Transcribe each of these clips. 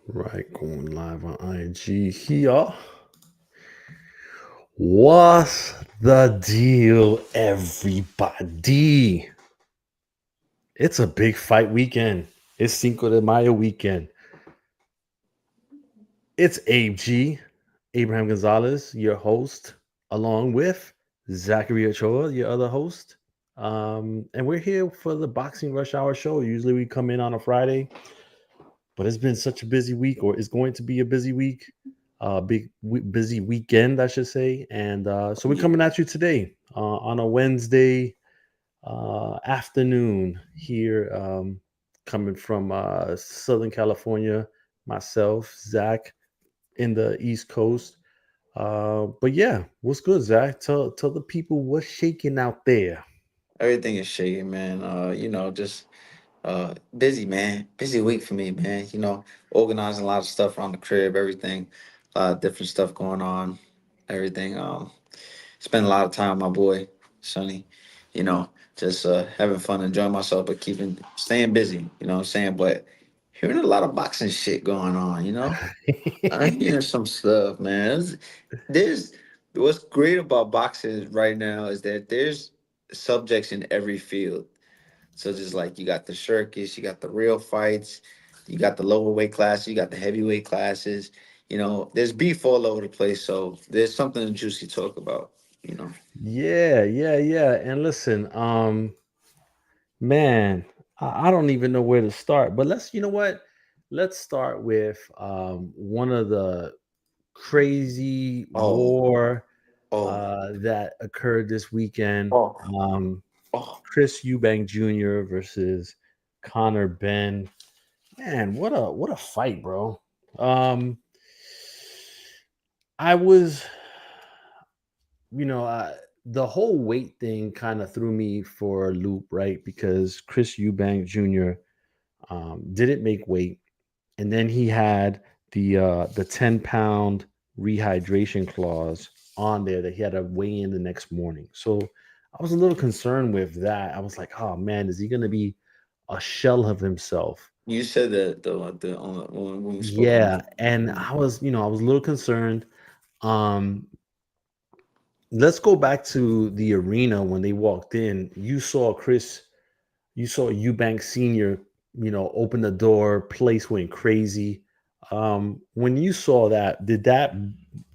Right, going live on IG here. What's the deal, everybody? It's a big fight weekend. It's Cinco de Mayo weekend. It's Abe G, Abraham Gonzalez, your host, along with Zachary Ochoa, your other host. And we're here for the Boxing Rush Hour show. Usually we come in on a Friday, but it's been such a busy week, or it's going to be a busy week, busy weekend, I should say. And so we're coming at you today on a Wednesday afternoon here, coming from Southern California. Myself, Zach, in the East Coast. But yeah, what's good, Zach? Tell the people what's shaking out there. Everything is shaking, man. Just busy, man. Busy week for me, man. Organizing a lot of stuff around the crib, everything, a lot of different stuff going on, everything. Spend a lot of time with my boy, Sonny. Just having fun, enjoying myself, but staying busy. You know what I'm saying? But hearing a lot of boxing shit going on. I'm hearing some stuff, man. There's what's great about boxing right now is that there's subjects in every field. So just like you got the circus, you got the real fights, you got the lower weight classes, you got the heavyweight classes. There's beef all over the place. So there's something juicy to talk about. You know, Yeah. And listen, man, I don't even know where to start. But you know what? Let's start with one of the crazy oh, war oh, that occurred this weekend. oh, Um, oh. Chris Eubank Jr. versus Connor Ben. Man, what a fight, bro. Um, I was, the whole weight thing kind of threw me for a loop, right? Because Chris Eubank Jr. Didn't make weight, and then he had the 10-pound rehydration clause on there that he had to weigh in the next morning. So I was a little concerned with that. I was like, oh man, is he going to be a shell of himself? You said that the when we spoke on the Yeah, and phone. I was a little concerned. Um, let's go back to the arena when they walked in. You saw Eubank Senior, open the door, place went crazy. When you saw that, did that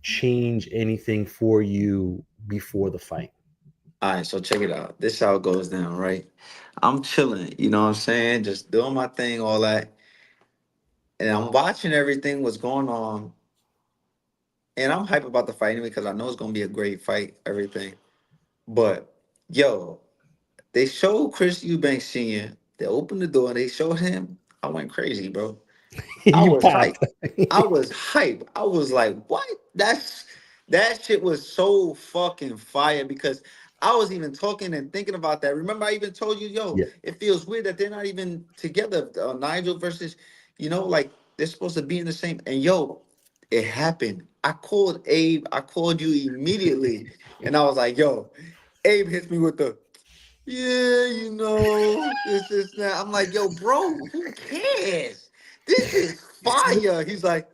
change anything for you before the fight? All right, so check it out. This how it goes down, right? I'm chilling, you know what I'm saying? Just doing my thing, all that. And I'm watching everything, what's going on. And I'm hype about the fight anyway, because I know it's gonna be a great fight, everything. But yo, they showed Chris Eubanks Sr. They opened the door and they showed him. I went crazy, bro. I You was popped. hype. I was hype. I was like, what? That shit was so fucking fire because I was even talking and thinking about that. Remember, I even told you, yo, Yeah, it feels weird that they're not even together. Nigel versus, like they're supposed to be in the same. And yo, it happened. I called Abe. I called you immediately, and I was like, yo, Abe hits me with the yeah, this is that. I'm like, yo, bro, who cares? This is fire. He's like,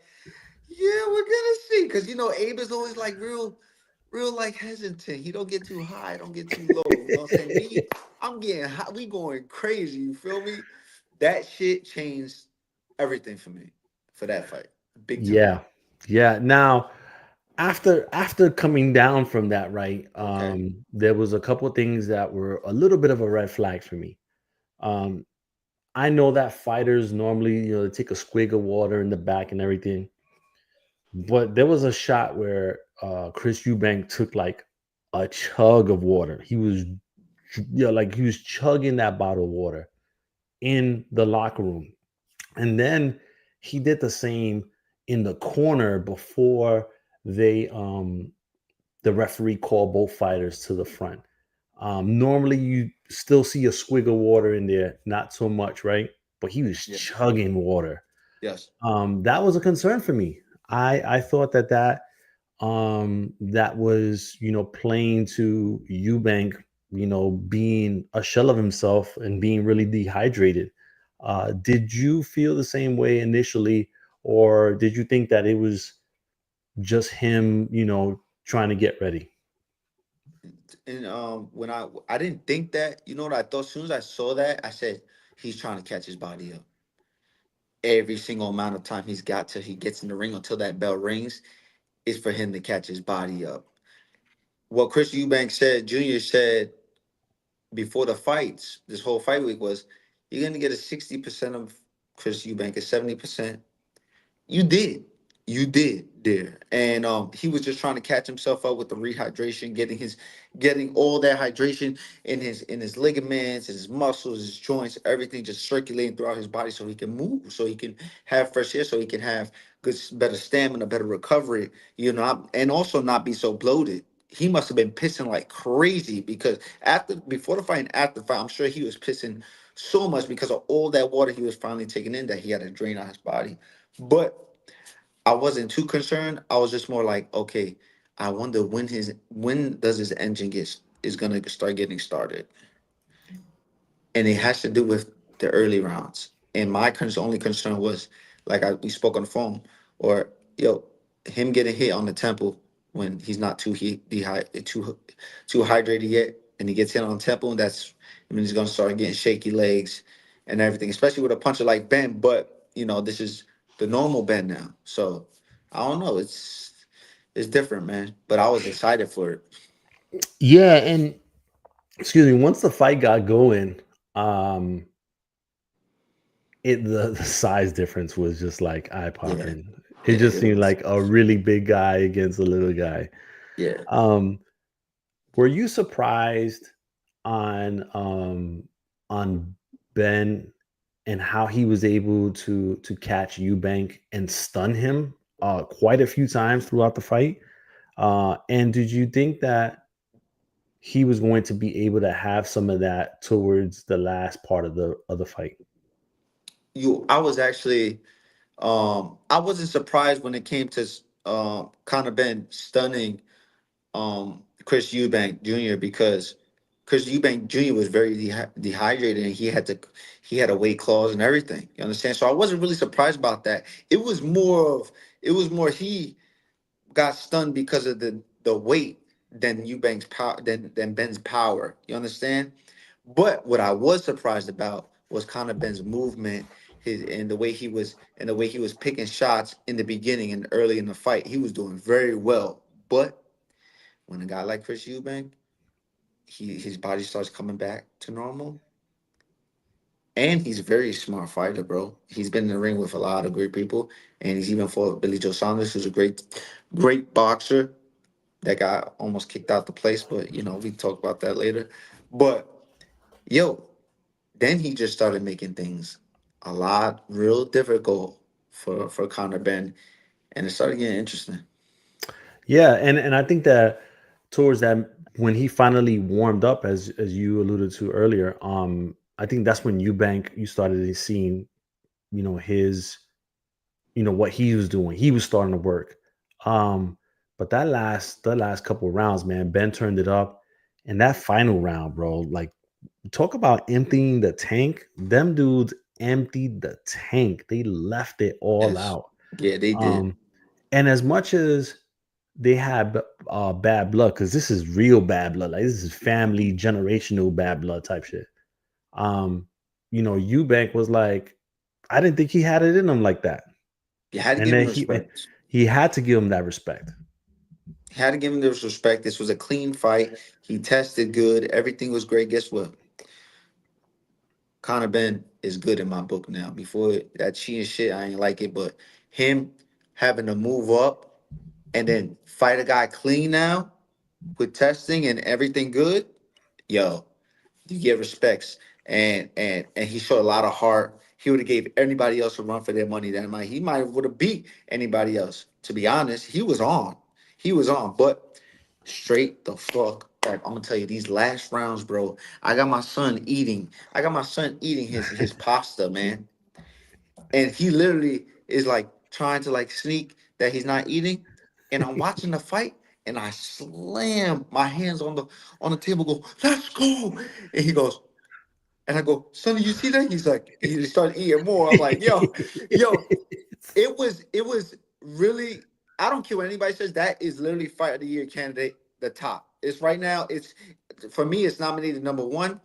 yeah, we're gonna see. Cause Abe is always like real like hesitant. He don't get too high, don't get too low. You know what I'm saying? Me, I'm getting high, we going crazy. You feel me? That shit changed everything for me for that fight. Big time. yeah, yeah. Now, after coming down from that, right? Okay. There was a couple of things that were a little bit of a red flag for me. Um, I know that fighters normally, they take a swig of water in the back and everything. But there was a shot where Chris Eubank took like a chug of water. Like he was chugging that bottle of water in the locker room. And then he did the same in the corner before they the referee called both fighters to the front. Normally you still see a swig of water in there, not so much, right? But he was Yeah. chugging water. Yes. That was a concern for me. I thought that was, playing to Eubank, being a shell of himself and being really dehydrated. Did you feel the same way initially, or did you think that it was just him, trying to get ready? And when I didn't think that, you know what I thought? As soon as I saw that, I said he's trying to catch his body up. Every single amount of time he's got till he gets in the ring until that bell rings is for him to catch his body up. What Chris Eubank said, Junior said before the fights, this whole fight week was, you're gonna get a 60% of Chris Eubank, a 70%. You did. You did there. And he was just trying to catch himself up with the rehydration, getting all that hydration in his ligaments, in his muscles, his joints, everything just circulating throughout his body so he can move, so he can have fresh air, so he can have better stamina, better recovery, and also not be so bloated. He must have been pissing like crazy because before the fight and after the fight, I'm sure he was pissing so much because of all that water he was finally taking in that he had to drain out his body. But I wasn't too concerned. I was just more like, okay, I wonder when does his engine get is gonna start getting started, and it has to do with the early rounds. And my only concern was, like we spoke on the phone, or yo, him getting hit on the temple when he's not too hydrated yet, and he gets hit on the temple, and he's gonna start getting shaky legs and everything, especially with a puncher like Ben. But this is the normal Ben now, so I don't know. It's different, man. But I was excited for it. Yeah, and excuse me, once the fight got going, um, the size difference was just like eye Yeah, popping. It yeah, just it seemed was. like a really big guy against a little guy. Yeah. Um, were you surprised on on Ben and how he was able to catch Eubank and stun him quite a few times throughout the fight? And did you think that he was going to be able to have some of that towards the last part of the fight? I was actually I wasn't surprised when it came to Conor Ben stunning Chris Eubank Jr. because Chris Eubank Jr. was very dehydrated and he had a weight clause and everything. You understand? So I wasn't really surprised about that. It was more he got stunned because of the weight than Eubank's power than Ben's power. You understand? But what I was surprised about was Conor Ben's movement, his and the way he was picking shots in the beginning and early in the fight. He was doing very well. But when a guy like Chris Eubank, his body starts coming back to normal. And he's a very smart fighter, bro. He's been in the ring with a lot of great people, and he's even fought Billy Joe Saunders, who's a great boxer. That guy almost kicked out the place, but we talk about that later. But yo, then he just started making things a lot real difficult for Conor Ben, and it started getting interesting. Yeah, and I think that towards that when he finally warmed up, as you alluded to earlier, I think that's when you started seeing, his, what he was doing. He was starting to work. Um, but that last couple of rounds, man, Ben turned it up. And that final round, bro, like talk about emptying the tank. Them dudes emptied the tank. They left it all Yes, out. yeah, they did. Um, and as much as they had bad blood, because this is real bad blood, like this is family generational bad blood type shit. Um, Eubank was like, I didn't think he had it in him like that, You had to and give him then he respect. he had to give him that respect. Had to give him this respect. This was a clean fight. He tested good. Everything was great. Guess what? Conor Ben is good in my book now. Before that cheating shit, I ain't like it. But him having to move up and then fight a guy clean now with testing and everything good, yo, you get respects. And he showed a lot of heart. He would have gave anybody else a run for their money that night. He might would have beat anybody else. To be honest, he was on. He was on. But straight the fuck back. I'm gonna tell you these last rounds, bro. I got my son eating his pasta, man. And he literally is like trying to like sneak that he's not eating. And I'm watching the fight and I slam my hands on the table, go, let's go. And he goes, and I go, Sonny, you see that? He's like, he started eating more. I'm like, yo. it was really. I don't care what anybody says. That is literally fight of the year candidate. The top. It's right now. It's for me. It's nominated number one.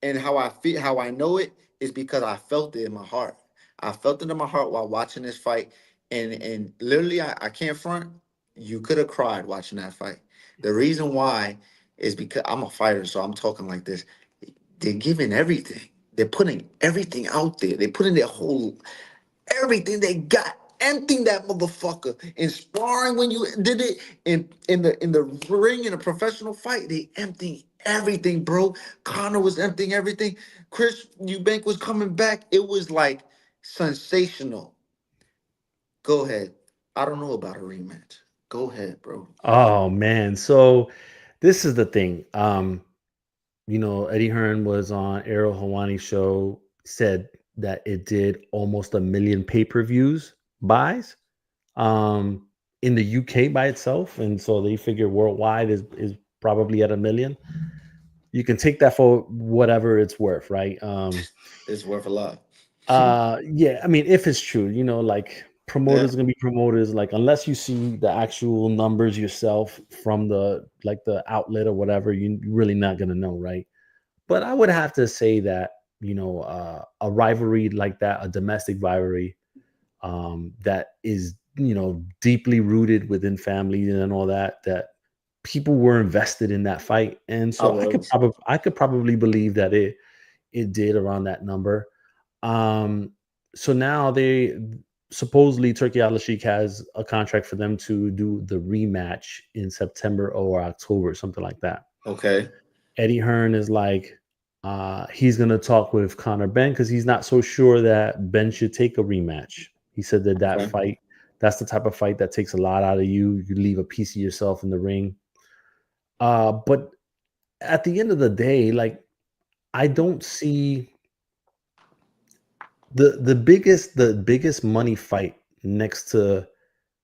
And how I feel, how I know it is because I felt it in my heart. I felt it in my heart while watching this fight, and literally, I can't front. You could have cried watching that fight. The reason why is because I'm a fighter, so I'm talking like this. They're giving everything. They're putting everything out there. They're putting their whole everything they got. Emptying that motherfucker in sparring when you did it in the ring in a professional fight. They emptying everything, bro. Connor was emptying everything. Chris Eubank was coming back. It was like sensational. Go ahead. I don't know about a rematch. Go ahead, bro. Oh man. So this is the thing. Eddie Hearn was on Errol Hawani's show, said that it did almost a million pay-per-views buys um in the UK by itself. And so they figure worldwide is probably at a million. You can take that for whatever it's worth, right? It's worth a lot. Yeah, I mean, if it's true, like Yeah. promoters are gonna be promoters, like unless you see the actual numbers yourself from the outlet or whatever, you're really not gonna know, right? But I would have to say that, a rivalry like that, a domestic rivalry, that is, deeply rooted within families and all that, that people were invested in that fight. And I so was. I could probably believe that it did around that number. Um, so now they supposedly Turkey Al Sheikh has a contract for them to do the rematch in September or October, something like that. Okay. Eddie Hearn is like, he's gonna talk with Conor Ben because he's not so sure that Ben should take a rematch. He said that Okay. fight, that's the type of fight that takes a lot out of you. You leave a piece of yourself in the ring. But at the end of the day, like I don't see the biggest money fight next to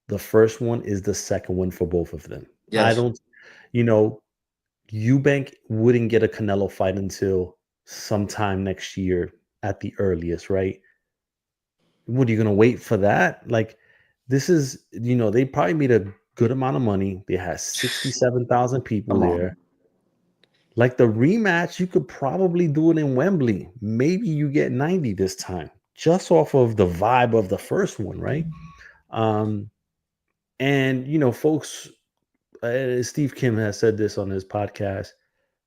the first one is the second one for both of them. I Yes. don't, you know, Eubank wouldn't get a Canelo fight until sometime next year at the earliest, right? What are you gonna wait for that? Like, this is, they probably made a good amount of money. They had 67,000 people Come on. there. Like the rematch, you could probably do it in Wembley. Maybe you get 90 this time, just off of the vibe of the first one, right? Um, and folks, Steve Kim has said this on his podcast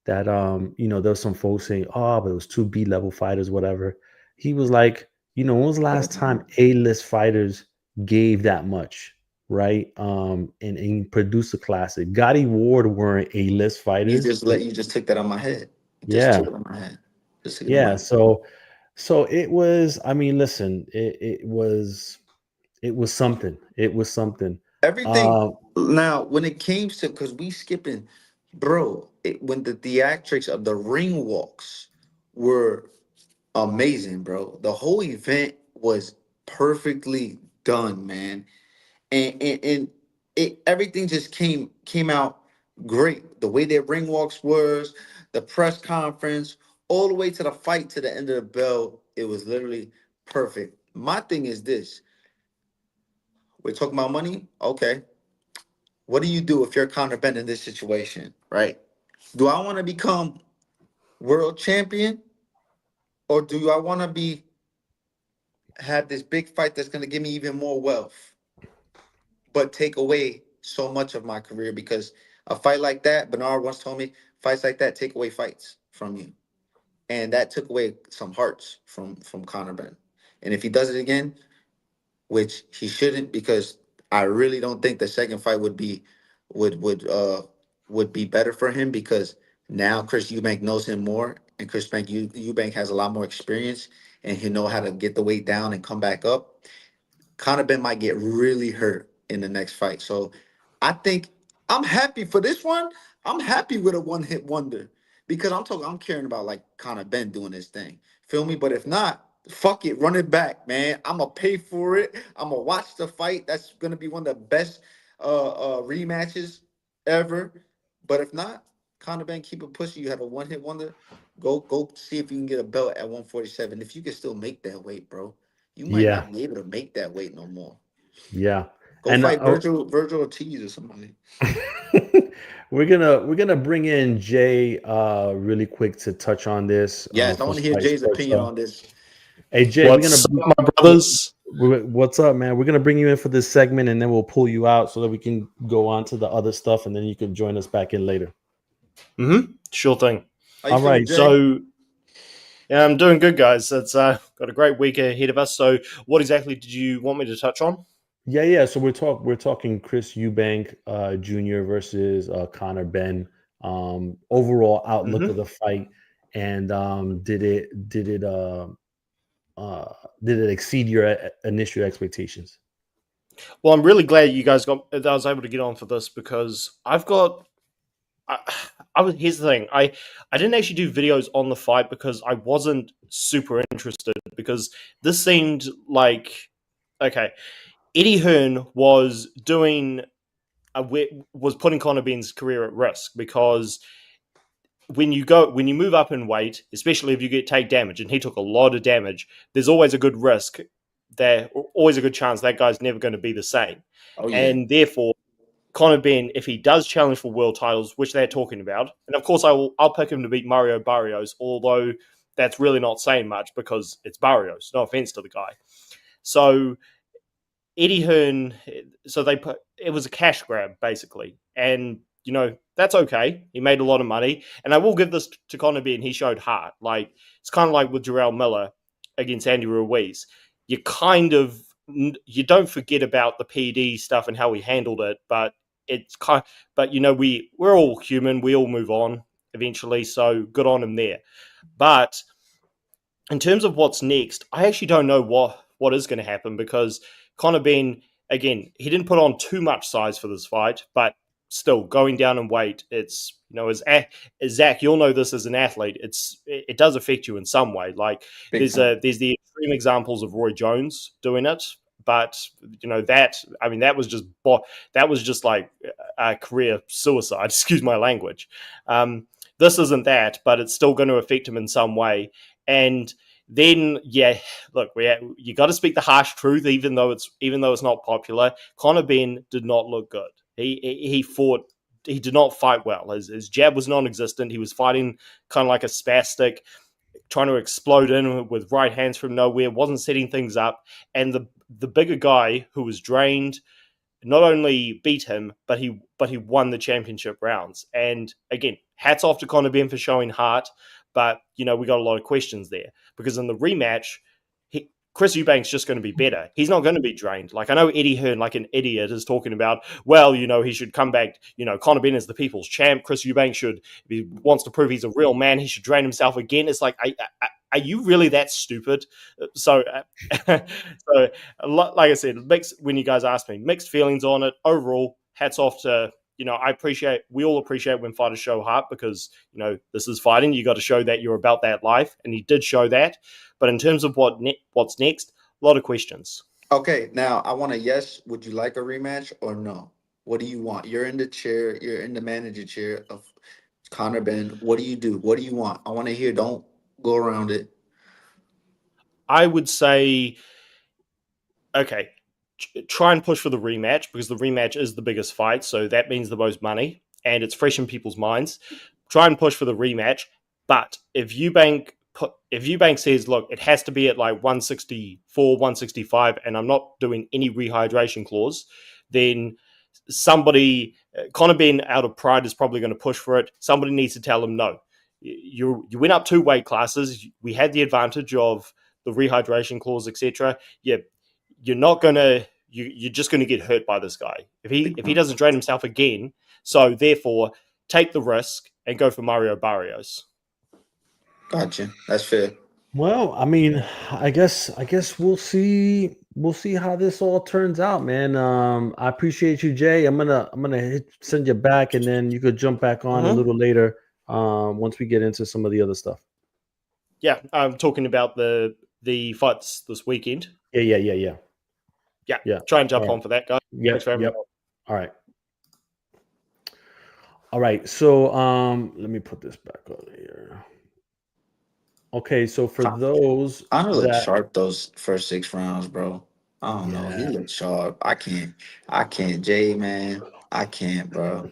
that there was some folks saying, oh, but it was two B-level fighters, whatever. He was like, when was the last time A-list fighters gave that much, right? And produced a classic. Gotti Ward weren't A-list fighters. You just took that on my head. You just took Yeah. it on my head. Just took it on my Yeah. head. So it was, I mean, listen, it was something. It was something. Everything Uh, now when it came to because we skipping, bro. When the theatrics of the ring walks were amazing, bro. The whole event was perfectly done, man. And it everything just came out great. The way their ring walks was, the press conference, all the way to the fight to the end of the bell. It was literally perfect. My thing is this: we're talking about money, okay? What do you do if you're Conor Ben in this situation, right? Do I want to become world champion, or do I want to be have this big fight that's going to give me even more wealth, but take away so much of my career? Because a fight like that, Bernard once told me, fights like that take away fights from you, and that took away some hearts from Conor Ben. And if he does it again, which he shouldn't, because I really don't think the second fight would would uh would be better for him, because now Chris Eubank knows him more, and Eubank has a lot more experience, and he know how to get the weight down and come back up. Conor Ben might get really hurt in the next fight. So I think I'm happy for this one. I'm happy with a one hit wonder, because I'm caring about like Conor Ben doing his thing. Feel me? But if not, fuck it, run it back, man. I'm gonna pay for it. I'm gonna watch the fight. That's gonna be one of the best rematches ever. But if not, Conor Ben, keep it pushing. You have a one hit wonder. Go see if you can get a belt at 147. If you can still make that weight, bro. You might Yeah, not be able to make that weight no more. yeah, Go and fight Virgil Ortiz or somebody. we're gonna bring in Jay really quick to touch on this Yes, I from want to hear Fight Jay's Sports. opinion on this. Hey Jay, What's up, my brothers? what's up, man? We're gonna bring you in for this segment, and then we'll pull you out so that we can go on to the other stuff, and then you can join us back in later. Sure thing. How you All feeling, right. Jay? So, yeah, I'm doing good, guys. It's got a great week ahead of us. So, what exactly did you want me to touch on? Yeah. So we're talking Chris Eubank Jr. versus Connor Benn. Overall outlook of hmm the fight, and did it exceed your initial expectations? Well, I'm really glad you guys got. That I was able to get on for this because I've got. I, here's the thing. I didn't actually do videos on the fight because I wasn't super interested because this seemed like okay. Eddie Hearn was putting Conor Benn's career at risk because when you move up in weight, especially if you take damage, and he took a lot of damage, there's always a good risk there, always a good chance that guy's never going to be the same. Oh yeah. And therefore, Conor Benn, if he does challenge for world titles, which they're talking about, and of course I'll pick him to beat Mario Barrios, although that's really not saying much because it's Barrios. No offense to the guy. So Eddie Hearn, so they put it was a cash grab basically, and that's okay. He made a lot of money, and I will give this to Conor Benn. He showed heart. Like it's kind of like with Jarrell Miller against Andy Ruiz. You kind of you don't forget about the PD stuff and how he handled it, but it's kind. But we're all human. We all move on eventually. So good on him there. But in terms of what's next, I actually don't know what is going to happen because Conor Benn, again, he didn't put on too much size for this fight, but still going down in weight, it's as Zach, you'll know this as an athlete, it does affect you in some way. Like Big there's time. there's the extreme examples of Roy Jones doing it, but that was just like a career suicide. Excuse my language. This isn't that, but it's still going to affect him in some way. And then, yeah, look, you got to speak the harsh truth, even though it's not popular. Conor Benn did not look good. He fought. He did not fight well. His jab was non-existent. He was fighting kind of like a spastic, trying to explode in with right hands from nowhere. Wasn't setting things up. And the bigger guy who was drained not only beat him, but he won the championship rounds. And again, hats off to Conor Benn for showing heart. But we got a lot of questions there because in the rematch, Chris Eubank's just going to be better. He's not going to be drained. Like I know Eddie Hearn, like an idiot, is talking about. Well, he should come back. Conor Benn is the people's champ. Chris Eubank should, if he wants to prove he's a real man, he should drain himself again. It's like, are you really that stupid? So, so like I said, when you guys asked me, mixed feelings on it. Overall, hats off to we all appreciate when fighters show heart because this is fighting. You got to show that you're about that life, and he did show that. But in terms of what's next, a lot of questions. Okay, now I want a yes. Would you like a rematch or no? What do you want? You're in the chair. You're in the manager chair of Connor Benn. What do you do? What do you want? I want to hear. Don't go around it. I would say, okay, try and push for the rematch because the rematch is the biggest fight, so that means the most money and it's fresh in people's minds. Try and push for the rematch, but if Eubank says, look, it has to be at like 164, 165, and I'm not doing any rehydration clause, then Conor Benn out of pride is probably going to push for it. Somebody needs to tell him no. You went up 2 weight classes. We had the advantage of the rehydration clause, etc. You're not gonna you're just gonna get hurt by this guy if he doesn't drain himself again. So therefore, take the risk and go for Mario Barrios. Gotcha. That's fair. Well, I mean, I guess we'll see how this all turns out, man. I appreciate you, Jay. I'm gonna send you back, and then you could jump back on a Mm-hmm. little later. Once we get into some of the other stuff. Yeah, I'm talking about the fights this weekend. Yeah. Yeah, Yeah. try and All jump right. on for that, guys. Thanks Yep. for having me Yep. on. All right. All right. So let me put this back on here. Okay, so for those Connor looked that, sharp those first 6 rounds, bro. I don't know. He yeah, looked sharp. I can't, Jay, man. I can't, bro.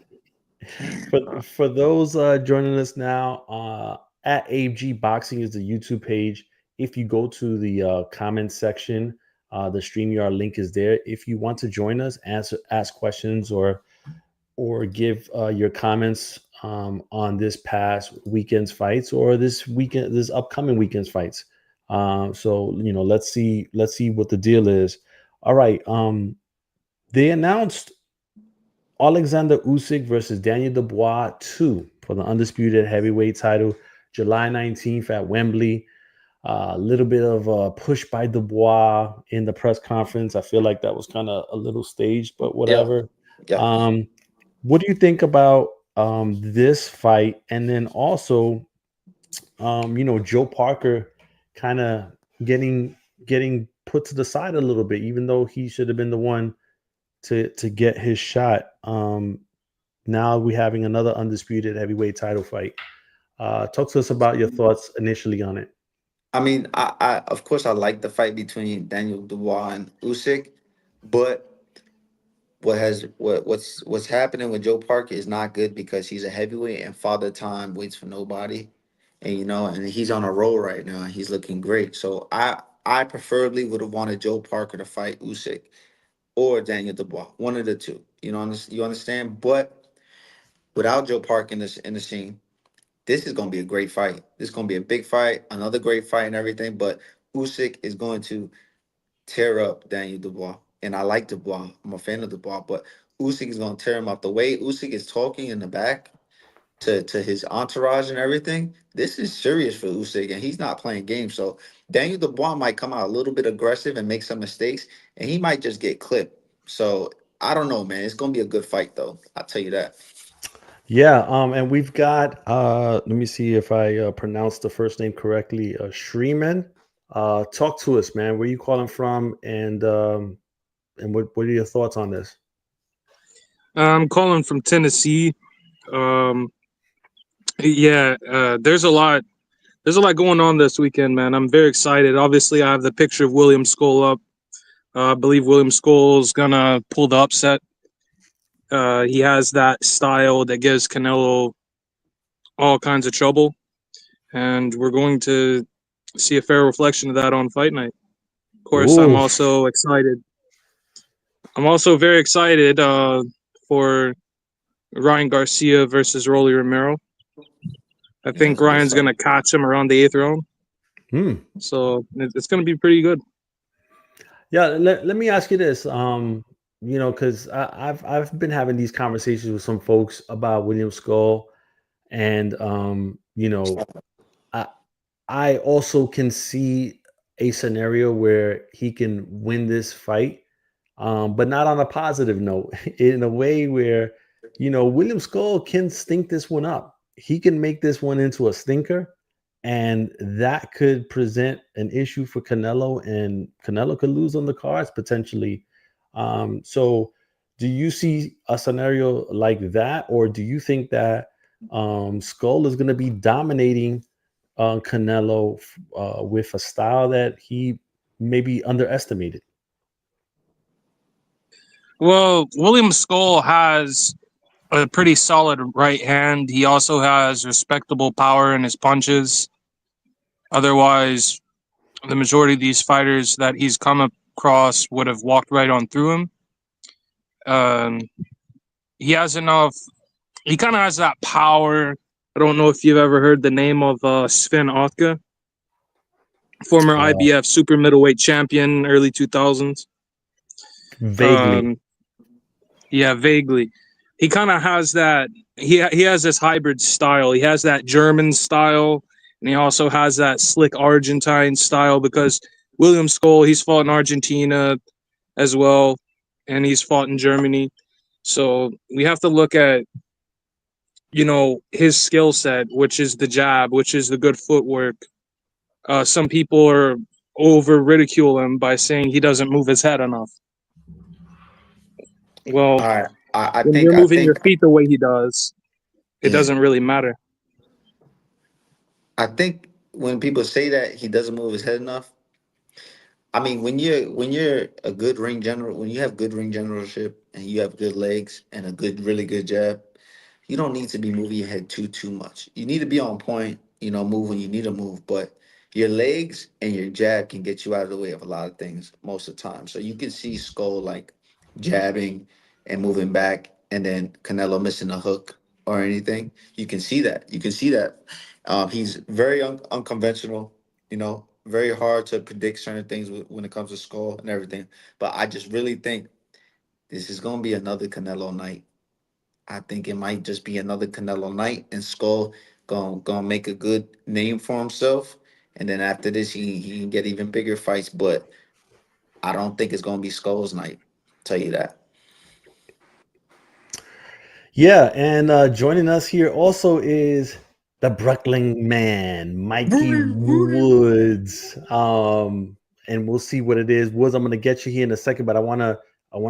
Can't, bro. for those joining us now, at AG Boxing is the YouTube page. If you go to the comment section, the StreamYard link is there. If you want to join us, ask questions, or give your comments on this past weekend's fights or this upcoming weekend's fights. So let's see what the deal is. All right. They announced Alexander Usyk versus Daniel Dubois 2 for the undisputed heavyweight title, July 19th at Wembley. A little bit of a push by Dubois in the press conference. I feel like that was kind of a little staged, but Yeah, whatever. yeah. Um, what do you think about this fight? And then also, Joe Parker kind of getting getting put to the side a little bit, even though he should have been the one to get his shot. Now we're having another undisputed heavyweight title fight. Talk to us about your thoughts initially on it. I mean, I of course I like the fight between Daniel Dubois and Usyk, but what's happening with Joe Parker is not good because he's a heavyweight and father time waits for nobody, and and he's on a roll right now and he's looking great. So I preferably would have wanted Joe Parker to fight Usyk or Daniel Dubois, one of the two. You understand? But without Joe Parker in the scene, this is gonna be a great fight. This is gonna be a big fight, another great fight and everything. But Usyk is going to tear up Daniel Dubois. And I like Dubois. I'm a fan of Dubois, but Usyk is gonna tear him up. The way Usyk is talking in the back to his entourage and everything, this is serious for Usyk, and he's not playing games. So Daniel Dubois might come out a little bit aggressive and make some mistakes, and he might just get clipped. So I don't know, man. It's gonna be a good fight, though. I'll tell you that. Yeah, and we've got let me see if I pronounced the first name correctly. Shreeman. Talk to us, man. Where you calling from, and what are your thoughts on this? I'm calling from Tennessee. Um, yeah, There's a lot going on this weekend, man. I'm very excited. Obviously, I have the picture of William Skull up. I believe William Skull's gonna pull the upset. He has that style that gives Canelo all kinds of trouble, and we're going to see a fair reflection of that on fight night. Of course, I'm Ooh, also excited. I'm also very excited for Ryan Garcia versus Rolly Romero. I Yeah, think it's a good Ryan's fight. gonna catch him around the eighth round, hmm. so it's gonna be pretty good. Yeah. Let me ask you this. Because I've been having these conversations with some folks about William Skull, and I I also can see a scenario where he can win this fight, but not on a positive note. In a way where William Skull can stink this one up. He can make this one into a stinker, and that could present an issue for Canelo, and Canelo could lose on the cards potentially. So, do you see a scenario like that, or do you think that Skull is going to be dominating Canelo with a style that he maybe underestimated? Well, William Skull has a pretty solid right hand. He also has respectable power in his punches. Otherwise, the majority of these fighters that he's come across would have walked right on through him. Um, he has enough. He kind of has that power. I don't know if you've ever heard the name of Sven Otka, former Uh, IBF super middleweight champion, early 2000s. Vaguely. Um, yeah, vaguely. He kind of has that. He has this hybrid style. He has that German style, and he also has that slick Argentine style because William Skull, he's fought in Argentina as well, and he's fought in Germany. So we have to look at his skill set, which is the jab, which is the good footwork. Some people are over ridicule him by saying he doesn't move his head enough. Well, All right. I when think you're I moving your think feet the way he does, it yeah. doesn't really matter. I think when people say that he doesn't move his head enough, I mean, when you're a good ring general, when you have good ring generalship and you have good legs and a good, really good jab, you don't need to be moving your head too much. You need to be on point, move when you need to move, but your legs and your jab can get you out of the way of a lot of things most of the time. So you can see Skull like jabbing and moving back, and then Canelo missing a hook or anything. You can see that. You can see that. He's very unconventional. Very hard to predict certain things when it comes to Skull and everything. But I just really think this is going to be another Canelo night. I think it might just be another Canelo night, and Skull gonna make a good name for himself. And then after this, he can get even bigger fights. But I don't think it's gonna be Skull's night. Tell you that. Yeah, and joining us here also is the Brooklyn man, Mikey Woods. And we'll see what it is. Woods, I'm gonna get you here in a second, but I wanna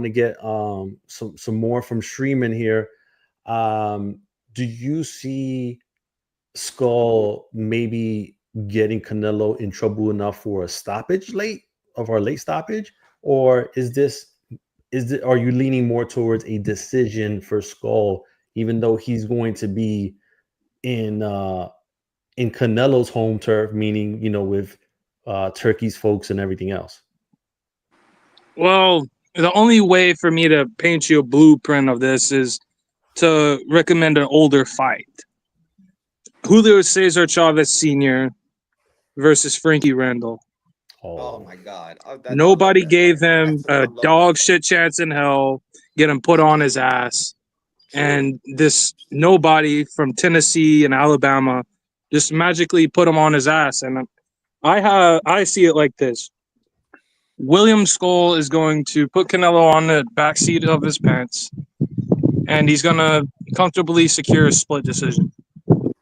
get some more from Streaming here. Do you see Skull maybe getting Canelo in trouble enough for a stoppage late stoppage, or are you leaning more towards a decision for Skull, even though he's going to be in in Canelo's home turf, meaning with Turkey's folks and everything else? Well, the only way for me to paint you a blueprint of this is to recommend an older fight. Julio Cesar Chavez Sr. versus Frankie Randall. Oh Oh, my God, I love Nobody that gave fight. him I a love that dog fight. shit chance in hell, get him put They on his did. ass. True. And this nobody from Tennessee and Alabama just magically put him on his ass. And I see it like this. William Skull is going to put Canelo on the back seat of his pants, and he's going to comfortably secure a split decision.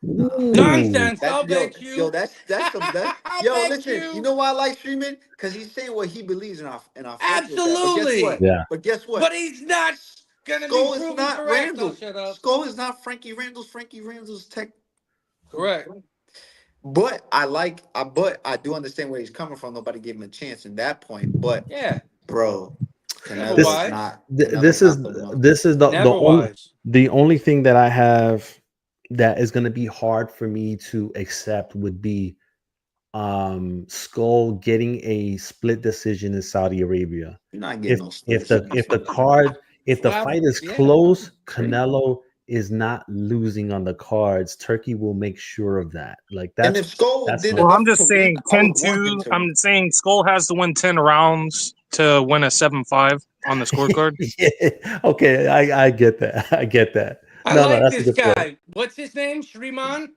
Nah. ooh, Nonsense. That I'll yo bet yo you. that's some that's I'll yo bet listen. You you. know why I like Streaming? Because he's saying what he believes, and I fuck with that. But guess what? Absolutely. yeah. But guess what? But he's not going to be Skull is proven not correct. I'll Randall. shut up. Skull is not Frankie Randall's. Frankie Randall's tech. Correct. But but I do understand where he's coming from. Nobody gave him a chance in that point. But Yeah. bro, Never This wise. this Canelo's is not the one. this is Never wise. the only thing that I have that is going to be hard for me to accept would be Skull getting a split decision in Saudi Arabia. You're not getting If no split if the decision. if the card if the Well, fight is yeah. close, Right? Canelo is not losing on the cards. Turkey will make sure of that. Like And if Skull that's did my Well, I'm enough just to win, saying I would want him 10-2. to win. I'm saying Skull has to win 10 rounds to win a 7-5 on the scorecard. yeah, okay. I get that. I get that. I No, like that's a this good point. guy. What's his name? Shriman?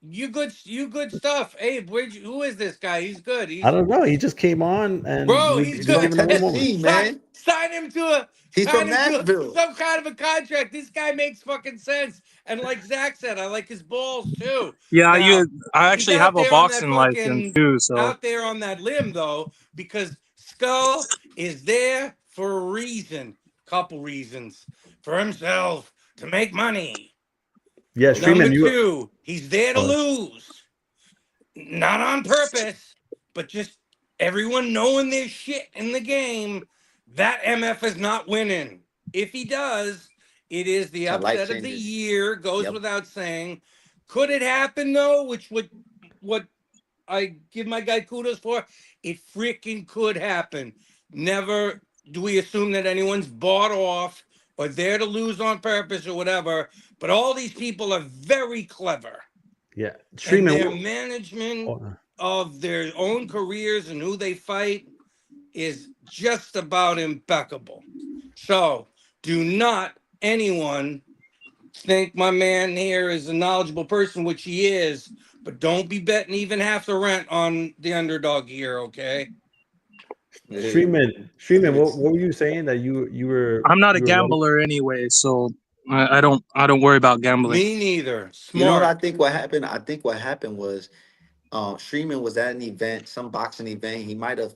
You good stuff. Abe, who is this guy? He's good. I He's don't know. He just came on and bro, He's he's we don't from good. even know him. Tennessee, sign, man. sign him to a He's sign from him to Nashville. some kind of a contract. This guy makes fucking sense. And like Zach said, I like his balls too. Yeah, Now, I he's actually have a boxing license too, so out there on that limb though, because Skull is there for a reason. Couple reasons. For himself, to make money. Yeah, Number Streaming, you two, he's there to uh, lose. Not on purpose, but just everyone knowing their shit in the game. That MF is not winning. If he does, it is the So life upset of the changes. year. Goes Yep. without saying. Could it happen though? Which would what I give my guy kudos for? It freaking could happen. Never do we assume that anyone's bought off or there to lose on purpose or whatever. But all these people are very clever, yeah, and Streaming. their management of their own careers and who they fight is just about impeccable. So do not anyone think my man here is a knowledgeable person, which he is, but don't be betting even half the rent on the underdog here, okay? Streaming. What were you saying that you were I'm not a you were ready? gambler anyway, so I don't worry about gambling. Me neither. You know what I Smart. think what happened? I think what happened was Streaming was at an event, some boxing event. He might have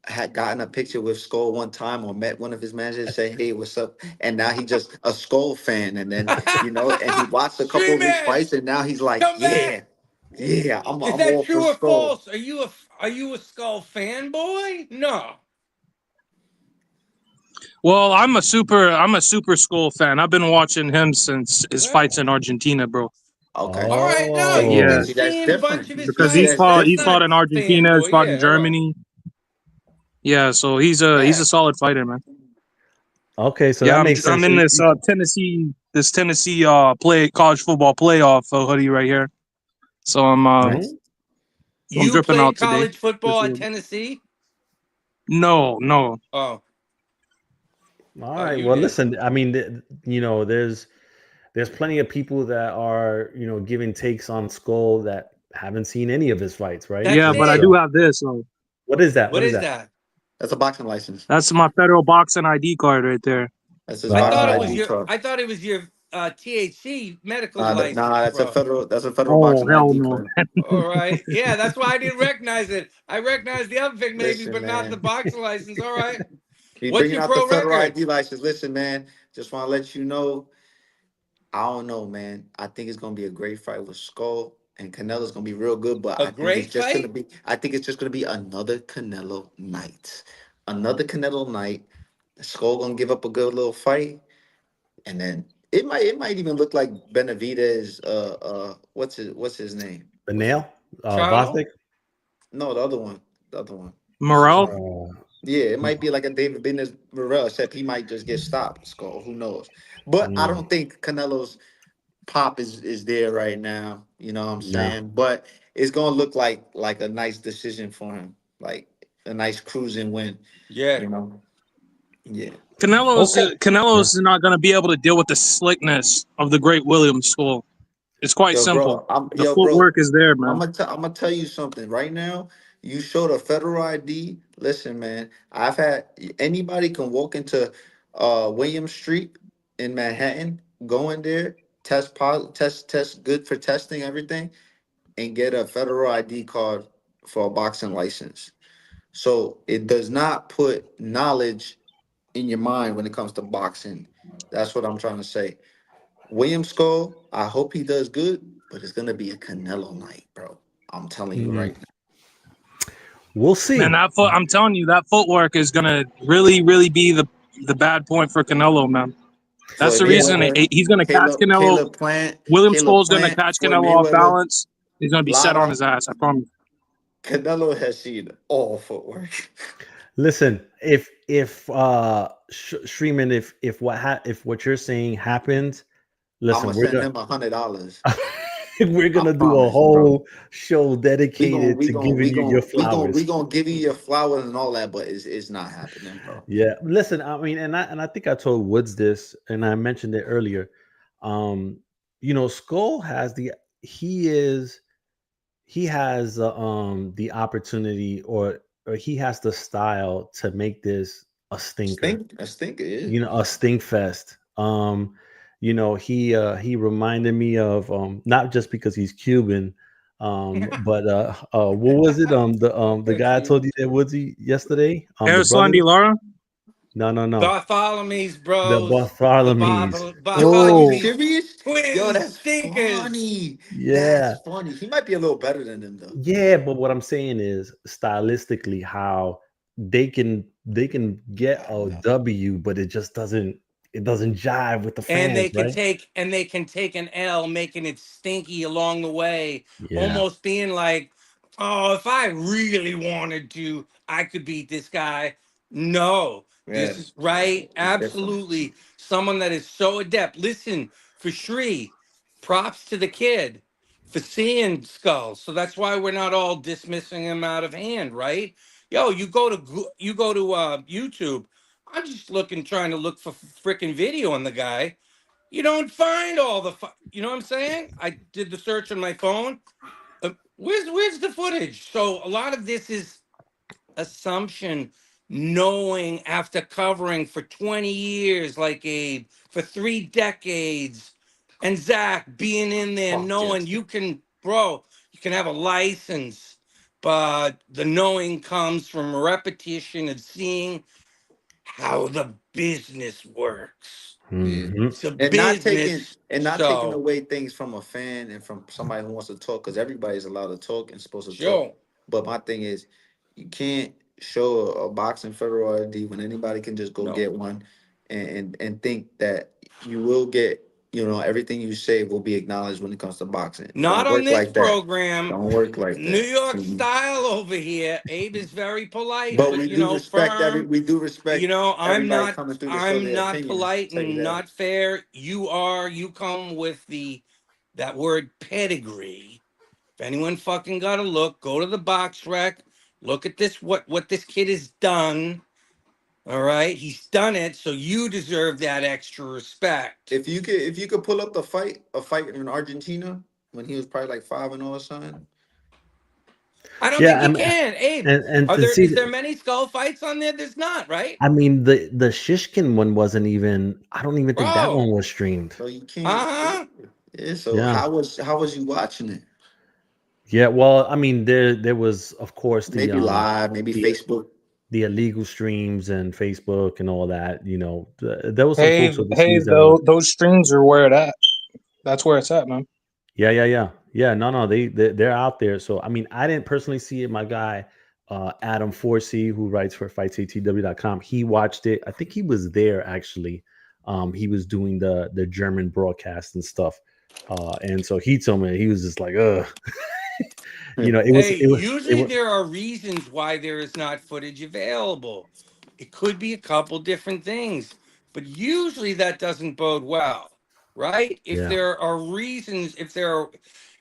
had gotten a picture with Skull one time or met one of his managers, say, "Hey, what's up?" And now he just a Skull fan, and then and he watched a couple of his Streaming, fights, and now he's like, come "Yeah, back. Yeah, I'm Is that all for true or Skull. false? Are you a Skull fanboy? No. Well, I'm a super Skull fan. I've been watching him since his Well, fights in Argentina, bro. Okay. all right. No, See, you've Yeah, been Oh, see, that's seeing a bunch different. of his You because see, fights. that's he That's fought not different. in Argentina, he's fanboy. fought in Yeah, all right. Germany. Yeah, so he's a Facts. solid fighter, man. okay. So Yeah, that makes I'm sense. So in this Tennessee play college football playoff hoodie right here. So nice. I'm You dripping played out today. college football at Tennessee? No. Oh, All oh, right. you Well, did. listen. I mean, there's plenty of people that are giving takes on Skull that haven't seen any of his fights, right? That's Yeah, but I it. do So have this. what is that? What What is is that? that? That's a boxing license. That's my federal boxing ID card right there. That's his I All thought boxing it right. was ID your. card. I thought it was your THC medical Nah, license, that's a bro. federal. That's a federal Oh boxing hell ID no. card. All right. Yeah, that's why I didn't recognize it. I recognized the other thing maybe, Listen, but not the man. boxing license. All right. He What's bringing your out the pro federal record? ID license. Listen, man. Just want to let you know. I don't know, man. I think it's gonna be a great fight with Skull and Canelo's gonna be real good, but A I think it's great just gonna fight? be. I think it's just gonna be another Canelo night. Another Canelo night. Skull gonna give up a good little fight, and then it might even look like Benavidez. What's his name? The What's nail, Charlo? Vosdick. no the other one? The other one. What's his Morel? name? Uh, Yeah, it might be like a David Benes Morel, except he might just get stopped. Skull, who knows? But I mm, don't think Canelo's pop is there right now. You know what I'm no. saying? But it's gonna look like a nice decision for him, like a nice cruising win. Yeah. You know? Yeah. Okay. Yeah. Canelo's not going to be able to deal with the slickness of the great William Skull. It's quite simple. The Bro. footwork is there, man. I'm gonna tell you something right now. You showed a federal ID. Listen, man. I've had anybody can walk into William Street in Manhattan, go in there, test positive, test good for testing everything, and get a federal ID card for a boxing license. So it does not put knowledge in your mind when it comes to boxing. That's what I'm trying to say. William Skull, I hope he does good, but it's gonna be a Canelo night, bro. I'm telling you Mm, right now. we'll Man, see. I'm telling you, that footwork is going to really be the bad point for Canelo, man. That's Floyd the reason Mayweather, he's going to catch Canelo. William Caleb Skull's going to Plant, catch Floyd Canelo off Mayweather, balance. He's going to be set on Lara. his ass, I promise. Canelo has seen all footwork. Listen, if Shreeman, if what you're saying happens, I'm listen, gonna send him $100. we're I gonna do a promise, bro. whole show We gonna dedicated we to gonna we giving you your gonna we gonna we flowers. gonna give you your flowers and all that, but it's not happening, bro. Yeah, listen, I mean, and I think I told Woods this, and I mentioned it earlier. Um, Skull has he is he has the opportunity, or he has the style to make this a stinker. I think it is. A stink fest. He reminded me of, not just because he's Cuban, but what was it? The guy I told you that, Woodsy, yesterday. The Erslandy brothers. Lara? No. Bartholomew's The bros. The Bartholomews. Yo, are you Oh, Oh, serious? Yo, twins, that's stinkers. funny. That's yeah. funny. He might be a little better than them though. Yeah, but what I'm saying is stylistically how they can get I don't a know. W, but it doesn't jive with the And fans, right? they can take an L, making it stinky along the way, Yeah. almost being like, oh, if I really wanted to, I could beat this guy. No, this Yeah, is right. it's different. Absolutely. Someone that is so adept. Listen, for Shri, props to the kid for seeing skulls. So that's why we're not all dismissing him out of hand, right? Yo, you go to YouTube. I'm just trying to look for freaking video on the guy. You don't find all you know what I'm saying? I did the search on my phone. Where's the footage? So a lot of this is assumption, knowing after covering for 20 years, like Abe, for 3 decades, and Zach being in there, Fuck knowing yes. you can, bro, you can have a license, but the knowing comes from repetition and seeing how the business works. Yeah. Mhm. It's a And not taking business. not taking So, away things from a fan and from somebody who wants to talk, because everybody's allowed to talk and supposed to talk. sure. But my thing is, you can't show a boxing federal ID when anybody can just go No. get one, and think that you will get, everything you say will be acknowledged when it comes to boxing. It Not don't on work this like that. program. Don't work like New that. York style over here. Abe is very polite, But but we do respect firm. I'm everybody not coming through to show I'm their not opinion. polite Tell you and that. not fair. You come with that word pedigree. If anyone fucking got to look, go to the box rec, look at this what this kid has done. All right? He's done it, so you deserve that extra respect. If you could pull up a fight in Argentina when he was probably like 5-0 or something. I don't Yeah, think you can. Abe, and to see is there many skull fights on there? There's not, right? I mean, the Shishkin one wasn't even. I don't even think that one Bro. was streamed. So you can't. Uh-huh. Yeah. So Yeah, how was you watching it? yeah. Well, I mean, there was of course Maybe live, maybe the Facebook. the illegal streams and Facebook and all that. There was some Hey, folks overseas that were. those streams are where it at. That's where it's at, man. Yeah. No, they're out there. So I mean, I didn't personally see it. My guy, Adam Forsey, who writes for FightsATW.com, he watched it. I think he was there actually. He was doing the German broadcast and stuff. And so he told me he was just like, ugh. Hey, It usually was there are reasons why there is not footage available. It could be a couple different things, but usually that doesn't bode well, right? If yeah. there are reasons,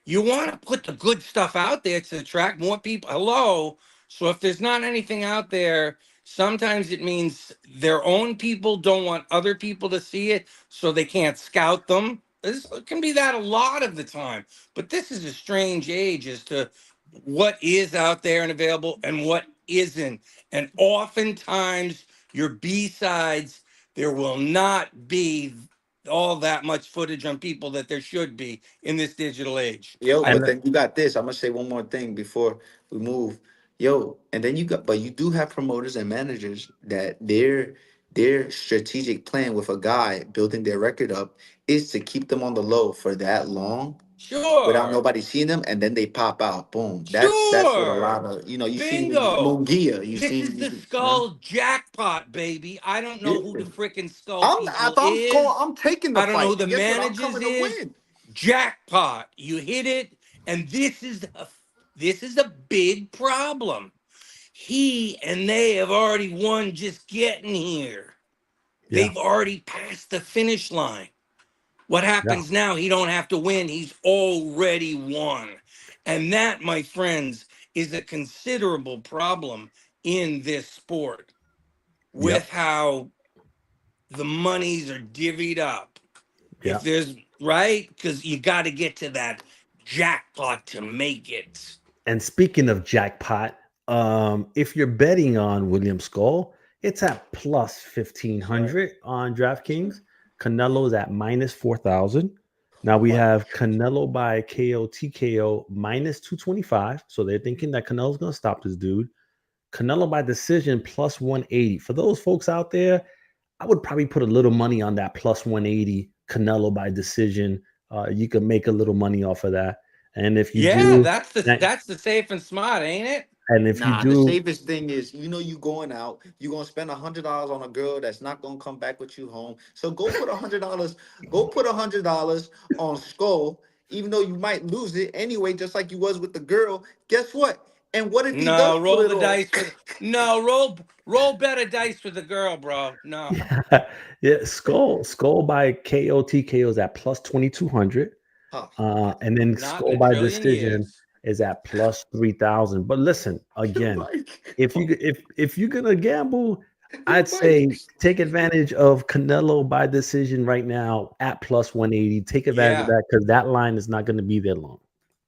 you want to put the good stuff out there to attract more people. Hello. So if there's not anything out there, sometimes it means their own people don't want other people to see it, so they can't scout them. It can be that a lot of the time, but this is a strange age as to what is out there and available and what isn't. And oftentimes, your B-sides, there will not be all that much footage on people that there should be in this digital age. Yo, I but And then you got this. I'm gonna say one more thing before we move. Yo, and then but you do have promoters and managers that their strategic plan with a guy building their record up is to keep them on the low for that long without Sure, nobody seeing them, and then they pop out. Boom. That's what a sure, lot of you seen with bingo. Mungia. This is the You know. skull jackpot, baby. I don't know who Yeah. the freaking skull people I'm is. taking the I don't know who fight. the And guess what? I'm managers coming to is. win. Jackpot. You hit it, and this is a big problem. He and they have already won just getting here. yeah, They've already passed the finish line. What yeah. happens now? He don't have to win. He's already won. And that, my friends, is a considerable problem in this sport with Yep. how the monies are divvied up. Yeah. If there's right, because you got to get to that jackpot to make it. And speaking of jackpot, if you're betting on William Skull, it's at plus 1,500 on DraftKings. Canelo's at minus 4,000. Now we What? have Canelo by KO TKO minus 225. So they're thinking that Canelo's going to stop this dude. Canelo by decision plus 180. For those folks out there, I would probably put a little money on that plus 180 Canelo by decision. You can make a little money off of that. And if you Yeah, do, that's the safe and smart, ain't it? and if you Nah, the do, safest thing is you going out, you're gonna spend $100 on a girl that's not gonna come back with you home. So go put $100 on Skull, even though you might lose it anyway, just like you was with the girl. Guess what? And what if he does No, pull roll it the off? dice with no roll better dice with the girl, bro. No, yeah, Skull by KO TKO is at plus 2,200. Huh. And then not in Skull a by trillion decision years. is at plus 3,000. But listen, again, Mike, if you're gonna gamble, I'd Mike. say take advantage of Canelo by decision right now at plus 180. Take advantage of Yeah, that because that line is not going to be there long.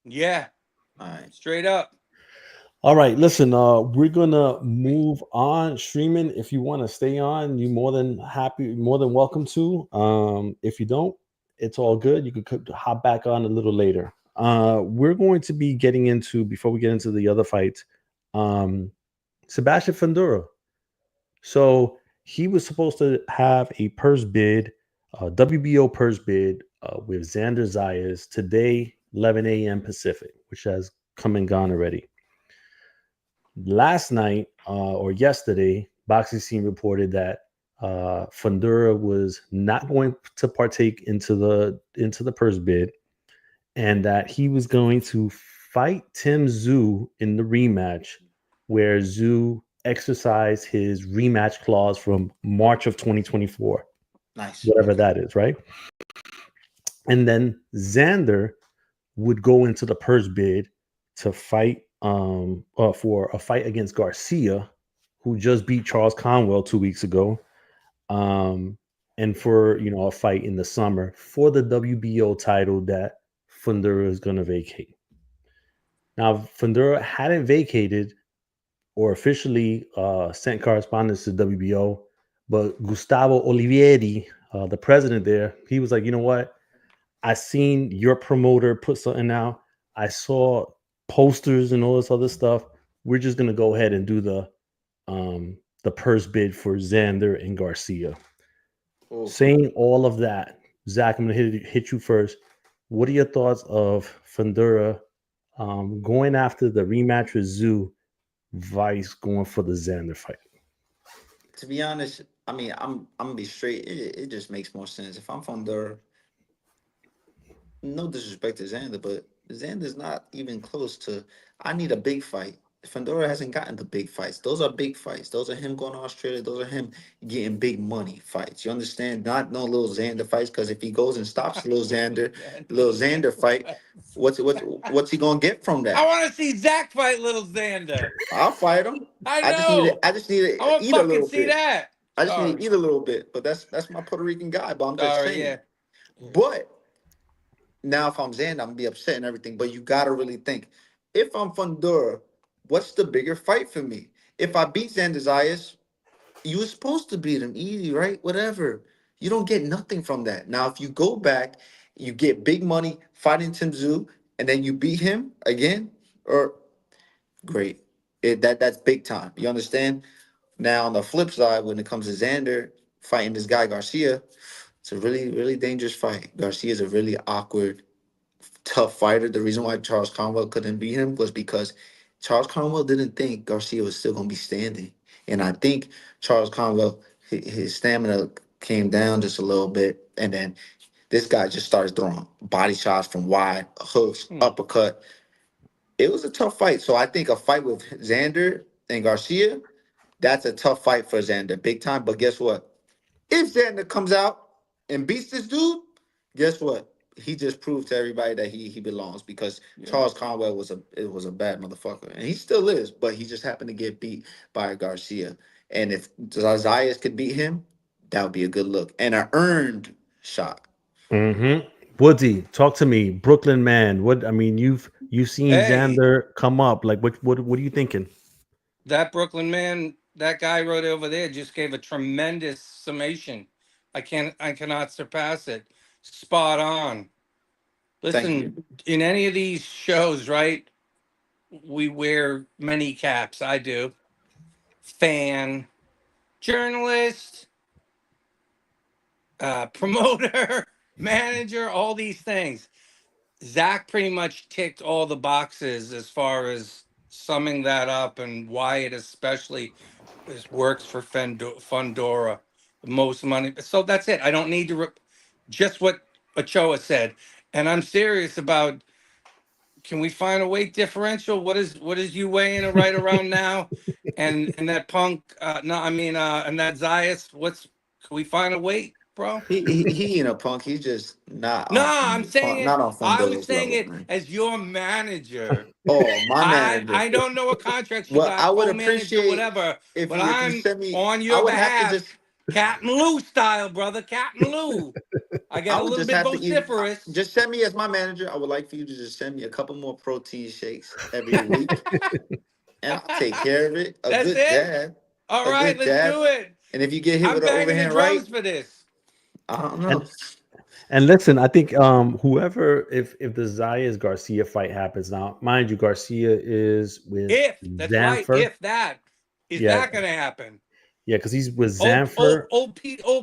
yeah, All right. straight up. All right, listen, we're gonna move on. Streaming, if you want to stay on, you're more than welcome to. If you don't, it's all good. You could hop back on a little later. We're going to be getting into before we get into the other fight, Sebastian Fundora. So he was supposed to have a purse bid WBO purse bid with Xander Zayas today, 11 a.m. Pacific, which has come and gone already. Last night or yesterday, Boxing Scene reported that Fundora was not going to partake into the purse bid, and that he was going to fight Tim Tszyu in the rematch, where Tszyu exercised his rematch clause from March of 2024, Nice. whatever Okay. that is, right? And then Xander would go into the purse bid to fight for a fight against Garcia, who just beat Charles Conwell 2 weeks ago, and for a fight in the summer for the WBO title that Fundora is going to vacate. Now, Fundora hadn't vacated or officially sent correspondence to WBO, but Gustavo Olivieri, the president there, he was like, you know what? I seen your promoter put something out. I saw posters and all this other stuff. We're just gonna go ahead and do the purse bid for Xander and Garcia. Ooh. Saying all of that, Zach, I'm gonna hit you first. What are your thoughts of Fundora going after the rematch with Tszyu, Vice going for the Xander fight? To be honest, I mean, I'm gonna be straight. It just makes more sense. If I'm Fundora, no disrespect to Xander, but Xander's not even close to. I need a big fight. Fundora hasn't gotten the big fights. Those are big fights. Those are him going to Australia. Those are him getting big money fights. You understand? Not no little Xander fights. Because if he goes and stops the little Xander fight, what's he gonna get from I that? want to see Zach fight little Xander. I'll fight him. I I just need to. know. I just need I to want to eat a fucking little see bit. that. I just need Sorry. to eat a little bit. But that's my Puerto Rican guy. But I'm just Sorry, saying. yeah. But now, if I'm Xander, I'm gonna be upset and everything. But you gotta really think. If I'm Fundora, what's the bigger fight for me? If I beat Xander Zayas, you were supposed to beat him easy, right? Whatever. You don't get nothing from that. Now, if you go back, you get big money fighting Tim Tszyu, and then you beat him again, or great. That's big time. You understand? Now, on the flip side, when it comes to Xander fighting this guy Garcia, it's a really, really dangerous fight. Garcia is a really awkward, tough fighter. The reason why Charles Conwell couldn't beat him was because Charles Conwell didn't think Garcia was still going to be standing. And I think Charles Conwell, his stamina came down just a little bit. And then this guy just started throwing body shots from wide, hooks, uppercut. It was a tough fight. So I think a fight with Xander and Garcia, that's a tough fight for Xander, big time. But guess what? If Xander comes out and beats this dude, guess what? He just proved to everybody that he belongs because Charles Conwell was a bad motherfucker. And he still is, but he just happened to get beat by Garcia. And if Zayas could beat him, that would be a good look. And an earned shot. Mm-hmm. Woodsy, talk to me, Brooklyn man. What I mean, you've seen Hey, Xander come up. Like, what are you thinking? that Brooklyn man, that guy right over there just gave a tremendous summation. I cannot surpass it. Spot on. Thank Listen, you. in any of these shows, right? We wear many caps. I do. Fan, journalist, promoter, manager, all these things. Zach pretty much ticked all the boxes as far as summing that up and why it especially works for Fundora. The most money. So that's it. I don't need to just what Ochoa said. And I'm serious about, can we find a weight differential? What is you weighing right around now? And that Punk no, I mean and that Zayas, can we find a weight, bro? He ain't a punk. He's just not No, on I'm saying it. not on I was Fundora's saying level, it man. as your manager. Oh, my manager. I don't know what contracts you Well, I got, would co-manager, appreciate whatever, but if you I'm send me. on I your would have to behalf, just. Captain Lou style, brother, Captain Lou. I get I a would little just bit have to vociferous. just send me as my manager. I would like for you to just send me a couple more protein shakes every week, and I'll take care of it. That's it. All A right, good let's jab, do it. and if you get hit I'm with an banging the overhand right, drums for this. I don't And know. and listen, I think whoever if the Zayas Garcia fight happens now, mind you, Garcia is with If that's right, Zanfer. if that is Yeah, that going to happen? Yeah, because he's with Oh, Zanfer.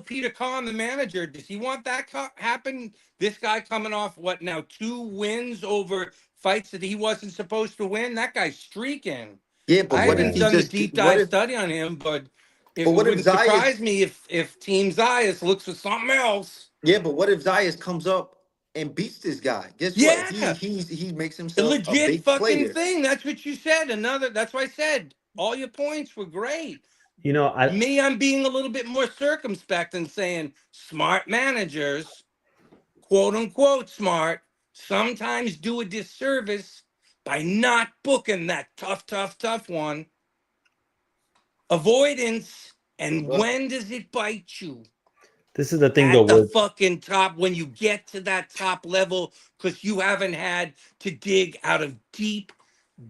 Peter Khan, the manager. Does he want that happen? This guy coming off what now? 2 wins over fights that he wasn't supposed to win. That guy's streaking. Yeah, but I what if haven't he done the just deep what dive if study on him, but it what if wouldn't surprise Zayas me if Team Zayas looks for something else. yeah, but what if Zayas comes up and beats this guy? Guess what? Yeah, He makes a himself a legit big fucking player. thing. That's what you said. That's what I said. All your points were great. You know, Me, I'm being a little bit more circumspect and saying smart managers, quote unquote smart, sometimes do a disservice by not booking that tough one. Avoidance. And Well, when does it bite you? this is the thing though. At the With fucking top, when you get to that top level, because you haven't had to dig out of deep,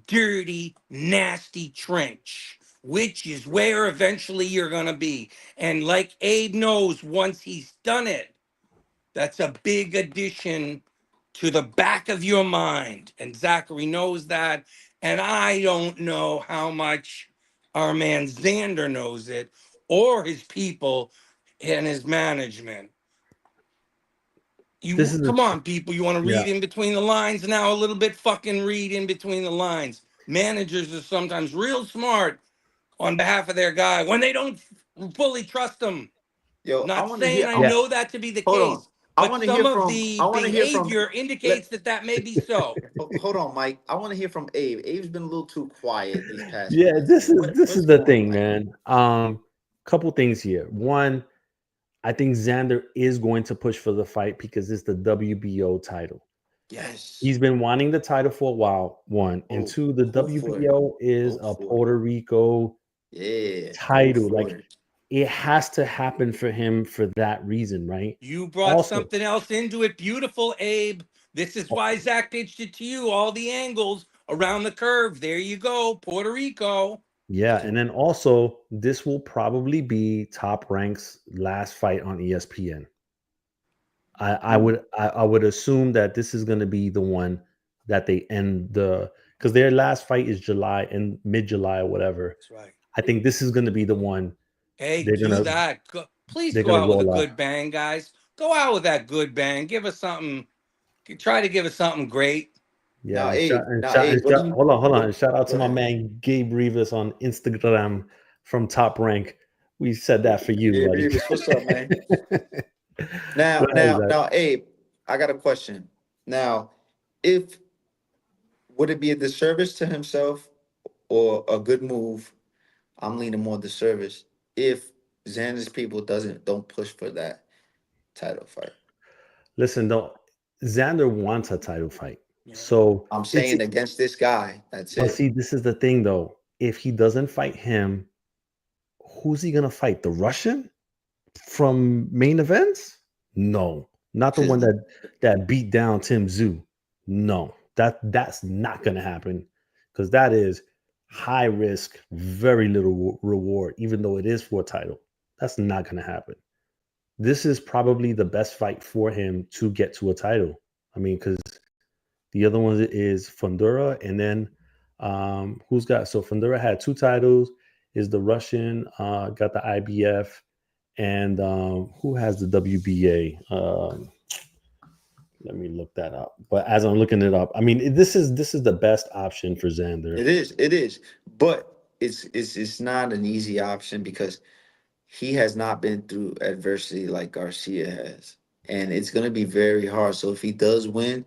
dirty, nasty trench, which is where eventually you're going to be. And like Abe knows, once he's done it, that's a big addition to the back of your mind. And Zachary knows that. And I don't know how much our man Xander knows it, or his people and his management. this You is come on, people. You want to yeah. read in between the lines now? A little bit fucking read in between the lines. Managers are sometimes real smart on behalf of their guy when they don't fully trust them. yo, I Not want to saying hear. I Yeah. know that to be the Hold on. case, but some of I the want to hear from. behavior Let indicates that may be so. hold on, Mike. I want to hear from Abe. Abe's been a little too quiet these past Yeah, minutes, this man. is this is What's the going on, thing, Mike? man. Couple things here. One, I think Xander is going to push for the fight because it's the WBO title. Yes. He's been wanting the title for a while. One and Oh, two, the go for it. WBO is Go a for it. Puerto Rico Yeah, go title. for Like it. it has to happen for him for that reason, right? You brought Also, something else into it. Beautiful, Abe. This is why Zach pitched it to you. All the angles around the curve. There you go. Puerto Rico. yeah, and then also this will probably be Top Rank's last fight on ESPN. I would assume that this is going to be the one that they end the because their last fight is July and mid July or whatever. That's right. I think this is going to be the one Hey, they're do gonna that. Please they're go gonna out with a roll out. good bang, guys. Go out with that good bang. Give us something. Try to give us something great. Yeah, Now, Abe, what do you hold on, what? and shout out Go to my ahead. man Gabe Rivas on Instagram from Top Rank. We said that for you, Hey, buddy. Reeves, what's up, man? Go ahead, Zach. Now, Abe, I got a question. Now, if would it be a disservice to himself or a good move? I'm leaning more disservice if Xander's people don't push for that title fight. Listen, don't Xander wants a title fight, Yeah. so I'm it's saying against this guy. That's but it. see, this is the thing though. If he doesn't fight him, who's he gonna fight? The Russian from main events? No, not the one that beat down Tim Tszyu. No, that's not gonna happen because that is high risk, very little reward, even though it is for a title. That's not gonna happen. This is probably the best fight for him to get to a title. I mean, because the other one is Fundora, and then who's got so Fundora had 2 titles. Is the Russian got the IBF, and who has the WBA? Let me look that up. But as I'm looking it up, I mean, this is the best option for Xander. It is, but it's not an easy option because he has not been through adversity like Garcia has. And it's gonna be very hard. So if he does win,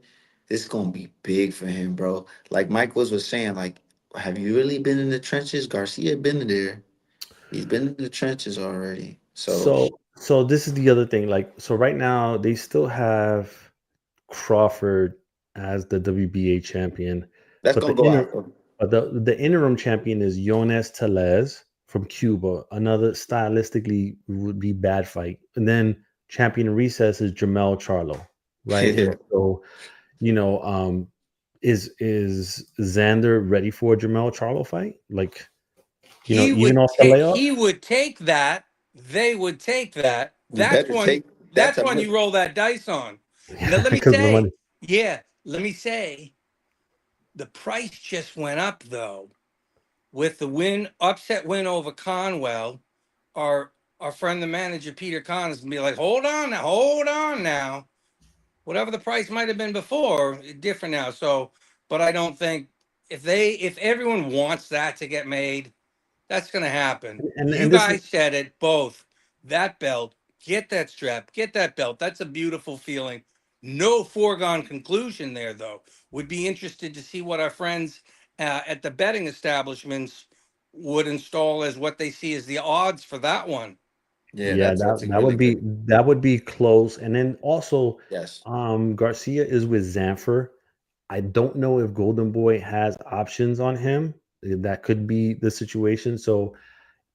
this is gonna be big for him, bro. Like Mike was saying, like, have you really been in the trenches? Garcia been there. He's been in the trenches already. So So this is the other thing. Like, so right now they still have Crawford as the WBA champion, that's but gonna go out. the interim champion is Jonas Telez from Cuba. Another stylistically would be bad fight. And then champion in recess is Jamel Charlo, right? Yeah. And so, you know, is Xander ready for a Jamel Charlo fight? Like, even off the layoff? He would take that. They would take that. You better take that's That's a one you roll that dice on. Now let me Because of the money. say, let me say, the price just went up though with the upset win over Conwell our friend the manager Peter Kahn is gonna be like, hold on now. Whatever the price might have been before, it's different now. So, but I don't think if everyone wants that to get made, that's gonna happen. You And this is guys said it both. That belt, get that strap, get that belt. That's a beautiful feeling. No foregone conclusion there, though. Would be interested to see what our friends at the betting establishments would install as what they see as the odds for that one. Yeah, yeah, that's a that really would be good. close. And then also Yes, Garcia is with Zanfer. I don't know if Golden Boy has options on him. That could be the situation. So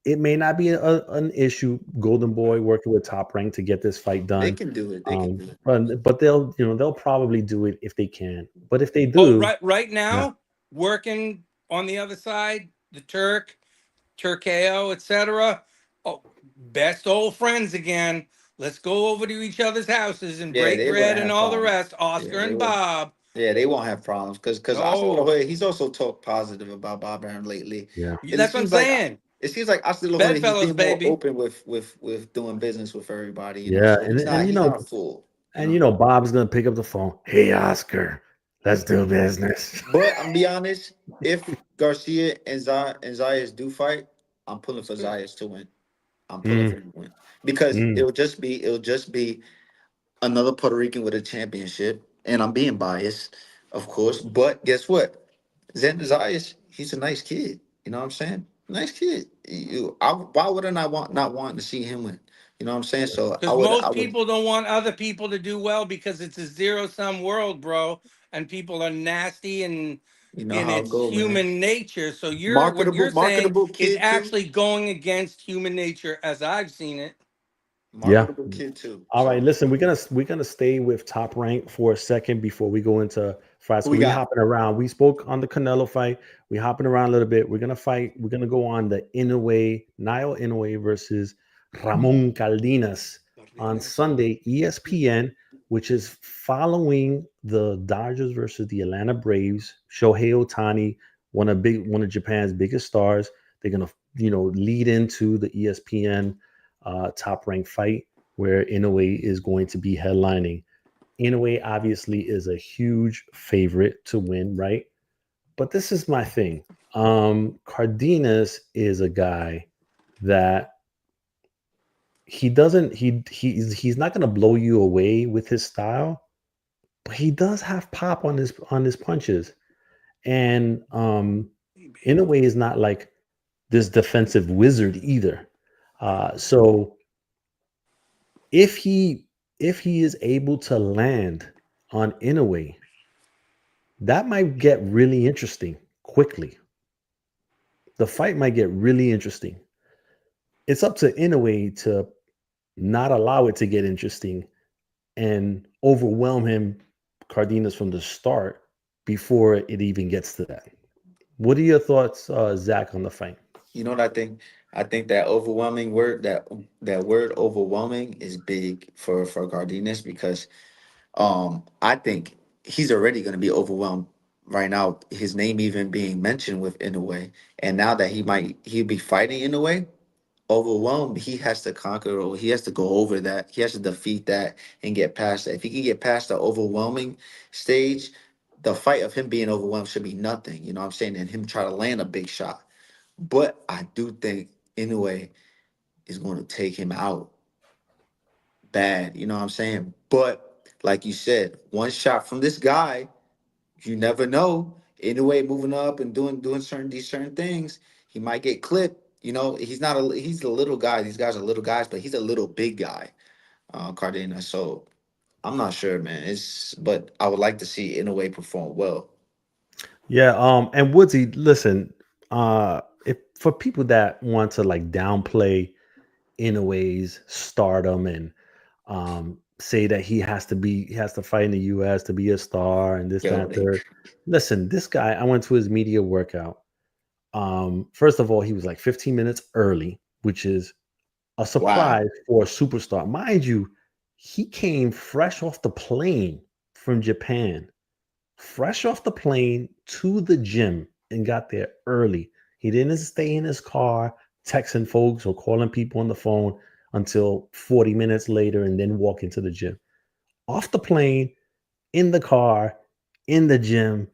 it may not be an issue. Golden Boy working with Top Rank to get this fight they done. can do it. They can do it. But they'll probably do it if they can. But if they Oh, do, right yeah, now, working on the other side, the Turkeo, etc. Oh, best old friends again. Let's go over to each other's houses and Yeah, break they bread wouldn't and have all the problems. rest. Yeah, Oscar they and would. Bob. Yeah, they won't have problems because Oscar De La No, Hoya, he's also talked positive about Bob Arum lately, yeah, and that's what I'm saying. it seems like Oscar De La Hoya, he's Bedfellows, being more baby. open with doing business with everybody, you know. yeah. So And he's not a fool, you know. Bob's gonna pick up the phone. Hey, Oscar, let's do business. But I'm be honest, if Garcia and Zayas do fight, I'm pulling for Zayas to win. I'm pulling for Mm, him to win because mm. it'll just be another Puerto Rican with a championship, and I'm being biased, of course. But guess what? Xander Zayas, he's a nice kid. You know what I'm saying? Nice kid. Why would I not want to see him win? You know what I'm saying? So Because most I would. people don't want other people to do well because it's a zero-sum world, bro. And people are nasty You know and how it it's go, man. human nature. So what Marketable, you're saying marketable is kid too. actually going against human nature as I've seen it. Yeah. Marketable kid too. All right. So Listen, we're gonna stay with Top Rank for a second before we go into fights. who So we we got? hopping around. We spoke on the Canelo fight. We hopping around a little bit. We're gonna fight. We're gonna go on the Niall Inoue versus Ramon Caldenas on Sunday, ESPN, which is following the Dodgers versus the Atlanta Braves. Shohei Ohtani, one of Japan's biggest stars. They're gonna lead into the ESPN Top Rank fight where Inoue is going to be headlining. Inoue obviously is a huge favorite to win, right? But this is my thing. Cardenas is a guy that he doesn't he's not going to blow you away with his style, but he does have pop on his punches. And Inoue is not like this defensive wizard either. So if he is able to land on Inoue, that might get really interesting quickly. The fight might get really interesting. It's up to Inoue to not allow it to get interesting and overwhelm him, Cardenas, from the start before it even gets to that. What are your thoughts, Zach, on the fight? You know what I think? I think that overwhelming word that word overwhelming is big for Cardenas because I think he's already going to be overwhelmed right now. His name even being mentioned with in a way, and now that he'll be fighting in a way overwhelmed. He has to conquer or he has to go over that. He has to defeat that and get past that. If he can get past the overwhelming stage, the fight of him being overwhelmed should be nothing. You know what I'm saying? And him try to land a big shot. But I do think Inoue is going to take him out bad. You know what I'm saying? But like you said, one shot from this guy, you never know. Inoue moving up and doing certain things, he might get clipped. You know, he's a little guy. These guys are little guys, but he's a little big guy, Cardenas. So I'm not sure, man. But I would like to see Inoue perform well. Yeah, and Woodsy, listen, if for people that want to like downplay Inoue's stardom and say that he has to fight in the US to be a star and this, Yo, that, they third. Listen, this guy, I went to his media workout. First of all, he was like 15 minutes early, which is a wow. surprise for a superstar. Mind you, he came fresh off the plane from Japan, fresh off the plane to the gym and got there early. He didn't stay in his car, texting folks or calling people on the phone until 40 minutes later and then walk into the gym. Off the plane, in the car, in the gym,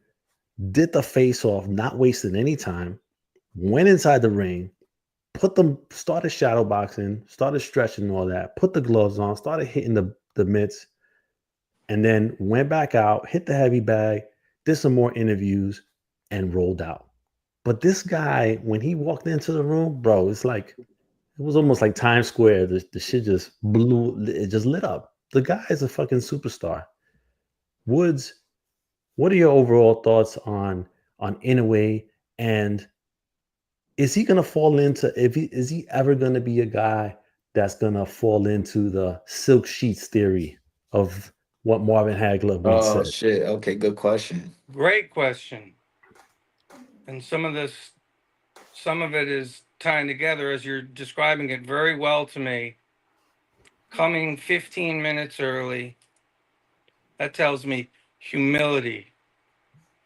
did the face off, not wasting any time, went inside the ring, started shadow boxing, started stretching and all that, put the gloves on, started hitting the mitts, and then went back out, hit the heavy bag, did some more interviews, and rolled out. But this guy, when he walked into the room, bro, it's like it was almost like Times Square. The shit just blew, it just lit up. The guy is a fucking superstar. Woods, what are your overall thoughts on Inoue, and is he gonna fall into is he ever gonna be a guy that's gonna fall into the silk sheets theory of what Marvin Hagler once Oh said? shit. Okay, good question. Great question. And some of it is tying together as you're describing it very well to me. Coming 15 minutes early, that tells me humility.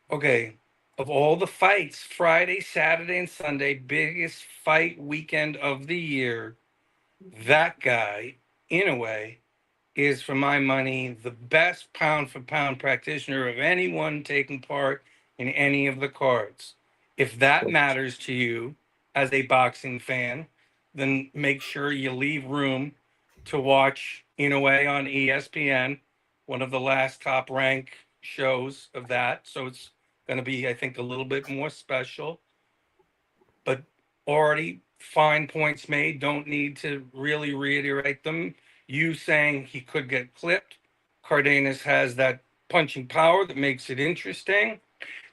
Okay, of all the fights, Friday, Saturday, and Sunday, biggest fight weekend of the year, that guy, Inoue, is, for my money, the best pound for pound practitioner of anyone taking part in any of the cards. If that matters to you as a boxing fan, then make sure you leave room to watch Inoue on ESPN, one of the last top rank shows of that. So it's going to be, I think, a little bit more special. But already fine points made, don't need to really reiterate them. You saying he could get clipped. Cardenas has that punching power that makes it interesting.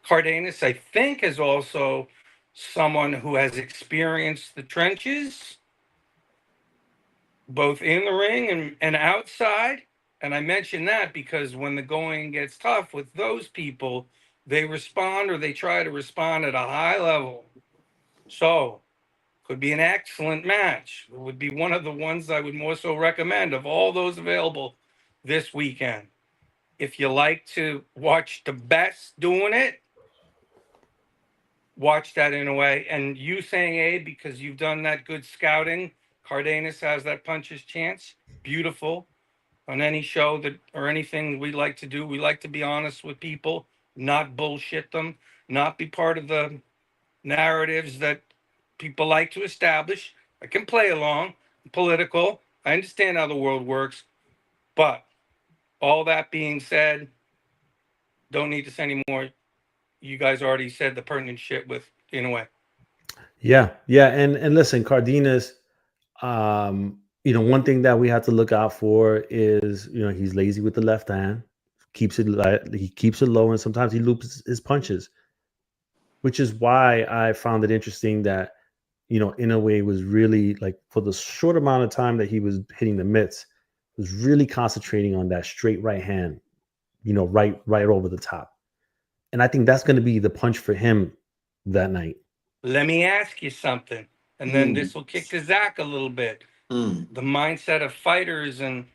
Cardenas, I think, is also someone who has experienced the trenches, both in the ring and outside. And I mention that because when the going gets tough with those people, they respond, or they try to respond at a high level. So could be an excellent match. It would be one of the ones I would more so recommend of all those available this weekend. If you like to watch the best doing it, watch that Inoue. And you saying, Abe, because you've done that good scouting, Cardenas has that puncher's chance. Beautiful. On any show that or anything we like to do, we like to be honest with people, not bullshit them, not be part of the narratives that people like to establish. I can play along, political. I understand how the world works. But all that being said, don't need to say any more. You guys already said the pertinent shit with Inoue. Yeah, and listen, Cardenas. One thing that we have to look out for is, he's lazy with the left hand, he keeps it low, and sometimes he loops his punches, which is why I found it interesting that, Inoue was really, like, for the short amount of time that he was hitting the mitts, was really concentrating on that straight right hand, right over the top. And I think that's going to be the punch for him that night. Let me ask you something, and then this will kick to Zach a little bit. The mindset of fighters, and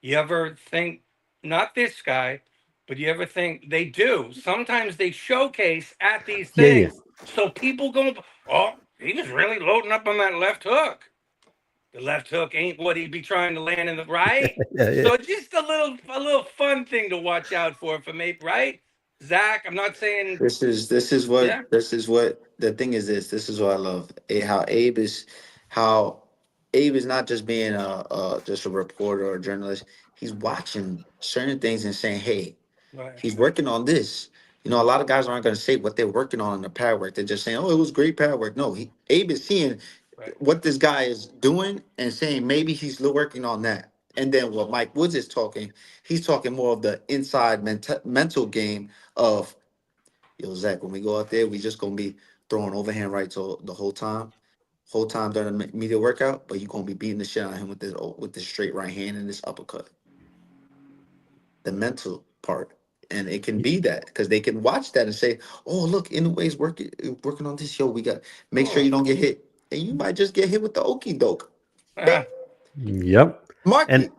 you ever think, not this guy, but you ever think they do? Sometimes they showcase at these things. Yeah. So people go, oh, he was really loading up on that left hook. The left hook ain't what he'd be trying to land in the right. Yeah. So just a little fun thing to watch out for me, right? Zach, I'm not saying This is yeah. what the thing is. This is what I love. How Abe is not just being just a reporter or a journalist. He's watching certain things and saying, "Hey, Right. he's working on this." A lot of guys aren't going to say what they're working on in the pad work. They're just saying, "Oh, it was great pad work." No, Abe is seeing Right. what this guy is doing and saying maybe he's working on that. And then what Mike Woods is talking, he's talking more of the inside mental game of, yo, Zach, when we go out there, we just gonna be throwing overhand rights the whole time during the media workout, but you're gonna be beating the shit out of him with this straight right hand and this uppercut. The mental part. And it can be that because they can watch that and say, "Oh, look, Inoue's working on this. Yo, we got make sure you don't get hit, and you might just get hit with the okey doke." Yep. Mark And it.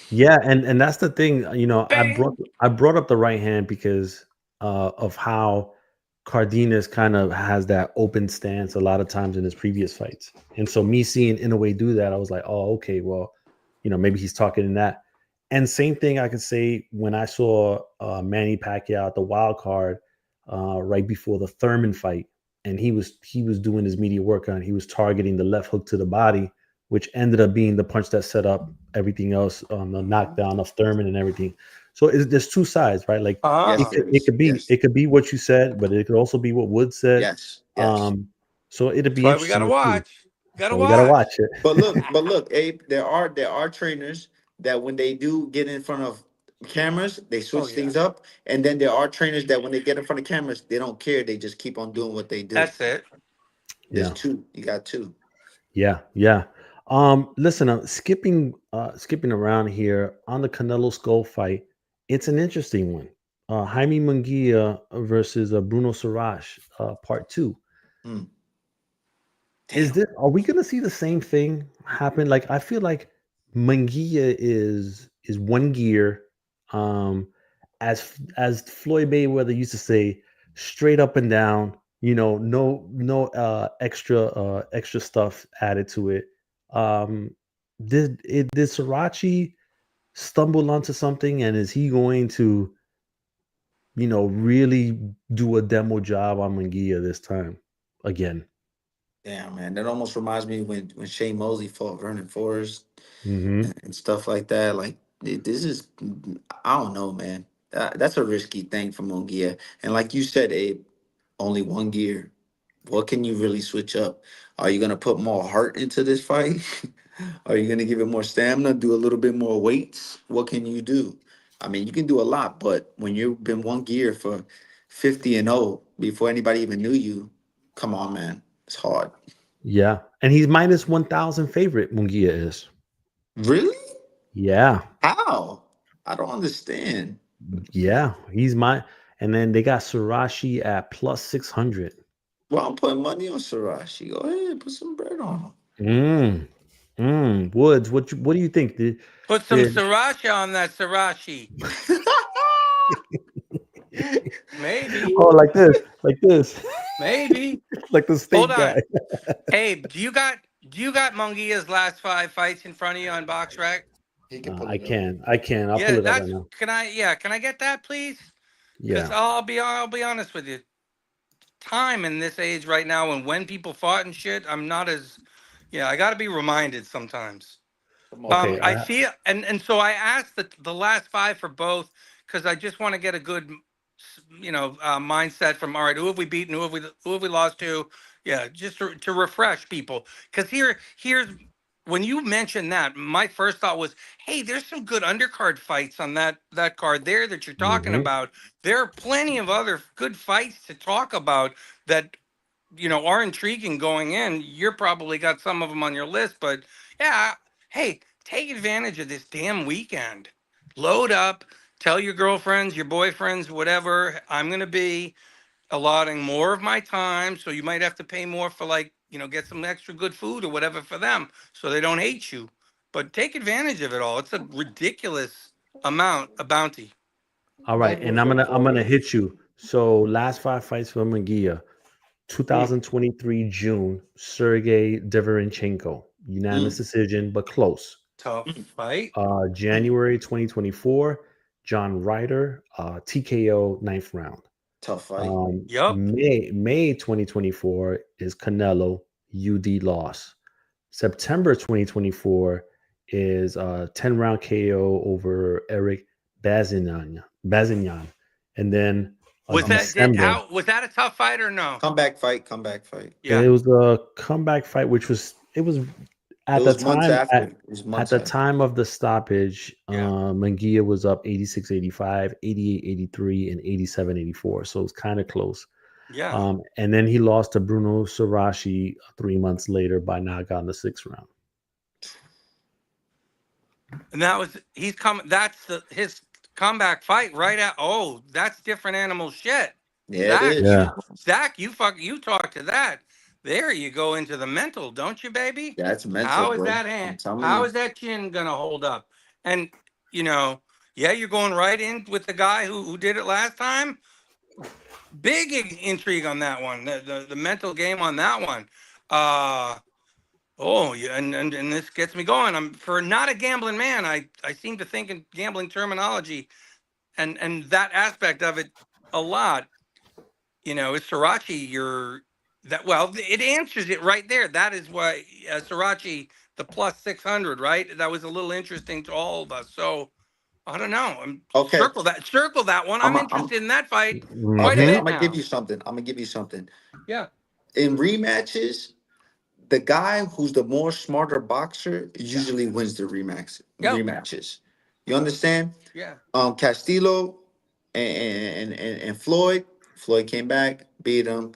yeah, and that's the thing. I Bang. brought up the right hand because of how Cardenas kind of has that open stance a lot of times in his previous fights. And so me seeing Inoue do that, I was like, oh, okay, well, maybe he's talking in that. And same thing I could say when I saw Manny Pacquiao at the wild card right before the Thurman fight, and he was doing his media workout. He was targeting the left hook to the body, which ended up being the punch that set up everything else, the knockdown of Thurman and everything. So there's two sides, right? Like Yes, it could be what you said, but it could also be what Wood said. yes. So it'd That's be why we gotta interesting to see. watch. So we gotta watch it. But look, Abe, there are trainers that when they do get in front of cameras, they switch things up. And then there are trainers that when they get in front of cameras, they don't care. They just keep on doing what they do. That's it. There's Yeah. two. You got two. Yeah. Listen, I'm skipping around here on the Canelo-Scull fight. It's an interesting one. Jaime Munguia versus Bruno Sarash, part 2. Are we gonna see the same thing happen? Like, I feel like Munguia is one gear, as Floyd Mayweather used to say, straight up and down. No extra stuff added to it. Did Sirachi stumble onto something, and is he going to really do a demo job on Munguia this time again? Damn, man, that almost reminds me when Shane Mosley fought Vernon Forrest Mm-hmm. and stuff like that. Like this is, I don't know, man. That's a risky thing for Munguia. And like you said, Abe, only one gear. What can you really switch up? Are you gonna put more heart into this fight? Are you gonna give it more stamina? Do a little bit more weights? What can you do? I mean, you can do a lot, but when you've been one gear for 50-0 before anybody even knew you, come on, man, it's hard. Yeah, and he's minus 1,000 favorite. Munguia is. Really? Yeah. How? I don't understand. Yeah, and then they got Sarashi at plus 600. Well, I'm putting money on Sarashi. Go ahead, put some bread on him. Woods, what do you think? Put some sriracha on that sriracha. Maybe. Oh, like this. Maybe. Like the steak Hold on. guy. Abe, do you got Munguia's last 5 fights in front of you on BoxRec? I can. I'll pull it up right now. Can I get that, please? Because Yeah. I'll be honest with you. Time in this age right now, and when people fought and shit, I'm not as, I got to be reminded sometimes. Okay. I feel, and so I asked the last 5 for both because I just want to get a good, mindset from, all right, who have we beaten, who have we lost to, just to refresh people. Because here's when you mentioned that, my first thought was, hey, there's some good undercard fights on that card there that you're talking about. There are plenty of other good fights to talk about that, are intriguing going in. You're probably got some of them on your list, but yeah, hey, take advantage of this damn weekend. Load up, tell your girlfriends, your boyfriends, whatever, I'm going to be allotting more of my time. So you might have to pay more for get some extra good food or whatever for them so they don't hate you. But take advantage of it all. It's a ridiculous amount, a bounty. All right, and I'm gonna hit you. So last 5 fights for Munguia. 2023 June, Sergey Deverenchenko, unanimous decision, but close. Tough fight. January 2024, John Ryder, TKO 9th round. Tough fight. May 2024 is Canelo, UD loss. September 2024 is 10-round KO over Eric Bazignan. And then was that a tough fight or no? Comeback fight. Yeah, it was a comeback fight, which was at the time of the stoppage. Munguia was up 86-85, 88-83, and 87-84. So it was kind of close. Yeah. And then he lost to Bruno Sarashi 3 months later by knockout in the 6th round. And his comeback fight right at. Oh, that's different animal shit. Yeah, it is. Zach, you talk to that. There you go into the mental, don't you, baby? Yeah, it's mental. How is that hand? How is that chin gonna hold up? And you're going right in with the guy who did it last time. intrigue on that one. The mental game on that one. Oh, yeah, and this gets me going. I'm for not a gambling man. I seem to think in gambling terminology, and that aspect of it a lot. You know, is Srirachi your that? Well, it answers it right there. That is why Srirachi the plus 600, right? That was a little interesting to all of us. So I don't know. Okay, Circle that one. I'm I'm interested in that fight quite a okay. Mhm. I'm bit gonna give now. you something. I'm gonna give you something. Yeah. In rematches, the guy who's the more smarter boxer Yeah. usually wins the Yep. rematches. You understand? Yeah. Castillo and Floyd. Floyd came back, beat him.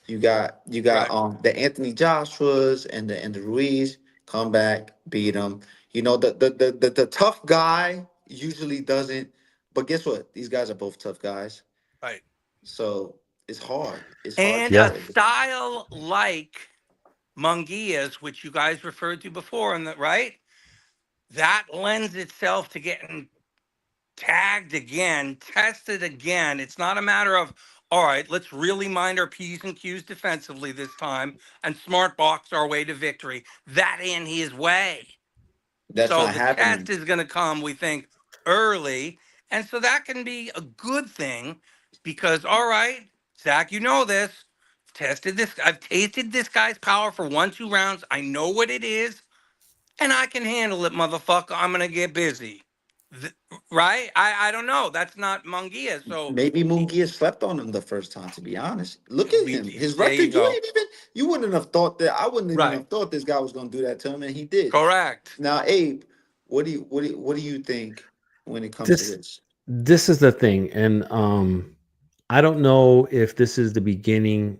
You got Right. the Anthony Joshua's and the Ruiz come back, beat him. You know the tough guy usually doesn't. But guess what? These guys are both tough guys. Right. So it's hard. It's hard to And Yeah. a say. style like Munguia's, which you guys referred to before, and that right, that lends itself to getting tagged again, tested again. It's not a matter of, all right, let's really mind our P's and Q's defensively this time and smart box our way to victory. That in his way. That's So not the test happening. is going to come, we think, early. And so that can be a good thing because, all right, Zach, you know this. Tested this. I've tasted this guy's power for 1, 2 rounds. I know what it is, and I can handle it, motherfucker. I'm going to get busy. Th- right? I don't know. That's not Munguia. So Maybe Munguia slept on him the first time. To be honest, look at him. His there you record. You go. ain't even. You wouldn't have thought that. I wouldn't even Right. have thought this guy was going to do that to him, and he did. Correct. Now, Abe, what do you think when it comes to This this? this is the thing, and I don't know if this is the beginning.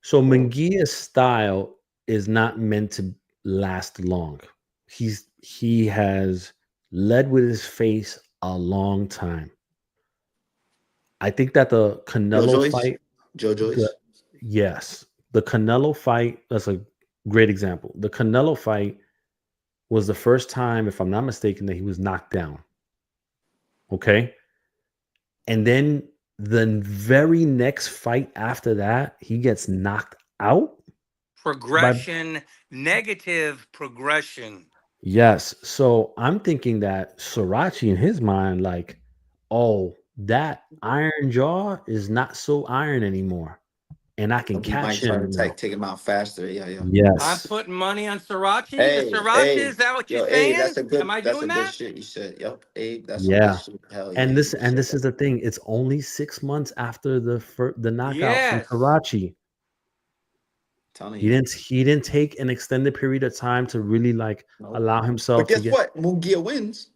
So Munguia's style is not meant to last long. He has led with his face a long time. I think that the Joe Canelo Joyce, fight, Joe the Joyce. yes, the Canelo fight, that's a great example. The Canelo fight was the first time, if I'm not mistaken, that he was knocked down. Okay. And then the very next fight after that, he gets knocked out by Progression, negative progression. yes. So I'm thinking that Srirachi in his mind, like, oh, that iron jaw is not so iron anymore. And I can He might catch try to him now. take him out faster. Yeah, yeah. I'm Yes. putting money on Srirachi. The Hey, Srirachi, hey, is that what you're yo, Abe, that's saying? a Am good I that's a doing good that? shit you said. Yup, Abe, that's some good Yeah. shit. Hell yeah, And you this just and said this that. is the thing. It's only 6 months after the knockout from Yes. Karachi. Telling He you. didn't take an extended period of time to really like Nope. allow But himself to guess get. what? Munguia wins.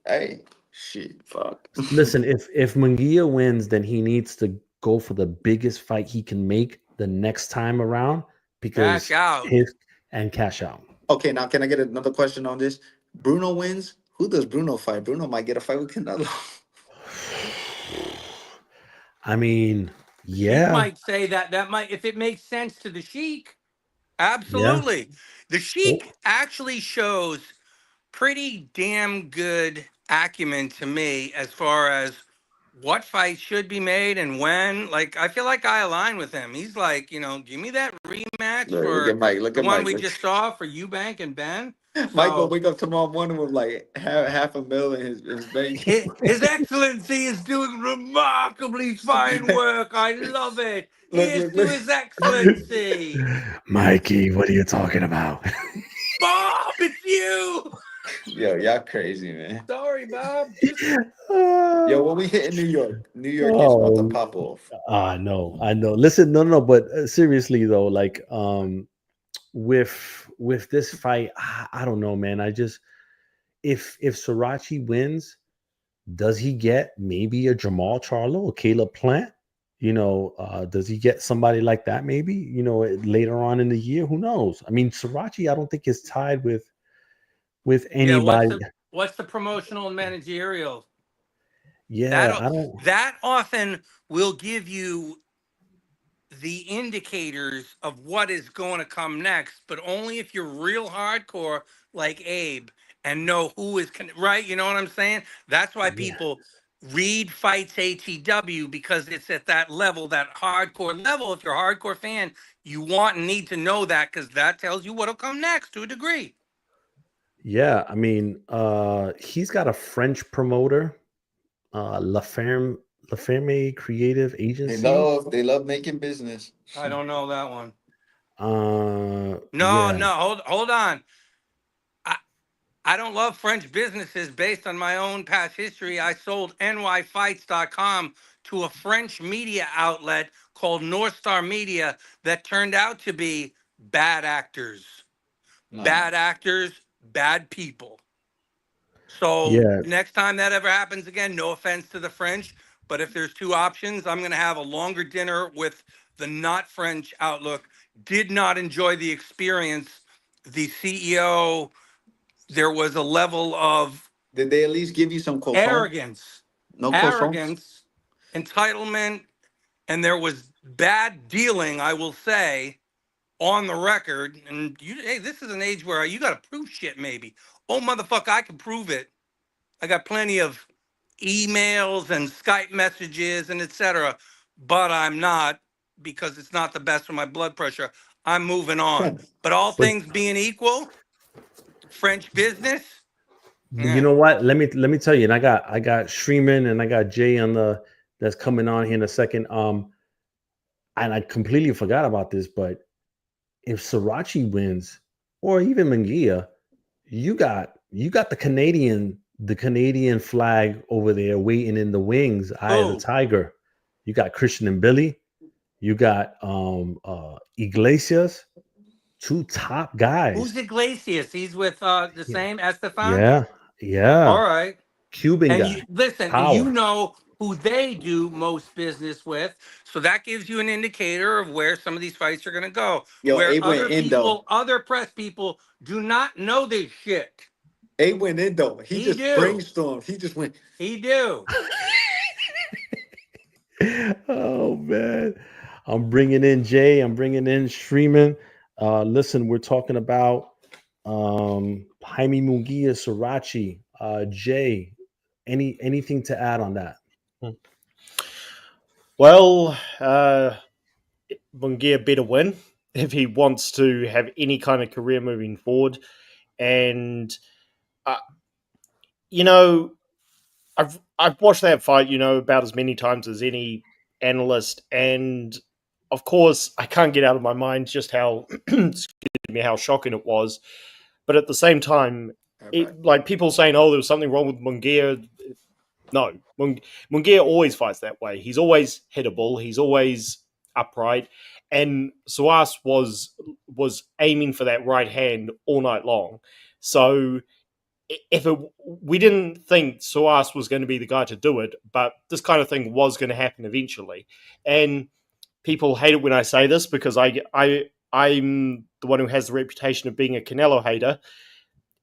Hey, shit, fuck. Listen, if Munguia wins, then he needs to go for the biggest fight he can make the next time around Cash because out. his and cash out. Okay, now can I get another question on this? Bruno wins. Who does Bruno fight? Bruno might get a fight with Canelo. I mean, Sheik yeah, might say that might, if it makes sense to the Sheik. yeah. Absolutely. The Oh, Sheik actually shows pretty damn good acumen to me as far as what fights should be made and when. Like, I feel like I align with him. He's like, give me that rematch Look at for Mike. Look the at one Mike. we Look. just saw for Eubank-Benn. Mike gonna So wake up tomorrow morning with like half a mil in his bank. His Excellency is doing remarkably fine work. I love it. Look, Here's look, to look. His Excellency. Mikey, what are you talking about? Bob, it's you. Yo, y'all crazy, man. Sorry, Bob. Just Yo, when we hit in New York is about to oh, pop off. I know. Listen, no, no, but seriously though, like, with this fight, I don't know, man. I just if Srirachi wins, does he get maybe a Jamal Charlo, a Caleb Plant? Does he get somebody like that? Maybe later on in the year. Who knows? I mean, Srirachi, I don't think is tied with yeah. What's anybody. the promotional and managerial? Yeah, That I don't. that often will give you the indicators of what is going to come next, but only if you're real hardcore like Abe and know who is right. You know what I'm saying? That's why Yeah, people read Fights ATW because it's at that level, that hardcore level. If you're a hardcore fan, you want and need to know that because that tells you what'll come next to a degree. Yeah, I mean, he's got a French promoter, La Ferme Creative They Agencies. love making business. I don't know that one. Yeah, No, hold on. I don't love French businesses based on my own past history. I sold nyfights.com to a French media outlet called North Star Media that turned out to be bad actors. Bad actors, bad people. So yeah, next time that ever happens again, no offense to the French, but if there's two options, I'm going to have a longer dinner with the not French outlook. Did not enjoy the experience. The CEO, there was a level of Did they at least give you some croissant? arrogance, No croissants? arrogance, entitlement, and there was bad dealing, I will say, on the record. And you, hey, this is an age where you got to prove shit, maybe. Oh, motherfucker, I can prove it. I got plenty of emails and Skype messages and etc. But I'm not, because it's not the best for my blood pressure. I'm moving on. But all but things being equal, French business, you yeah. know what? Let me tell you, and I got Shreeman and I got Jay on the that's coming on here in a second. And I completely forgot about this, but if Srirachi wins, or even Munguia, you got the Canadian flag over there waiting in the wings, eye of the Who? tiger. You got Christian and Billy. You got Iglesias, two top guys. Who's Iglesias? He's with the Yeah, same Estefan? yeah, All yeah. right. Cuban And you guy, listen, you power. know who they do most business with. So that gives you an indicator of where some of these fights are gonna go. Yo, Where A went in though. other press people do not know this shit. A went in though. He He just do. brainstormed. He just went. He do. Oh man, I'm bringing in Jay. I'm bringing in Shreeman. Listen, we're talking about Jaime Munguia, Srirachi. Jay, anything to add on that? Well, Munguia better win if he wants to have any kind of career moving forward. And uh, you know, I've watched that fight, about as many times as any analyst, and of course, I can't get out of my mind just how excuse me, how shocking it was. But at the same time, it like people saying, "Oh, there was something wrong with Munguia." No, Munguia always fights that way. He's always hittable. He's always upright, and Suas was aiming for that right hand all night long. So if we didn't think Suas was going to be the guy to do it, but this kind of thing was going to happen eventually. And people hate it when I say this because I'm the one who has the reputation of being a Canelo hater.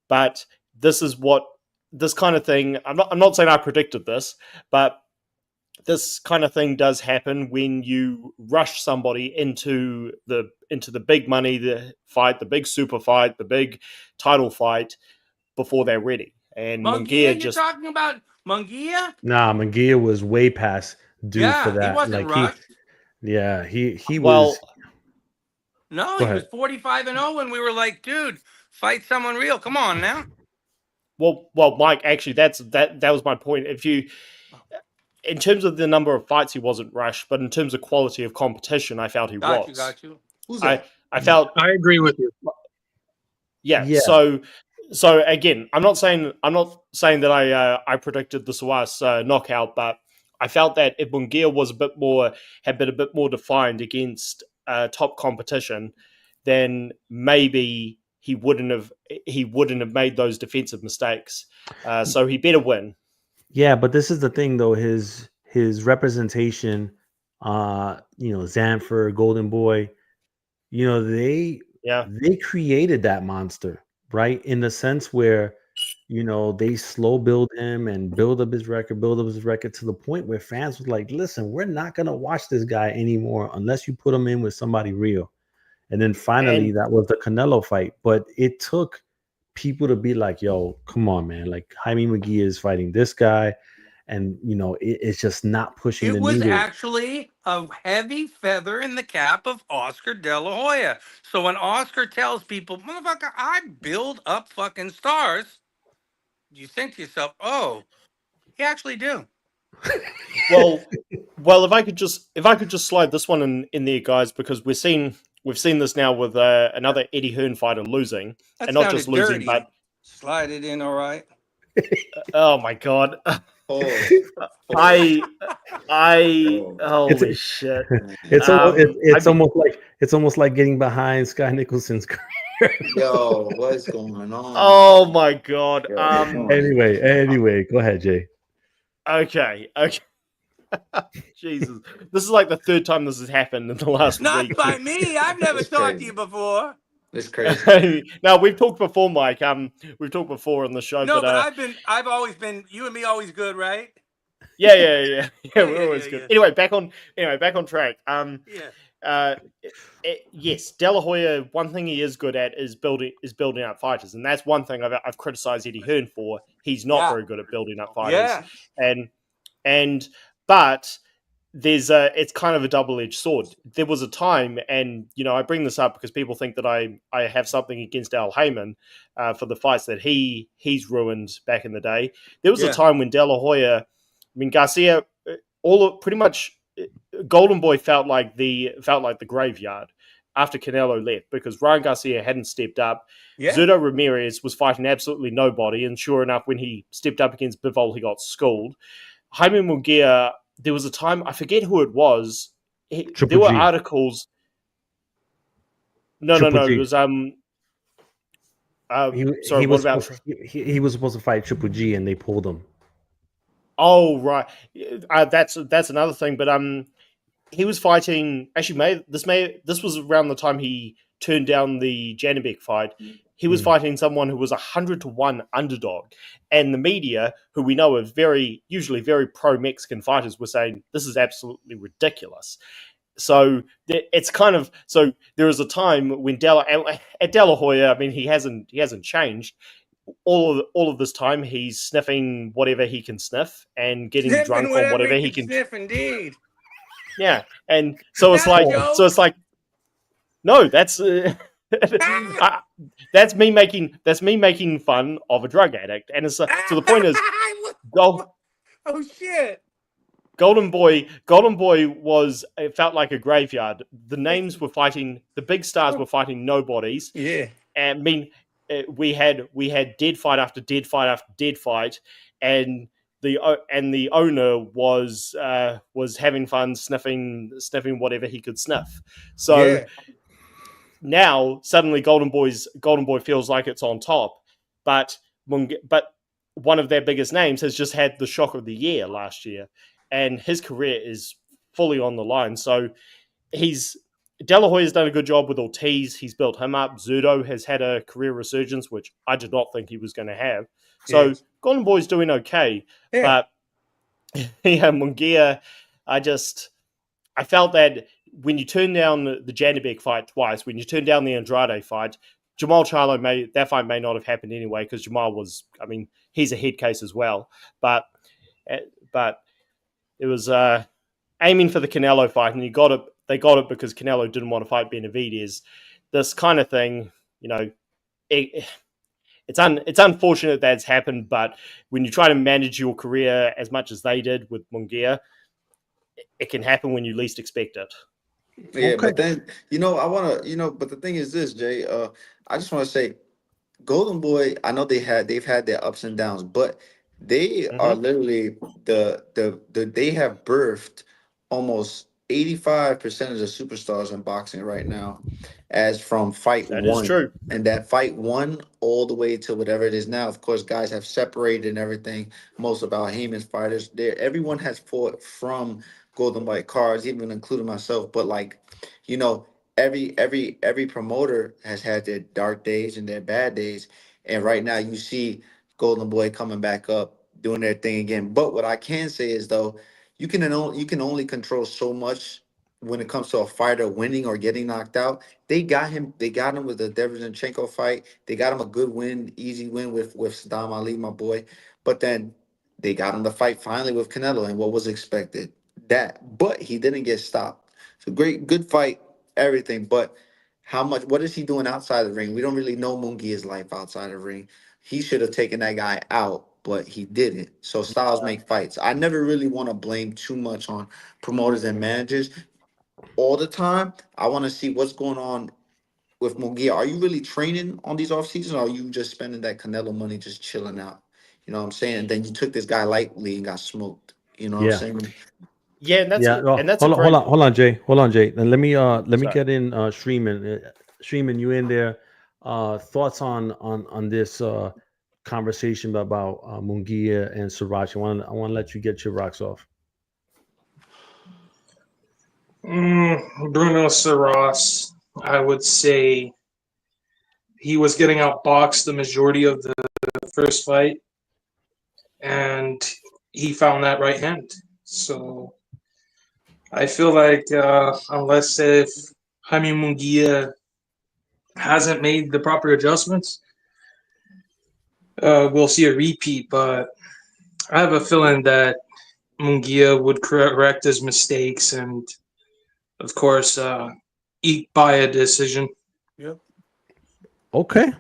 But this kind of thing. I'm not saying I predicted this, but this kind of thing does happen when you rush somebody into the big money, the fight, the big super fight, the big title fight before they're ready. And Munguia, Munguia you're just talking about Munguia? Nah, Munguia was way past due for Yeah, he that. wasn't Like he, rushed. yeah, he was. well, No, Go he was ahead. 45-0 when we were like, dude, fight someone real. Come on now. well, Mike. Actually, that was my point. If you, in terms of the number of fights, he wasn't rushed, but in terms of quality of competition, I felt he was. Got you. Who's I that? I felt I agree with you. yeah. Yeah, So again, I'm not saying that I predicted the Suarez knockout, but I felt that if Munguia was had been a bit more defined against top competition, then maybe he wouldn't have made those defensive mistakes. So he better win. yeah, but this is the thing though. His representation, Zanfer, Golden Boy, they Yeah, created that monster, right? In the sense where, they slow build him and build up his record to the point where fans was like, listen, we're not gonna watch this guy anymore unless you put him in with somebody real. And then finally and that was the Canelo fight. But it took people to be like, yo, come on, man. Like Jaime McGee is fighting this guy. and it's just not pushing It the was needle. actually a heavy feather in the cap of Oscar De La Hoya. So when Oscar tells people, motherfucker, I build up fucking stars, you think to yourself, oh, you actually do. Well, well, if I could just slide this one in there, guys, because we've seen this now with another Eddie Hearn fighter losing, That and not just sounded losing, but dirty. Slide it in, all right. oh my god, Pause. Pause. I I Pause. It's holy shit. it's almost I it's be, almost like getting behind Sky Nicholson's career. Yo, what's going on? oh my god. Yo, we're doing it. Anyway, go ahead, Jay. Okay. Jesus, this is like the third time this has happened in the last Not week. by me. I've never It's talked to crazy. you before. It's crazy. Now we've talked before, Mike. We've talked before on the show, No, but but I've always been, you and me always good, right? yeah. Yeah, We're yeah, always yeah, good. yeah. Back on track. Yeah. Uh, yes, De La Hoya. One thing he is good at is building up fighters, and that's one thing I've criticized Eddie Hearn for. He's not Yeah. very good at building up fighters, Yeah. and but it's kind of a double-edged sword. There was a time, and I bring this up because people think that I have something against Al Heyman for the fights that he's ruined back in the day. There was a Yeah. time when De La Hoya, I mean Garcia, pretty much Golden Boy felt like the graveyard after Canelo left because Ryan Garcia hadn't stepped up. Yeah. Zurdo Ramirez was fighting absolutely nobody, and sure enough, when he stepped up against Bivol, he got schooled. Jaime Munguia, there was a time, I forget who it was. There Triple were G. articles. No, Triple it G. was sorry. He What was about? supposed he was supposed to fight Triple G, and they pulled him. Oh, right. That's another thing. But he was fighting. Actually, this was around the time he turned down the Janibek fight. He was fighting someone who was 100-1 underdog, and the media, who we know are usually very pro Mexican fighters, were saying this is absolutely ridiculous. So it's kind of so there is a time when at De La Hoya, I mean, he hasn't changed. All of this time, he's sniffing whatever he can sniff and getting Sniffing drunk on whatever whatever he he can can. sniff, indeed. Yeah, and so it's Not a like joke. no, that's that's me making fun of a drug addict, and it's so the point is, go. Oh shit! Golden Boy was, it felt like a graveyard. The names were fighting, the big stars were fighting nobodies. Yeah. And I mean, we had dead fight after dead fight after dead fight, and the owner was having fun sniffing whatever he could sniff. So Yeah. now suddenly Golden Boy feels like it's on top, but one of their biggest names has just had the shock of the year last year, and his career is fully on the line. So De La Hoya's done a good job with Ortiz. He's built him up. Zurdo has had a career resurgence, which I did not think he was going to have. So Yeah. Golden Boy's doing okay, but yeah, Munguia, I felt that when you turn down the Janibek fight twice, when you turn down the Andrade fight, Jamal Charlo that fight may not have happened anyway because Jamal was, I mean, he's a head case as well, but it was aiming for the Canelo fight, and they got it because Canelo didn't want to fight Benavidez. This kind of thing, it's unfortunate that's happened, but when you try to manage your career as much as they did with Munguia, it can happen when you least expect it. Yeah, but then I want to but the thing is this, Jay. I just want to say, Golden Boy. I know they've had their ups and downs, but they are literally they have birthed almost 85% of the superstars in boxing right now, as from fight That is one. true. And that fight one all the way to whatever it is now. Of course, guys have separated and everything. Most about Heyman's fighters, everyone has fought from Golden Boy cards, even including myself. But like, you know, every promoter has had their dark days and their bad days. And right now you see Golden Boy coming back up, doing their thing again. But what I can say is though, you can only control so much when it comes to a fighter winning or getting knocked out. They got him with the Derevyanchenko fight. They got him a good win, easy win with Saddam Ali, my boy. But then They got him to fight finally with Canelo, and what was expected? That. But he didn't get stopped. So great, good fight, everything. But what is he doing outside the ring? We don't really know Munguia's life outside the ring. He should have taken that guy out, but he didn't. So styles make fights. I never really want to blame too much on promoters and managers all the time. I want to see what's going on with Munguia. Are you really training on these off seasons, or are you just spending that Canelo money just chilling out? You know what I'm saying? And then you took this guy lightly and got smoked. You know what I'm Yeah. saying? Yeah, and that's Yeah. a, No, and that's a hold on, very hold on, Jay. Hold on, Jay. And let me sorry. get in Shreeman. Shreeman, you in there? Thoughts on this conversation about Munguia and Sriracha. I want to let you get your rocks off. Bruno Saras, I would say he was getting outboxed the majority of the first fight, and he found that right hand. So I feel like unless if Jaime Munguia hasn't made the proper adjustments, we'll see a repeat. But I have a feeling that Munguia would correct his mistakes and, of course, eat by a decision. Yep. Okay.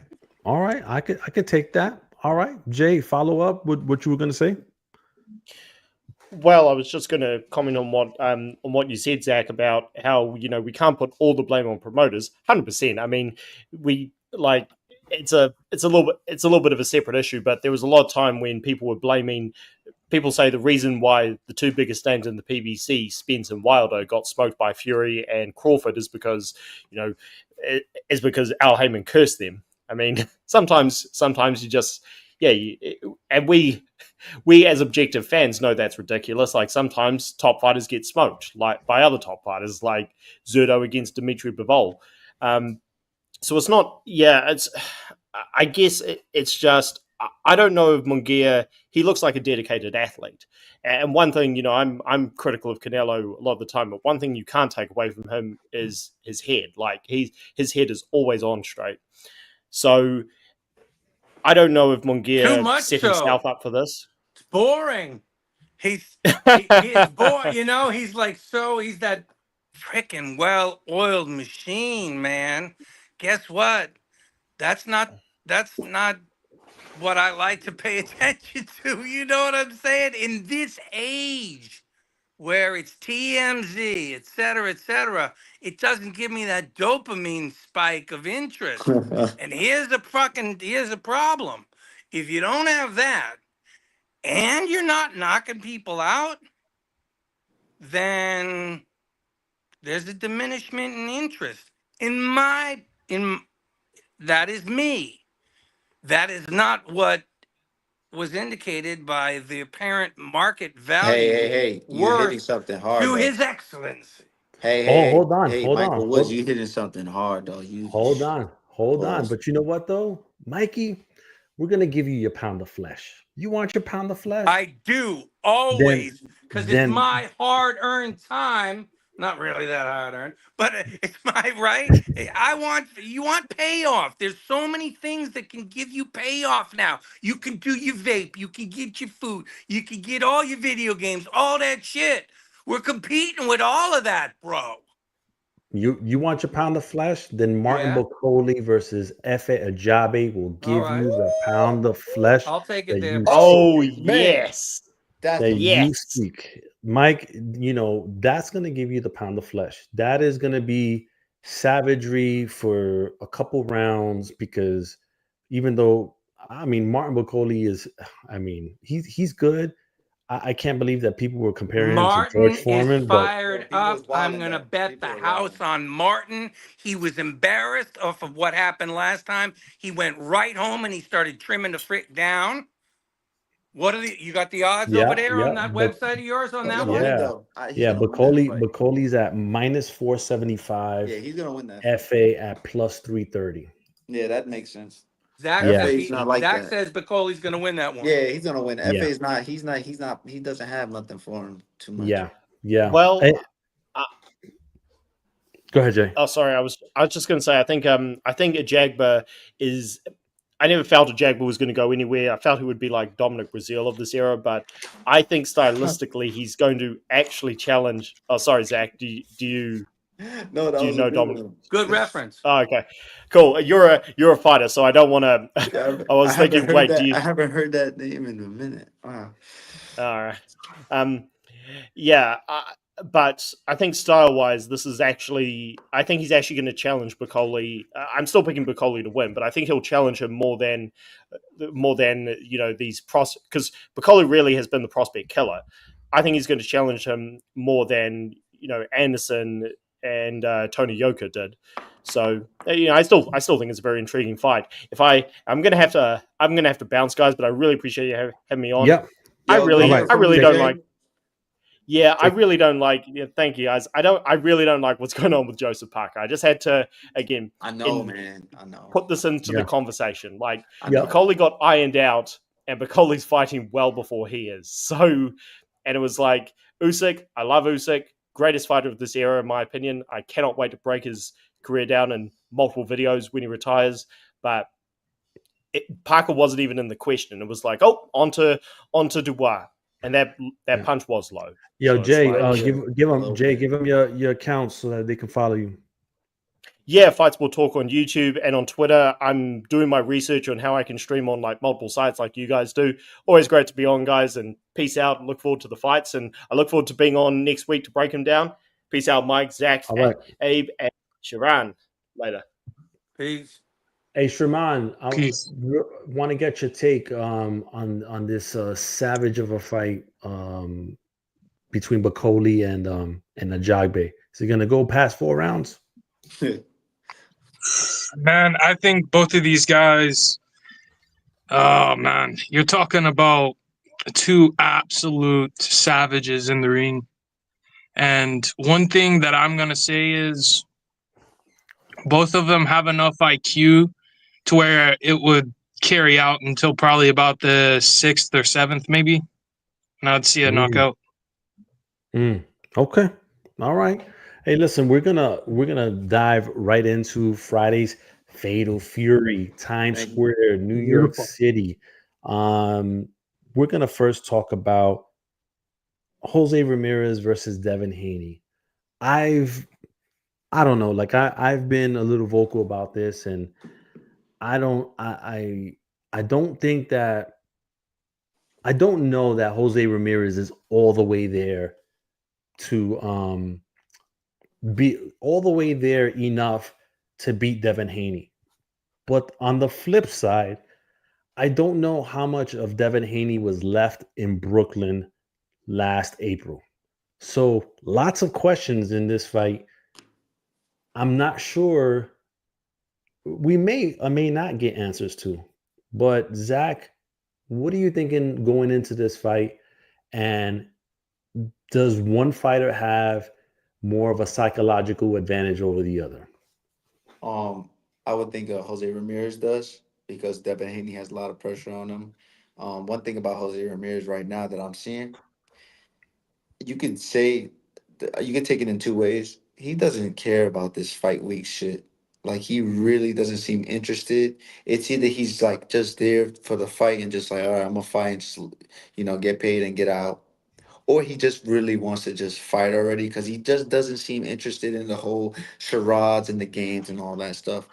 All right. I could take that. All right. Jay, follow up with what you were going to say. Well, I was just going to comment on what you said, Zach, about how we can't put all the blame on promoters. 100%. I mean, it's a little bit of a separate issue, but there was a lot of time when people were blaming. People say the reason why the two biggest names in the PBC, Spence and Wilder, got smoked by Fury and Crawford is because Al Heyman cursed them. I mean, sometimes you just and we as objective fans know that's ridiculous. Like sometimes top fighters get smoked, like by other top fighters, like Zerto against Dimitri Bivol. So it's not. Yeah, it's. I guess it's just. I don't know if Munguia. He looks like a dedicated athlete. And one thing, I'm critical of Canelo a lot of the time, but one thing you can't take away from him is his head. Like his head is always on straight. So I don't know if Too Munguia much set so. himself up for this. It's boring. He's boring. He's he's that freaking well-oiled machine, man. Guess what? That's not what I like to pay attention to. You know what I'm saying? In this age where it's TMZ, et cetera, it doesn't give me that dopamine spike of interest. And here's a problem. If you don't have that and you're not knocking people out, then there's a diminishment in interest. That is me. That is not what was indicated by the apparent market value Hey, you're hitting worth something hard to though. His Excellency. Hold on, Michael Woods, you hitting something hard though. hold on. Pause. But you know what though, Mikey, we're gonna give you your pound of flesh. You want your pound of flesh? I do always, because it's then my hard-earned time. Not really that hard-earned, but it's my right. You want payoff. There's so many things that can give you payoff now. You can do your vape. You can get your food. You can get all your video games. All that shit. We're competing with all of that, bro. you want your pound of flesh, then Martin Yeah. Bacoli versus Efe Ajabe will give right. you the pound of flesh I'll take it that there. you Oh seek. yes, That's That you yes. seek. Mike, that's going to give you the pound of flesh. That is going to be savagery for a couple rounds, because even though, Martin Bacoli he's good. I can't believe that people were comparing him to George Martin is Foreman, but fired people was up. I'm wilding going to though. bet People the were house wilding. on Martin. He was embarrassed off of what happened last time. He went right home and he started trimming the frick down. You got the odds over there on that but website of yours on But he's that gonna one? win yeah, though. He's gonna win that fight. Bacoli's at minus 475, Yeah, he's gonna win that fight. FA at plus 330. Yeah, that makes sense. Zach Yeah. says FA's not like Zach that. sa's Bacoli's going to win that one. Yeah, he's gonna win. Yeah. FA's not. He's not. He doesn't have nothing for him too much. Yeah. Well, Go ahead, Jay. oh, sorry. I was just going to say. I think Ajagba is. I never felt a Jaguar was going to go anywhere. I felt he would be like Dominic Breazeale of this era, but I think stylistically he's going to actually challenge. Oh, sorry, Zach. Do you No, that was a know good Dominic? one. Good reference. Oh, okay, cool. You're a fighter, so I don't want to. Yeah, I was thinking, wait, do I you? haven't heard that name in a minute. Wow. All right. Yeah, but I think style-wise, this is actually. I think he's actually going to challenge Bacoli. I'm still picking Bacoli to win, but I think he'll challenge him more than these because Bacoli really has been the prospect killer. I think he's going to challenge him more than Anderson and Tony Yoka did. So I still think it's a very intriguing fight. I'm gonna have to bounce, guys, but I really appreciate you having me on. Yep. I Yo, good really, hearing I from really you, don't Jay. like. Yeah, I really don't like. Yeah, thank you, guys. I really don't like what's going on with Joseph Parker. I just had to again I know, man. I know. put this into the Yeah. conversation. Like I Yeah. know. Bacoli got ironed out, and Bacoli's fighting well before he is. So, and it was like Usyk. I love Usyk, greatest fighter of this era, in my opinion. I cannot wait to break his career down in multiple videos when he retires. But Parker wasn't even in the question. It was like, oh, onto Dubois, and that Yeah. punch was low. Yo, So it's Jay, like, Yeah, give a him little Jay, bit. give him your accounts so that they can follow you. yeah, Fights Will Talk on YouTube and on Twitter. I'm doing my research on how I can stream on like multiple sites like you guys do. Always great to be on, guys, and peace out. Look forward to the fights, and I look forward to being on next week to break them down. Peace out, Mike, Zach, All right. Abe, and Sharon. Later. Peace. Hey, Shriman, I Peace. want to get your take on this savage of a fight between Bacoli and Ajagbe. Is he gonna go past 4 rounds? Man, I think both of these guys. Oh man, you're talking about two absolute savages in the ring. And one thing that I'm gonna say is both of them have enough IQ to where it would carry out until probably about the 6th or 7th, maybe. And I'd see a knockout. Okay. All right. Hey, listen, we're gonna dive right into Friday's Fatal Fury, Times Thank you. Square, New York Beautiful. City. We're gonna first talk about Jose Ramirez versus Devin Haney. I don't know, like I've been a little vocal about this, and I don't think that I don't know that Jose Ramirez is all the way there to be all the way there enough to beat Devin Haney. But on the flip side, I don't know how much of Devin Haney was left in Brooklyn last April. So lots of questions in this fight. I'm not sure. We may or may not get answers to. But Zach, what are you thinking going into this fight? And does one fighter have more of a psychological advantage over the other? I would think Jose Ramirez does because Devin Haney has a lot of pressure on him. One thing about Jose Ramirez right now that I'm seeing, you can say you can take it in two ways. He doesn't care about this fight week shit. Like he really doesn't seem interested. It's either he's like just there for the fight and just like, all right, I'm gonna fight and just, get paid and get out, or he just really wants to just fight already because he just doesn't seem interested in the whole charades and the games and all that stuff.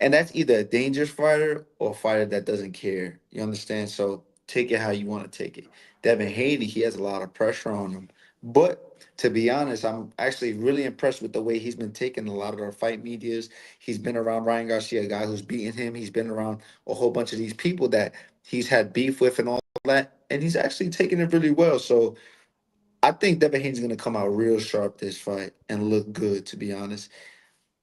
And that's either a dangerous fighter or a fighter that doesn't care. You understand? So take it how you want to take it. Devin Haney, he has a lot of pressure on him. But to be honest, I'm actually really impressed with the way he's been taking a lot of our fight medias. He's been around Ryan Garcia, a guy who's beaten him. He's been around a whole bunch of these people that he's had beef with and all that. And he's actually taking it really well. So I think Devin Haney's going to come out real sharp this fight and look good, to be honest.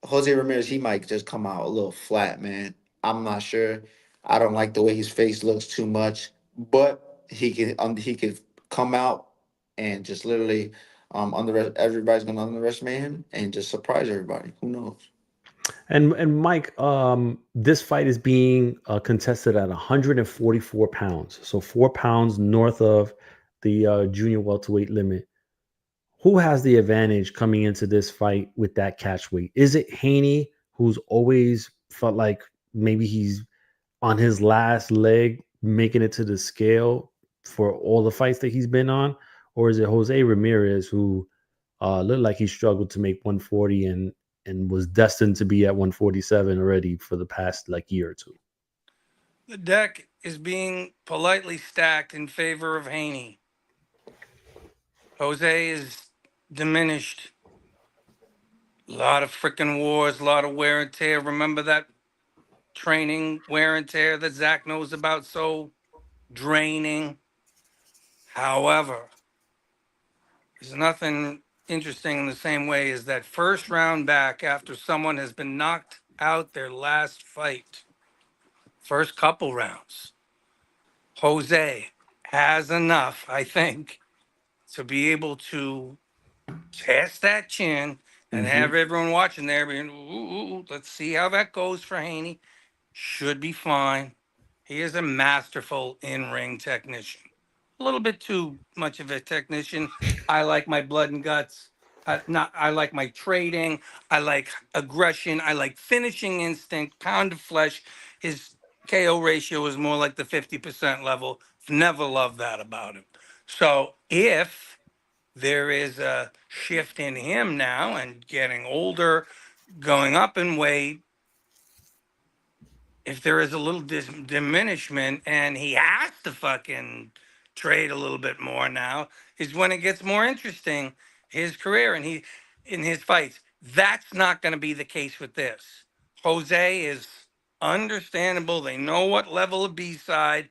Jose Ramirez, he might just come out a little flat, man. I'm not sure. I don't like the way his face looks too much, but he could come out and just literally everybody's gonna underestimate him and just surprise everybody. Who knows? And Mike, this fight is being contested at 144 pounds, so 4 pounds north of the junior welterweight limit. Who has the advantage coming into this fight with that catch weight? Is it Haney, who's always felt like maybe he's on his last leg making it to the scale for all the fights that he's been on, or is it Jose Ramirez who looked like he struggled to make 140 and was destined to be at 147 already for the past like year or two? The deck is being politely stacked in favor of Haney. Jose is diminished. A lot of freaking wars, a lot of wear and tear. Remember that training wear and tear that Zach knows about? So draining. However, there's nothing interesting in the same way as that first round back after someone has been knocked out their last fight. First couple rounds. Jose has enough, I think, to be able to cast that chin and have everyone watching there being, ooh, let's see how that goes for Haney. Should be fine. He is a masterful in-ring technician. A little bit too much of a technician. I like my blood and guts. I like my trading. I like aggression. I like finishing instinct, pound of flesh. His KO ratio is more like the 50% level. Never loved that about him. So if there is a shift in him now and getting older, going up in weight, if there is a little diminishment and he has to fucking trade a little bit more now, is when it gets more interesting, his career and he in his fights. That's not going to be the case with this. Jose is understandable. They know what level of B-side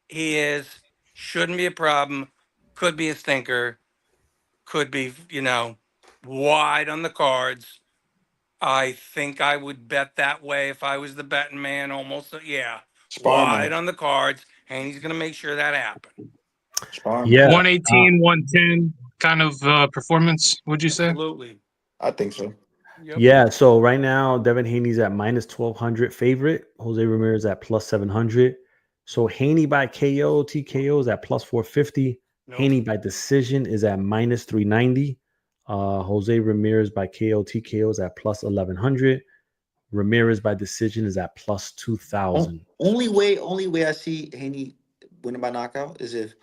he is. Shouldn't be a problem. Could be a stinker. Could be, wide on the cards. I think I would bet that way if I was the betting man. Almost, yeah, Sparring wide match. on the cards, and he's going to make sure that happens. Sparring Yeah, match. 118, 110 kind of performance, would you say? Absolutely. I think so. Yep. yeah. So right now, Devin Haney's at minus 1200 favorite. Jose Ramirez at plus 700. So Haney by KO, TKO is at plus 450. Nope. Haney by decision is at minus 390. Jose Ramirez by KO, TKO is at plus 1100. Ramirez by decision is at plus 2000. Only way I see Haney winning by knockout is if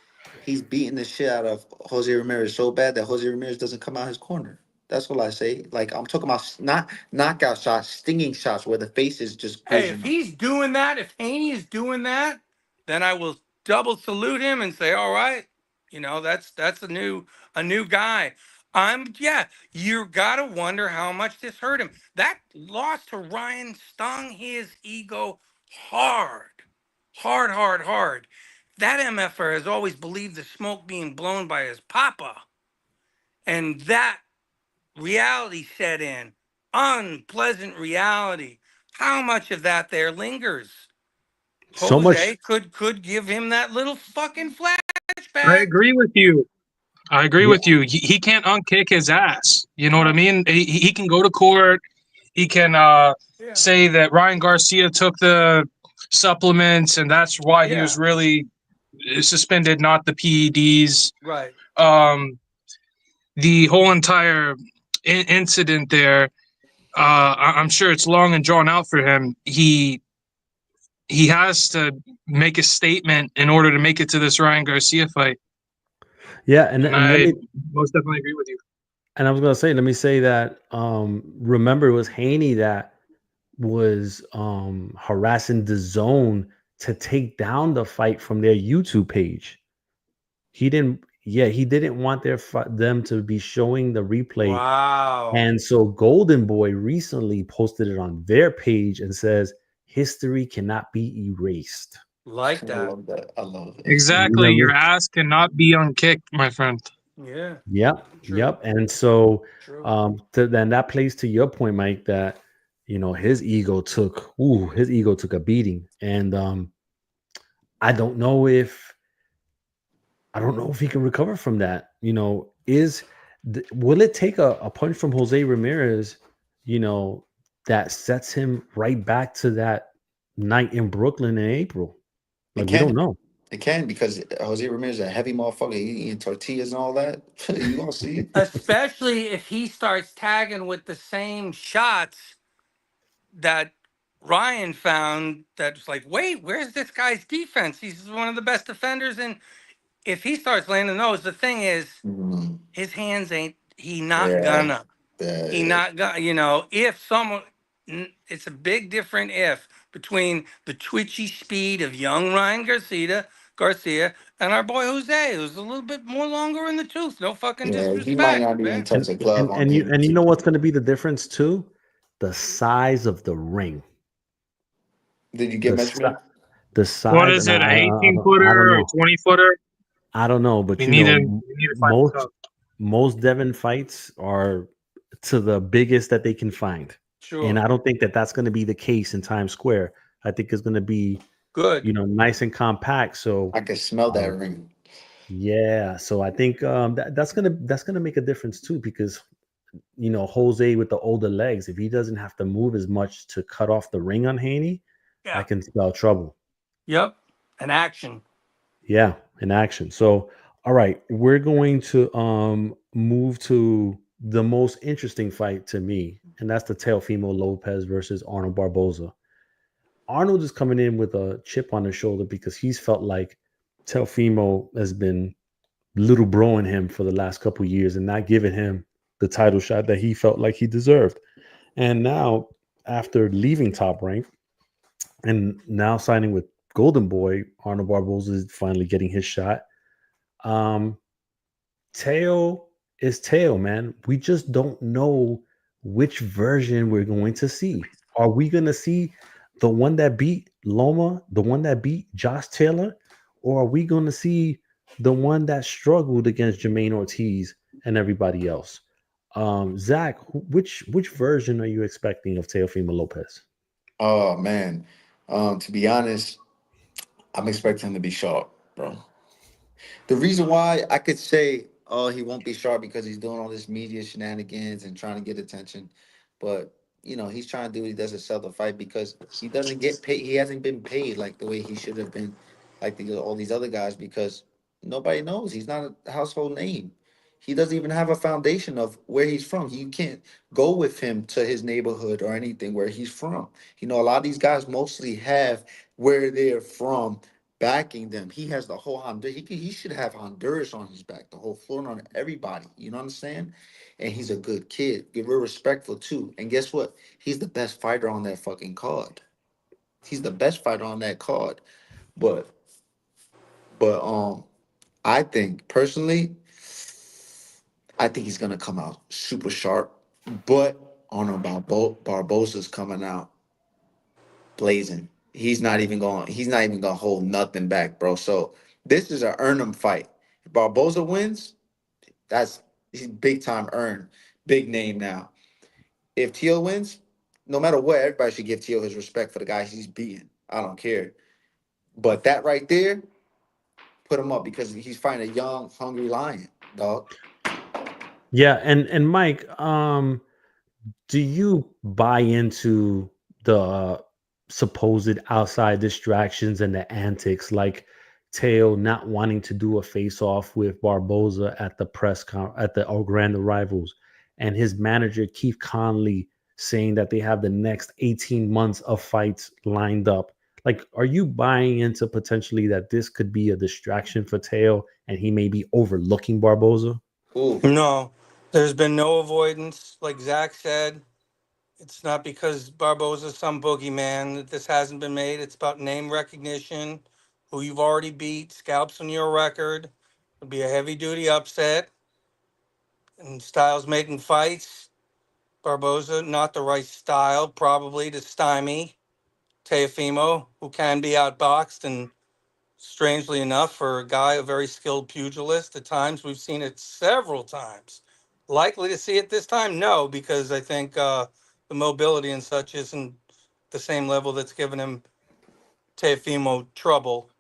he's beating the shit out of Jose Ramirez so bad that Jose Ramirez doesn't come out his corner. That's all I say. Like, I'm talking about not knockout shots, stinging shots where the face is just Hey, if grazing. he's doing that, if Haney is doing that, then I will double salute him and say, all right, that's a new guy. You gotta wonder how much this hurt him. That loss to Ryan stung his ego hard. Hard, hard, hard. That MFR has always believed the smoke being blown by his papa. And that reality set in. Unpleasant reality. How much of that there lingers? So much. Jose could give him that little fucking I flashback. agree with you. Yeah. with you. He can't unkick his ass. You know what I mean? He can go to court. He can say that Ryan Garcia took the supplements and that's why he was really suspended, not the PEDs. Right. The whole entire incident there, I'm sure it's long and drawn out for him. He has to make a statement in order to make it to this Ryan Garcia fight. Yeah, and I most definitely agree with you. And I was gonna say, let me say that remember it was Haney that was harassing the zone to take down the fight from their YouTube page. He didn't want them to be showing the replay. Wow. And so Golden Boy recently posted it on their page and says history cannot be erased. Like I that. love that. I love it. Exactly. Your ass cannot be unkicked, my friend. Yeah. Yep. True. Yep. And so True. then that plays to your point, Mike, that his ego took a beating. And I don't know if he can recover from that. Will it take a punch from Jose Ramirez, that sets him right back to that night in Brooklyn in April? Like, we don't know. It can, because Jose Ramirez is a heavy motherfucker. He eating tortillas and all that. You gonna see it. Especially if he starts tagging with the same shots that Ryan found that it's like, wait, where's this guy's defense? He's one of the best defenders, and if he starts landing those, the thing is, his hands ain't. He not gonna. He not gonna. You know, if someone, it's a big different if between the twitchy speed of young Ryan Garcia, and our boy Jose, who's a little bit more longer in the tooth. No fucking He might disrespect, not even man. touch a glove on him. And you know what's going to be the difference too? The size of the ring. Did you get measurement? The size. What is it? An 18-footer or 20-footer? I don't know, but You you need know, to find most Devon fights are to the biggest that they can find. Sure. And I don't think that that's going to be the case in Times Square. I think it's going to be good, you know, nice and compact. So I can smell that ring. Yeah, so I think that's gonna make a difference too, because you know Jose with the older legs, if he doesn't have to move as much to cut off the ring on Haney, yeah. I can spell trouble. Yep, an action. Yeah, in action. So, all right, we're going to move to the most interesting fight to me, and that's the Teofimo Lopez versus Arnold Barboza. Arnold is coming in with a chip on his shoulder because he's felt like Teofimo has been little broing him for the last couple of years and not giving him the title shot that he felt like he deserved. And now, after leaving Top Rank and now signing with Golden Boy, Arnold Barboza is finally getting his shot. Teo is Teo, man. We just don't know which version we're going to see. Are we going to see the one that beat Loma, the one that beat Josh Taylor, or are we going to see the one that struggled against Jermaine Ortiz and everybody else? Zach, which version are you expecting of Teofimo Lopez? Oh man, to be honest, I'm expecting him to be sharp, bro. The reason why I could say, oh, he won't be sharp because he's doing all this media shenanigans and trying to get attention, but you know he's trying to do what he does to sell the fight because he doesn't get paid. He hasn't been paid like the way he should have been, like all these other guys, because nobody knows. He's not a household name. He doesn't even have a foundation of where he's from. You can't go with him to his neighborhood or anything where he's from. You know, a lot of these guys mostly have where they're from backing them. He has the whole Honduras. He should have Honduras on his back, the whole floor on everybody. You know what I'm saying? And he's a good kid, real respectful too. And guess what? He's the best fighter on that fucking card. He's the best fighter on that card. But I think personally, I think he's gonna come out super sharp. But on about Barbosa's coming out blazing. He's not even gonna hold nothing back, bro. So this is a earn him fight. If Barboza wins, he's big time earned. Big name now. If Teal wins, no matter what, everybody should give Teal his respect for the guys he's beating. I don't care. But that right there, put him up because he's fighting a young, hungry lion, dog. Yeah, and Mike, do you buy into the supposed outside distractions and the antics, like Teo not wanting to do a face-off with Barboza at the at the grand arrivals, and his manager Keith Conley saying that they have the next 18 months of fights lined up? Like, are you buying into potentially that this could be a distraction for Teo and he may be overlooking Barboza? Ooh. No, there's been no avoidance. Like Zach said, it's not because Barboza's some boogeyman that this hasn't been made. It's about name recognition, who you've already beat, scalps on your record. It'll be a heavy duty upset. And Styles making fights. Barboza, not the right style, probably to stymie Teofimo, who can be outboxed. And strangely enough, for a guy, a very skilled pugilist, at times we've seen it several times. Likely to see it this time? No, because I think the mobility and such isn't the same level that's given him Teofimo trouble.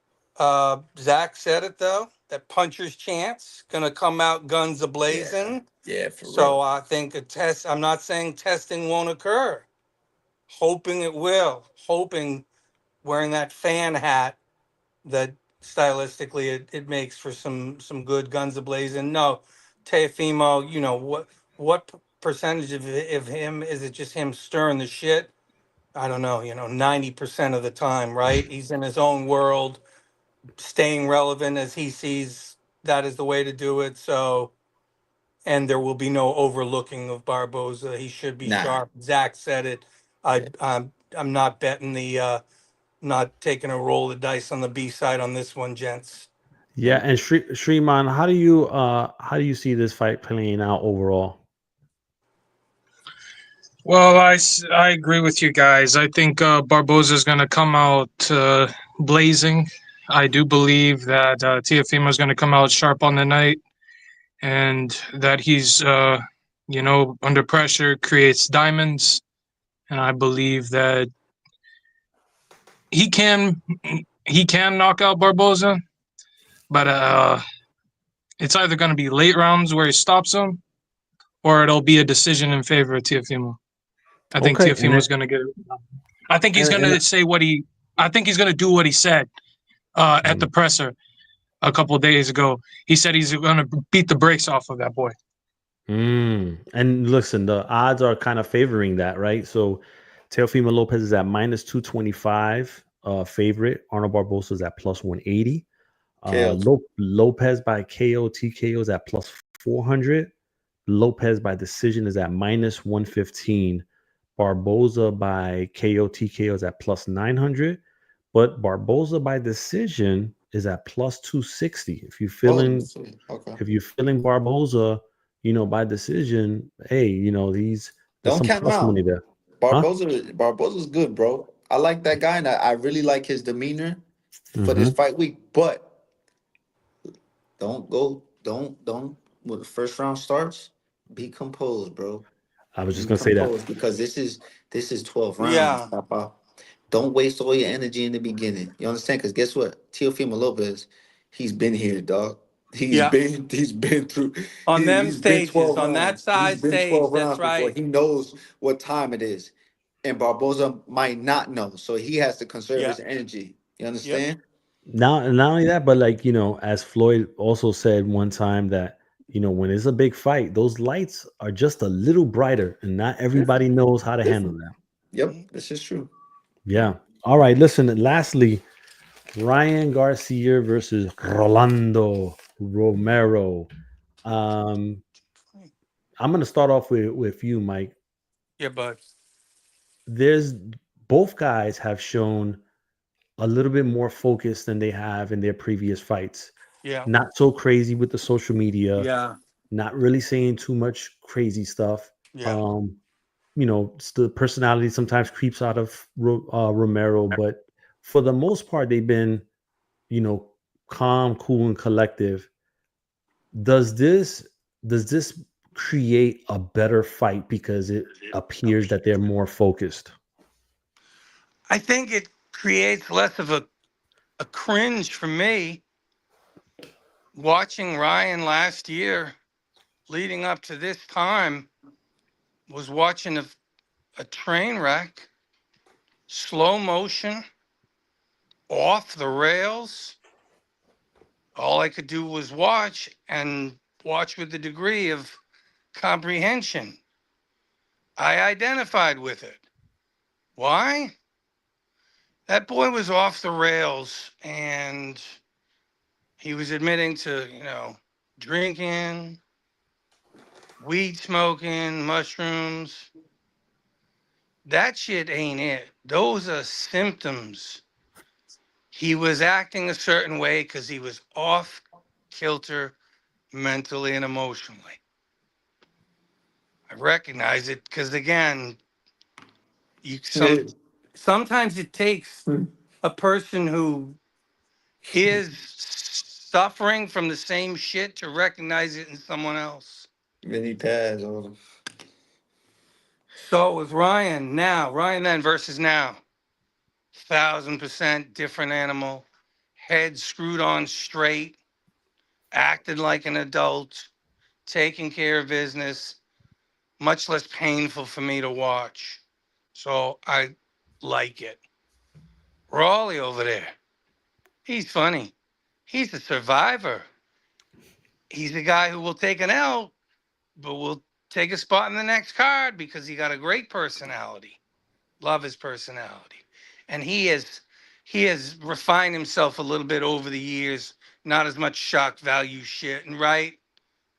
Zach said it though, that puncher's chance gonna come out guns a blazing. Yeah, for So real. I think a test. I'm not saying testing won't occur. Hoping it will. Hoping wearing that fan hat that stylistically it makes for some good guns ablazing. No, Teofimo, you know what percentage of him is it just him stirring the shit I don't know, 90% of the time, right? He's in his own world, staying relevant as he sees that is the way to do it. So, and there will be no overlooking of Barboza. He should be Nah. sharp. Zach said it. I'm not betting not taking a roll of dice on the B side on this one, gents. Yeah, and Shriman, how do you see this fight playing out overall? Well, I agree with you guys. I think Barboza is going to come out blazing. I do believe that Teofimo is going to come out sharp on the night, and that he's, under pressure creates diamonds. And I believe that he can knock out Barboza, but it's either going to be late rounds where he stops him, or it'll be a decision in favor of Teofimo. I think Okay, Teofimo's going to get it. I think he's going to say I think he's going to do what he said at the presser a couple of days ago. He said he's going to beat the brakes off of that boy. And listen, the odds are kind of favoring that, right? So Teofimo Lopez is at minus 225 favorite. Arnold Barbosa is at plus 180. Lopez by KO TKO is at plus 400. Lopez by decision is at minus 115. Barboza by KO TKO is at plus 900. But Barboza by decision is at plus 260. If you're feeling Barboza, by decision, hey, there's Don't some count him plus money out. there. Barboza's good, bro. I like that guy, and I really like his demeanor for this fight week. But don't when the first round starts, be composed, bro. I was just Be gonna say that. composed because this is 12 rounds, Yeah. Papa. Don't waste all your energy in the beginning. You understand? Because guess what? Teofimo Lopez, he's been here, dog. He's Yeah. been through. On them He's been stages, 12 on that rounds. He's size been stage, 12 that's rounds before. right. He knows what time it is, and Barboza might not know, so he has to conserve Yeah. his energy. You Yep. understand? Not only that, but as Floyd also said one time that when it's a big fight, those lights are just a little brighter, and not everybody knows how to handle that. Yep, this is true. Yeah. All right. Listen. Lastly, Ryan Garcia versus Rolando Romero. I'm gonna start off with you, Mike. Yeah, bud. There's both guys have shown a little bit more focus than they have in their previous fights. Yeah. Not so crazy with the social media, Yeah. not really saying too much crazy stuff. Yeah. The personality sometimes creeps out of Romero, but for the most part, they've been, calm, cool, and collective. Does this create a better fight because it appears that they're more focused? I think it creates less of a cringe for me watching Ryan last year leading up to this time was watching a train wreck, slow motion, off the rails. All I could do was watch and watch with a degree of comprehension. I identified with it. Why? That boy was off the rails and he was admitting to, drinking, weed smoking, mushrooms. That shit ain't it. Those are symptoms. He was acting a certain way because he was off kilter mentally and emotionally. I recognize it because again, sometimes it takes a person who is suffering from the same shit to recognize it in someone else. Many pads on him. So with Ryan now, Ryan then versus now, 1,000% different animal, head screwed on straight, acted like an adult, taking care of business, much less painful for me to watch. So I like it. Raleigh over there, he's funny. He's a survivor. He's a guy who will take an L, but will take a spot in the next card because he got a great personality. Love his personality. And he has refined himself a little bit over the years. Not as much shock value shit. And right,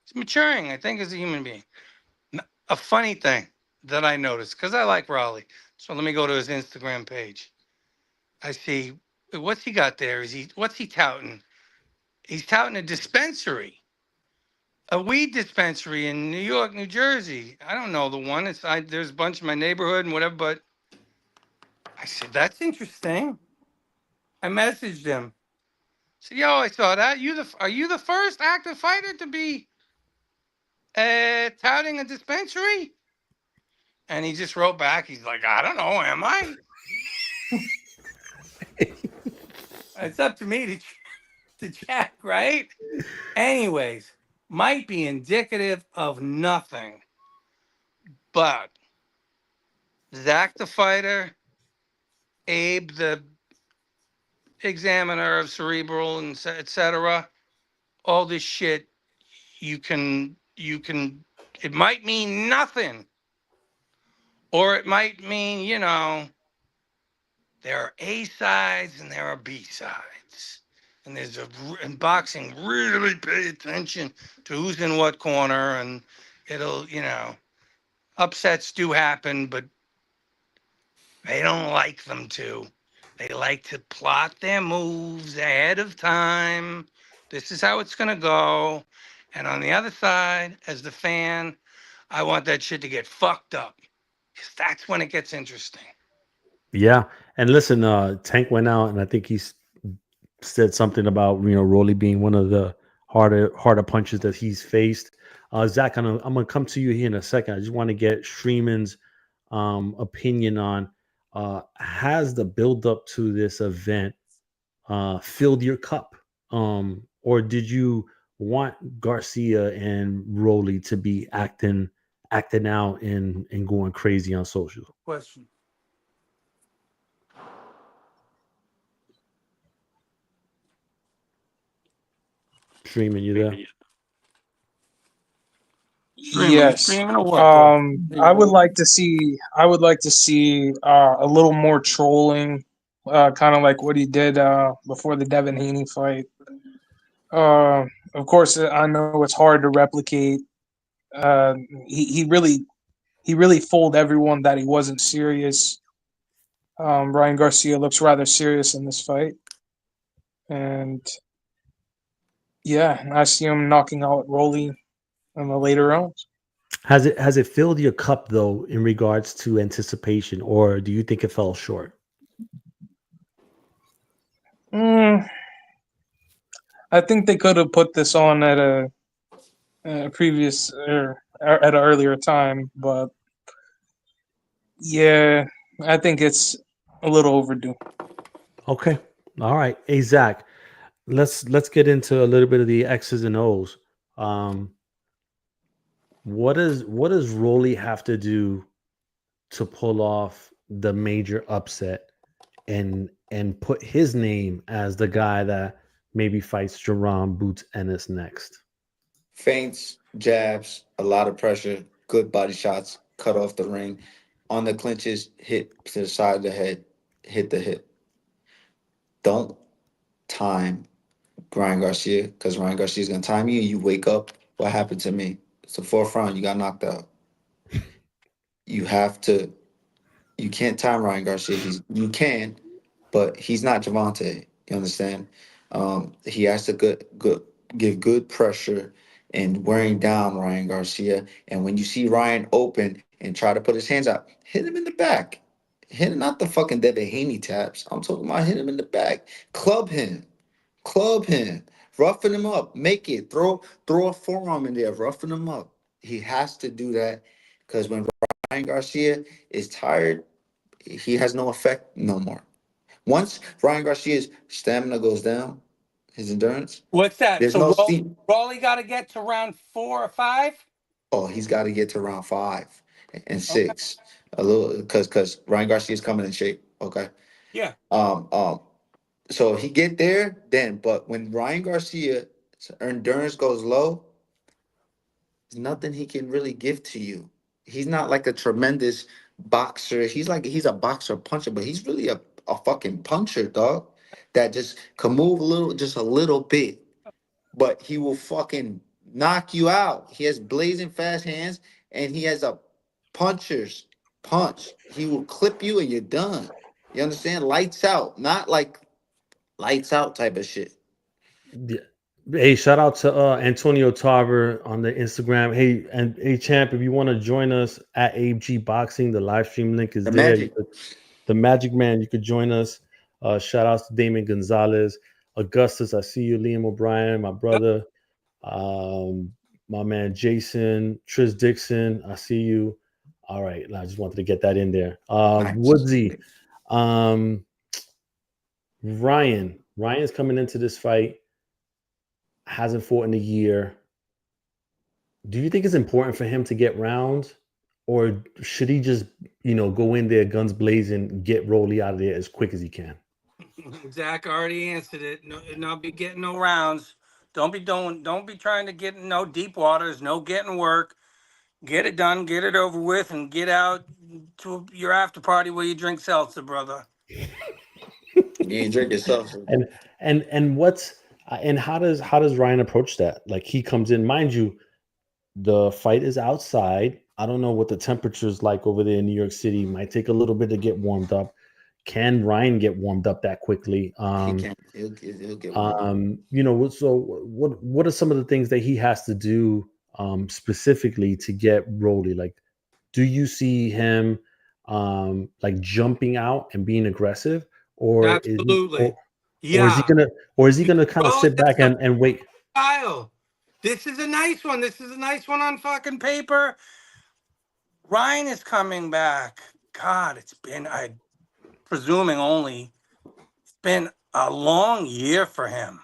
he's maturing, I think, as a human being. A funny thing that I noticed, because I like Raleigh. So let me go to his Instagram page. I see, what's he got there? What's he touting? He's touting a dispensary, a weed dispensary in New York, New Jersey. I don't know the one. There's a bunch in my neighborhood and whatever, but I said, that's interesting. I messaged him. I said, yo, I saw that. Are you the first active fighter to be touting a dispensary? And he just wrote back. He's like, I don't know, am I? It's up to me to check, right? Anyways, might be indicative of nothing. But Zach the fighter, Abe the examiner of cerebral and etc. All this shit, you can. It might mean nothing, or it might mean there are A sides and there are B sides, and in boxing really pay attention to who's in what corner, and it'll upsets do happen, but they don't like them to. They like to plot their moves ahead of time. This is how it's going to go. And on the other side, as the fan, I want that shit to get fucked up. Because that's when it gets interesting. Yeah. And listen, Tank went out and I think said something about, Rolly being one of the harder punches that he's faced. Zach, I'm going to come to you here in a second. I just want to get Shreeman's opinion on has the build up to this event filled your cup? Or did you want Garcia and Rolly to be acting out and going crazy on social? Question. Streaming, you there? Yes. I would like to see. A little more trolling, kind of like what he did before the Devin Haney fight. Of course, I know it's hard to replicate. Uh, he really fooled everyone that he wasn't serious. Ryan Garcia looks rather serious in this fight, and yeah, I see him knocking out Rolly in the later rounds. Has it filled your cup though in regards to anticipation, or do you think it fell short? I think they could have put this on at a previous or at an earlier time, but yeah, I think it's a little overdue. Okay, all right. Hey Zach, let's get into a little bit of the X's and O's. What does Rolly have to do to pull off the major upset and put his name as the guy that maybe fights Jerome Boots Ennis next? Feints, jabs, a lot of pressure, good body shots, cut off the ring. On the clinches, hit to the side of the head, hit the hip. Don't time Ryan Garcia, because Ryan Garcia's gonna time you and you wake up. What happened to me? It's the fourth round, you got knocked out. You have to you can't time Ryan Garcia. You can, but he's not Javante. You understand? He has to give good pressure and wearing down Ryan Garcia. And when you see Ryan open and try to put his hands out, hit him in the back. Hit him, not the fucking Devin Haney taps. I'm talking about hit him in the back. Club him. Roughen him up. Make it. Throw a forearm in there. Roughen him up. He has to do that because when Ryan Garcia is tired, he has no effect no more. Once Ryan Garcia's stamina goes down, his endurance, What's that? there's So no steam. Rolly got to get to round 4 or 5? Oh, he's got to get to round 5 and Okay. 6, a little because Ryan Garcia is coming in shape. Okay. Yeah. So he get there then, but when Ryan Garcia's endurance goes low, there's nothing he can really give to you. He's not like a tremendous boxer. He's a boxer puncher, but he's really a fucking puncher, dog. That just can move just a little bit, but he will fucking knock you out. He has blazing fast hands, and he has a puncher's punch. He will clip you, and you're done. You understand? Lights out, not like lights out type of shit. Yeah. Hey, shout out to Antonio Tarver on the Instagram. Hey, and hey, champ, if you want to join us at AG Boxing, the live stream link is The there. magic. The Magic Man, you could join us. Shout outs to Damon Gonzalez, Augustus. I see you, Liam O'Brien, my brother, my man Jason, Tris Dixon. I see you. All right, I just wanted to get that in there. Nice. Woodsy, Ryan's coming into this fight. Hasn't fought in a year. Do you think it's important for him to get rounds, or should he just, go in there guns blazing, get Rolly out of there as quick as he can? Zach already answered it. No, not be getting no rounds. Don't be trying to get no deep waters. No getting work. Get it done. Get it over with, and get out to your after party where you drink seltzer, brother. You ain't drink yourself. And what's and how does Ryan approach that? Like, he comes in, mind you, the fight is outside. I don't know what the temperature is like over there in New York City. Might take a little bit to get warmed up. Can Ryan get warmed up that quickly? He can. He'll get warmed up. So what are some of the things that he has to do specifically to get Rolly? Like, do you see him like jumping out and being aggressive, or Absolutely. or is he gonna kind of sit back and wait? Kyle, this is a nice one. This is a nice one on fucking paper. Ryan is coming back. God, it's been, I'm presuming only, it's been a long year for him.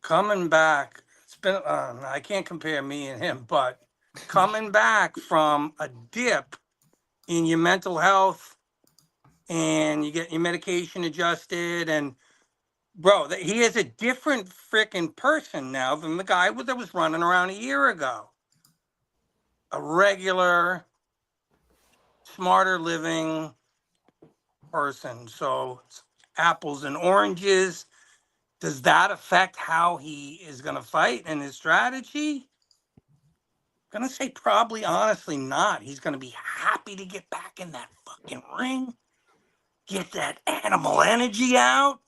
Coming back, it's been, I can't compare me and him, but coming back from a dip in your mental health, and you get your medication adjusted, and bro, he is a different freaking person now than the guy that was running around a year ago. A regular, smarter living person. So it's apples and oranges. Does that affect how he is going to fight and his strategy? I'm going to say probably, honestly, not. He's going to be happy to get back in that fucking ring, get that animal energy out.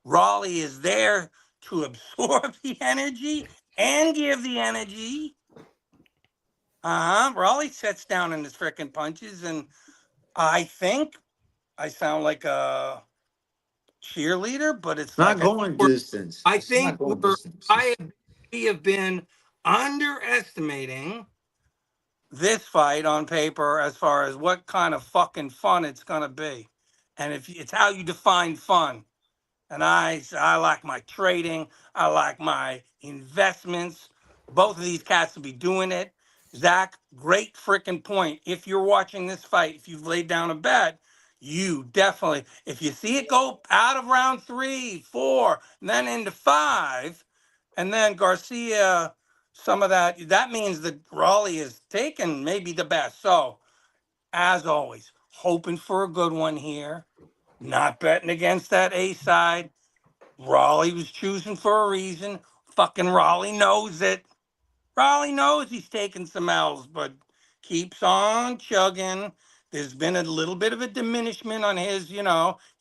Rolly is there to absorb the energy and give the energy. Rolly sets down in his frickin' punches, and I think I sound like a cheerleader, but it's Not like going distance. I It's not think going distance. we have been underestimating this fight on paper as far as what kind of fucking fun it's gonna be, and if it's how you define fun. And I like my trading. I like my investments. Both of these cats will be doing it. Zach, great freaking point. If you're watching this fight, if you've laid down a bet, you definitely, if you see it go out of round 3, 4, and then into 5, and then Garcia, some of that means that Rolly is taken maybe the best. So, as always, hoping for a good one here. Not betting against that A side. Rolly was choosing for a reason. Fucking Rolly knows it. Rolly knows he's taking some L's, but keeps on chugging. There's been a little bit of a diminishment on his,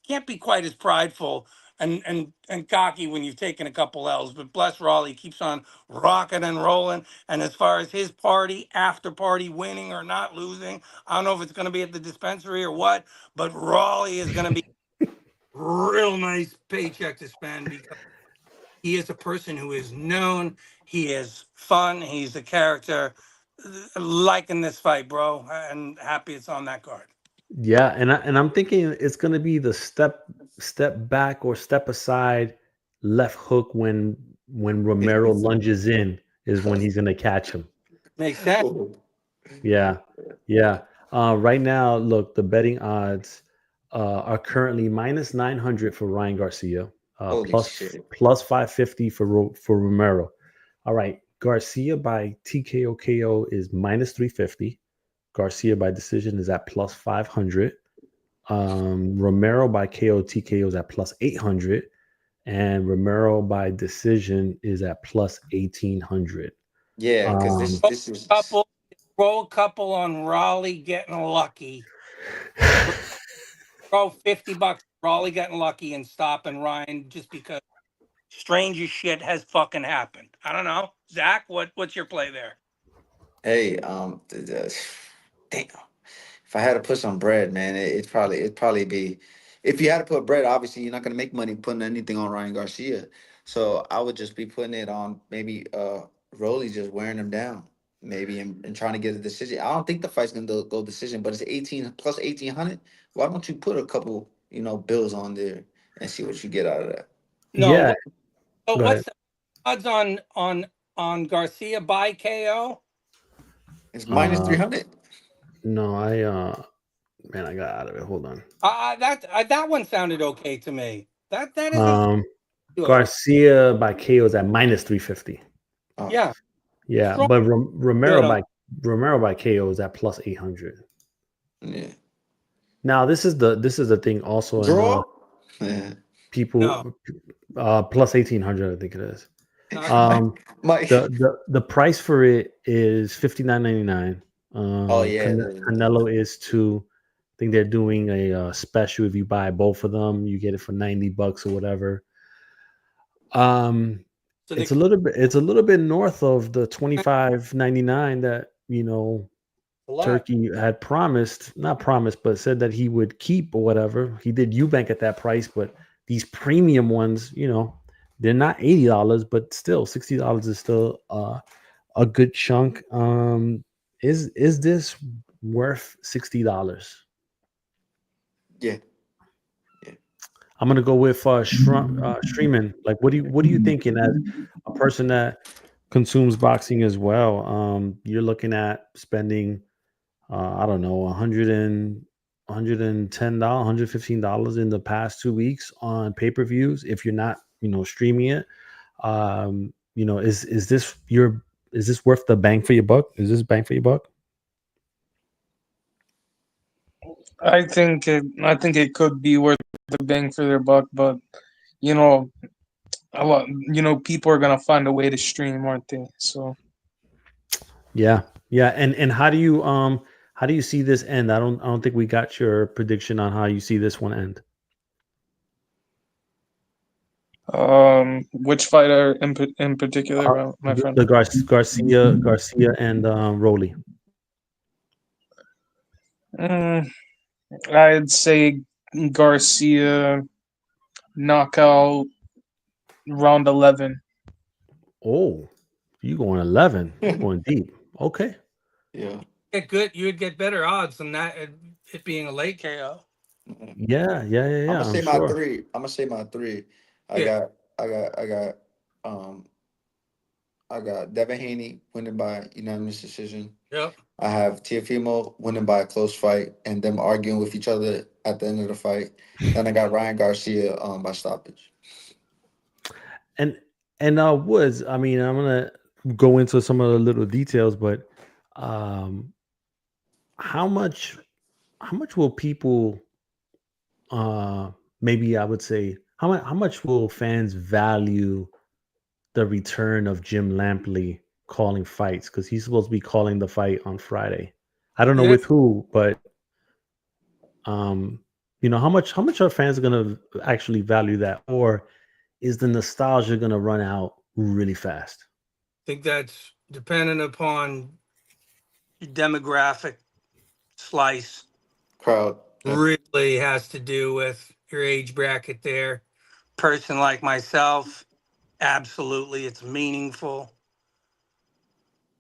can't be quite as prideful and cocky when you've taken a couple L's. But bless Rolly, keeps on rocking and rolling. And as far as his party, after party, winning or not losing, I don't know if it's going to be at the dispensary or what, but Rolly is going to be real nice paycheck to spend, because he is a person who is known. He is fun. He's a character. Liking this fight, bro, and happy it's on that card. Yeah, and I'm thinking it's gonna be the step back or step aside left hook when Romero lunges in is when he's gonna catch him. Makes sense. Yeah. Right now, look, the betting odds are currently minus 900 for Ryan Garcia, plus 550 for Romero. All right, Garcia by TKO KO is minus 350. Garcia by decision is at plus 500. Romero by KO TKO is at plus 800. And Romero by decision is at plus 1800. Yeah, because Um, this is Roll a couple on Raleigh getting lucky. Throw $50 Raleigh getting lucky and stopping Ryan just because stranger shit has fucking happened. I don't know. Zach, what's your play there? hey damn. If I had to put some bread, man, it'd probably be, if you had to put bread, obviously you're not gonna make money putting anything on Ryan Garcia. So I would just be putting it on maybe Rolly just wearing him down, maybe and trying to get a decision. I don't think the fight's gonna go decision, but it's 18 plus 1800. Why don't you put a couple, bills on there and see what you get out of that? No. yeah, So go ahead. what's the odds on Garcia by KO? It's minus Uh, 300. no, man, I got out of it. Hold on. That one sounded okay to me. That isn't good. Garcia by KO is at minus 350. Oh, Yeah. Yeah, Strong but good on- Romero by KO is at plus 800. yeah. Now this is the thing also, Draw? and Yeah. people plus 1800, I think it is. No. Mike. The price for it is $59.99. Oh yeah. Canelo is two. I think they're doing a special. If you buy both of them, you get it for $90 or whatever. So It's a little bit north of the $25.99 that Turkey had not promised, but said that he would keep or whatever. He did Eubank at that price, but these premium ones, they're not $80, but still $60 is still a good chunk. Is this worth $60? Yeah. I'm gonna go with streaming. Like, what are you thinking as a person that consumes boxing as well? You're looking at spending, I don't know, $110, $115 in the past 2 weeks on pay-per-views. If you're not, streaming it, is this worth the bang for your buck? Is this bang for your buck? I think it could be worth the bang for their buck, but a lot, people are gonna find a way to stream, aren't they? So Yeah. And how do you see this end? I don't think we got your prediction on how you see this one end. which fighter in particular, my friend? The Garcia and Rolly. I'd say Garcia knockout round 11. Oh, you going 11? You going deep? Okay. Yeah. you would get better odds than that it being a late KO. Yeah. I'm gonna say I'm my sure. three. I'm gonna say my three. I Yeah. got Devin Haney winning by unanimous decision. Yep. I have Teofimo winning by a close fight and them arguing with each other at the end of the fight. Then I got Ryan Garcia by stoppage. And Woods, I mean, I'm gonna go into some of the little details, but how much will people maybe I would say how much will fans value the return of Jim Lampley calling fights, because he's supposed to be calling the fight on Friday. I don't know with who, but how much are fans going to actually value that, or is the nostalgia going to run out really fast? I think that's dependent upon your demographic slice. Crowd. Really has to do with your age bracket there. Person like myself, absolutely, it's meaningful.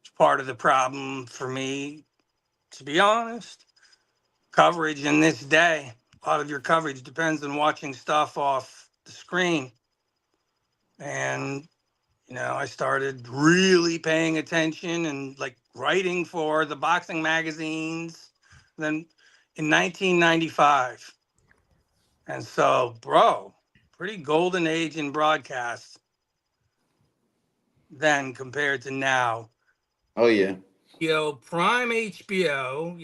It's part of the problem for me, to be honest. Coverage in this day, a lot of your coverage depends on watching stuff off the screen. And, I started really paying attention and like writing for the boxing magazines then in 1995. And so, bro, pretty golden age in broadcast then compared to now. Oh yeah. prime HBO,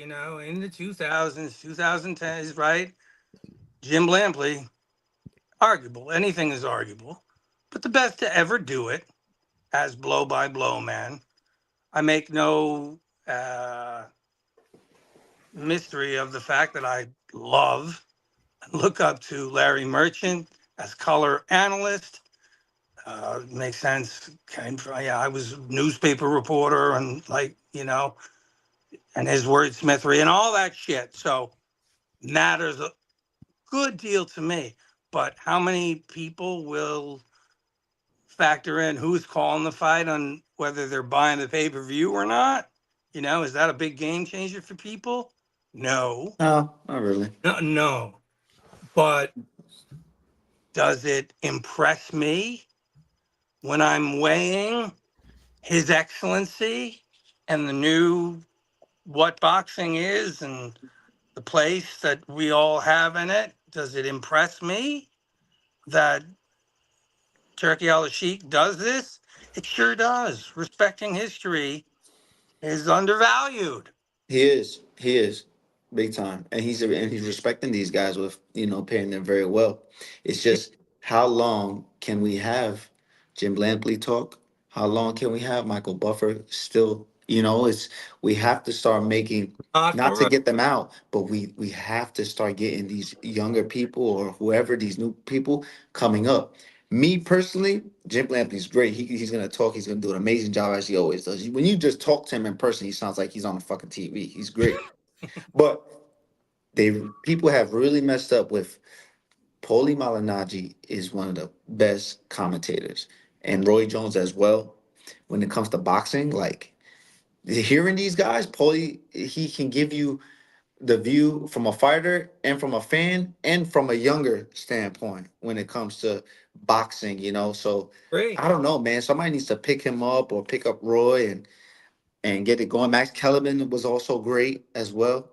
in the 2000s, 2010s, right? Jim Lampley, arguable. Anything is arguable. But the best to ever do it as blow by blow man. I make no mystery of the fact that I love and look up to Larry Merchant as color analyst. Makes sense. I was a newspaper reporter and and his wordsmithery and all that shit. So matters a good deal to me. But how many people will factor in who's calling the fight on whether they're buying the pay-per-view or not? Is that a big game changer for people? No. No, not really. No. But does it impress me when I'm weighing His Excellency and the new what boxing is and the place that we all have in it? Does it impress me that Turkey Al-Sheikh does this? It sure does. Respecting history is undervalued. He is. He is. Big time. And he's respecting these guys with, paying them very well. It's just how long can we have Jim Lampley talk? How long can we have Michael Buffer still? It's we have to start making, not to get them out, but we have to start getting these younger people or whoever, these new people coming up. Me personally, Jim Lampley's great. He's gonna talk. He's gonna do an amazing job as he always does. When you just talk to him in person, he sounds like he's on the fucking TV. He's great. But people have really messed up with Paulie Malignaggi is one of the best commentators, and Roy Jones as well. When it comes to boxing, like hearing these guys, Paulie, he can give you the view from a fighter and from a fan and from a younger standpoint when it comes to boxing. So Great. I don't know, man. Somebody needs to pick him up or pick up Roy and get it going. Max Kellerman was also great as well.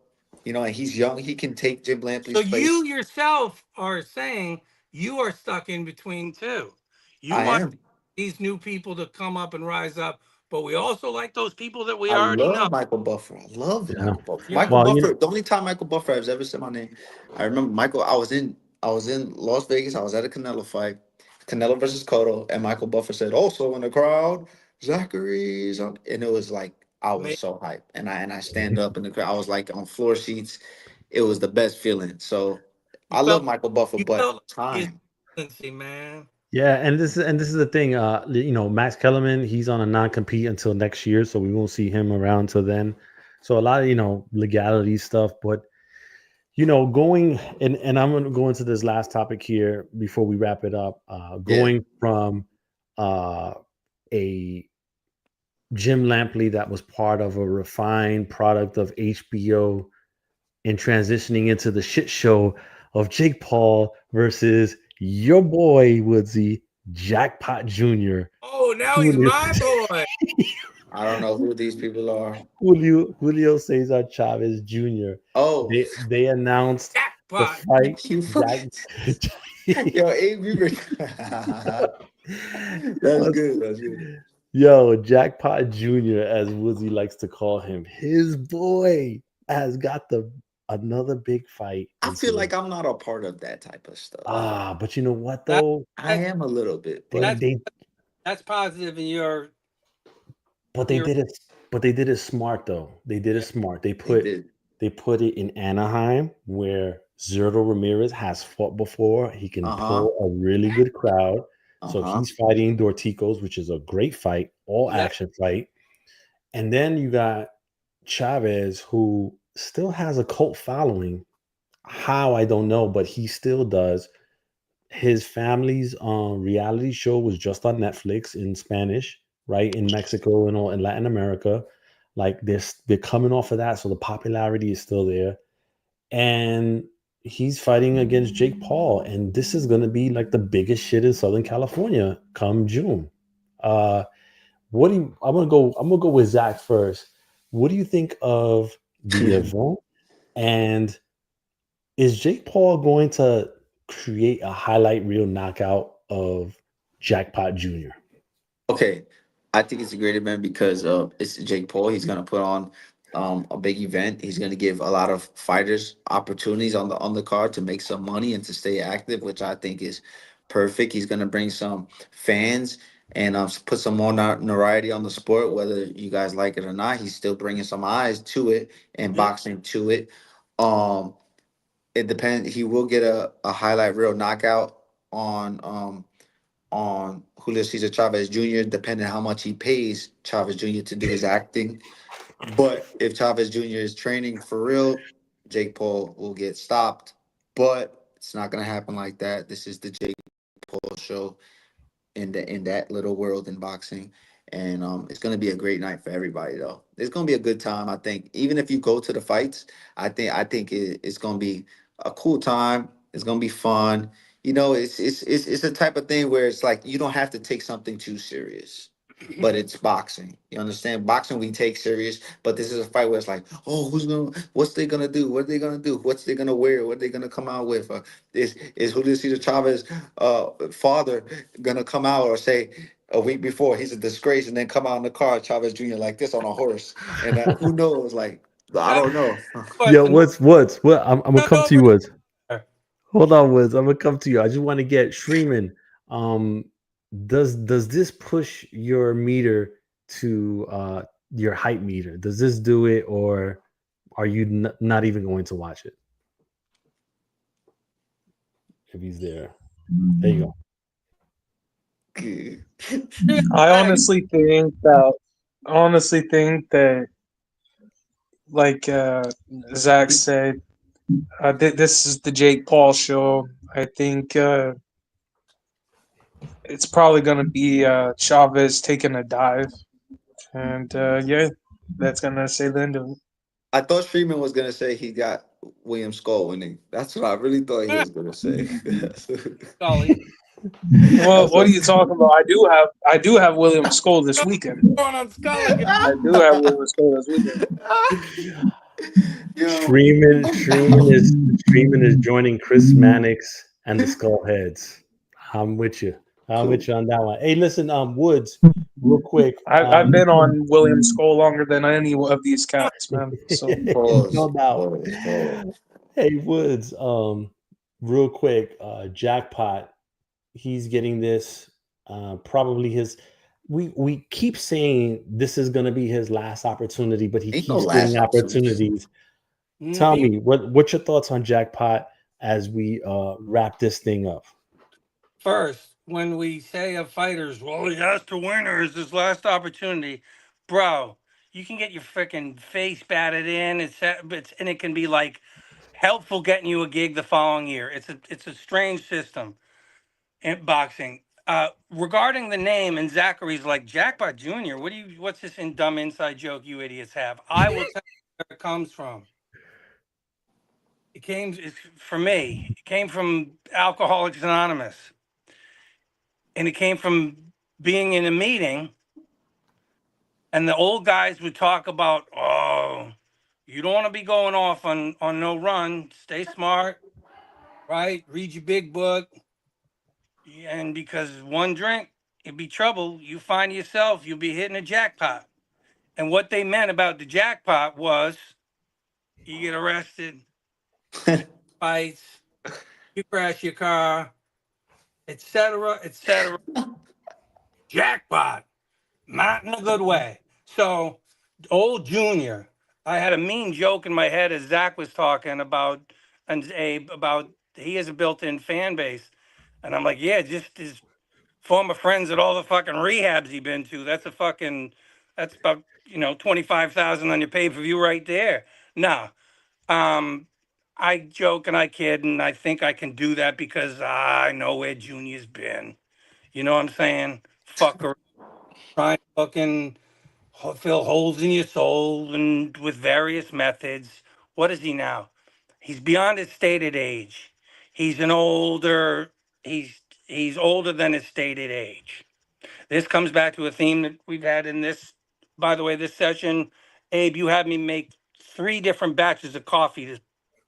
And he's young. He can take Jim Lampley's So place. you yourself are saying you are stuck in between two. You I want am. these new people to come up and rise up, but we also like those people that we I already know. love Michael Buffer. I love Yeah. Michael Buffer. Yeah. Michael Well, Buffer. The only time Michael Buffer has ever said my name, I remember Michael. I was in Las Vegas. I was at a Canelo fight, Canelo versus Cotto, and Michael Buffer said, "Also in the crowd, Zachary's on," and it was like I was so hyped, and I stand up in the crowd. I was like on floor seats. It was the best feeling. So I love Michael Buffer, You but felt his time. excellency, man. yeah, and this is the thing. Max Kellerman, he's on a non-compete until next year, so we won't see him around till then. So a lot of legality stuff, but going and I'm going to go into this last topic here before we wrap it up. Going from a Jim Lampley that was part of a refined product of HBO and transitioning into the shit show of Jake Paul versus your boy Woodsy Jackpot Jr. Oh, now he's my boy. I don't know who these people are. Julio Cesar Chavez Jr. Oh, They announced the Jackpot. fight. you fucking. Yo, AB. That's good. That's good. Yo, Jackpot Jr., as Woodsy likes to call him, his boy has got another big fight. I feel like I'm not a part of that type of stuff. But you know what That- though? I am a little bit, but That's positive in your. But they did it. But they did it smart though. They did it smart. They put it in Anaheim where Zerto Ramirez has fought before. He can pull a really good crowd. So he's fighting Dorticos, which is a great fight, all action fight. And then you got Chavez, who still has a cult following. How I don't know, but he still does. His family's reality show was just on Netflix in Spanish, right? In Mexico and all in Latin America. Like they're coming off of that, so the popularity is still there. And he's fighting against Jake Paul, and this is gonna be like the biggest shit in Southern California come June. What do you I'm gonna go with Zach first. What do you think of the event? And is Jake Paul going to create a highlight reel knockout of Jackpot Jr.? Okay. I think it's a great event because it's Jake Paul. He's gonna put on a big event. He's gonna give a lot of fighters opportunities on the card to make some money and to stay active, which I think is perfect. He's gonna bring some fans and put some more notoriety on the sport, whether you guys like it or not. He's still bringing some eyes to it and boxing to it. Um, it depends. He will get a highlight reel knockout on Julio Cesar Chavez Jr., depending on how much he pays Chavez Jr. to do his acting. But if Chavez Jr. is training for real, Jake Paul will get stopped. But it's not gonna happen like that. This is the Jake Paul show in that little world in boxing. And it's gonna be a great night for everybody though. It's gonna be a good time. I think even if you go to the fights, I think it's gonna be a cool time. It's gonna be fun. You know, it's a type of thing where it's like you don't have to take something too serious. But it's boxing. You understand? Boxing we take serious, but this is a fight where it's like, oh, what's they gonna do? What they gonna do? What's they gonna wear? What they gonna come out with? Is Julio Cesar Chavez father gonna come out or say a week before he's a disgrace and then come out in the car Chavez Jr. like this on a horse and who knows? Like I don't know. Yo, Question. Woods? What? I'm gonna come to you, Over Woods. there. Hold on, Woods. I'm gonna come to you. I just want to get Shreeman. Um, does this push your meter to your hype meter? Does this do it, or are you not even going to watch it? If he's there, there you go. I honestly think that, like Zach said, this is the Jake Paul show. I think it's probably going to be Chavez taking a dive. And yeah, that's going to say the end of it. I thought Freeman was gonna say he got William Skull winning. That's what I really thought he was gonna say. Scully. Well, what are you talking about? I do have William Skull this weekend. Going on Scully. I do have William Skull this weekend. Streaming is joining Chris Mannix and the Skullheads. I'm with you. I'm with you on that one. Hey, listen, Woods, real quick. I've been on William Skull longer than any of these cats, man. So no doubt. Hey, Woods, real quick, Jackpot, he's getting this. Probably his. We keep saying this is going to be his last opportunity, but he keeps getting opportunities. Tell me what's your thoughts on Jackpot as we wrap this thing up. First, when we say of fighters, well, he has to win or is his last opportunity, bro. You can get your freaking face batted in. And it can be like helpful getting you a gig the following year. It's a strange system in boxing. Regarding the name, and Zachary's like Jackpot Jr. What's this dumb inside joke you idiots have? I will tell you where it comes from. For me. It came from Alcoholics Anonymous. And it came from being in a meeting, and the old guys would talk about, oh, you don't want to be going off on no run. Stay smart, right? Read your big book. And because one drink, it'd be trouble. You find yourself, you'll be hitting a jackpot. And what they meant about the jackpot was you get arrested, fights, you crash your car, etc., etc. Jackpot. Not in a good way. So, old Junior, I had a mean joke in my head as Zach was talking about, and Abe, about he has a built-in fan base. And I'm like, yeah, just his former friends at all the fucking rehabs he been to. That's about, 25,000 on your pay-per-view right there. No. I joke and I kid, and I think I can do that because I know where Junior's been. You know what I'm saying? Fucker. Trying to fucking fill holes in your soul and with various methods. What is he now? He's beyond his stated age. He's an older. He's older than his stated age. This comes back to a theme that we've had in this. By the way, this session, Abe, you had me make 3 different batches of coffee to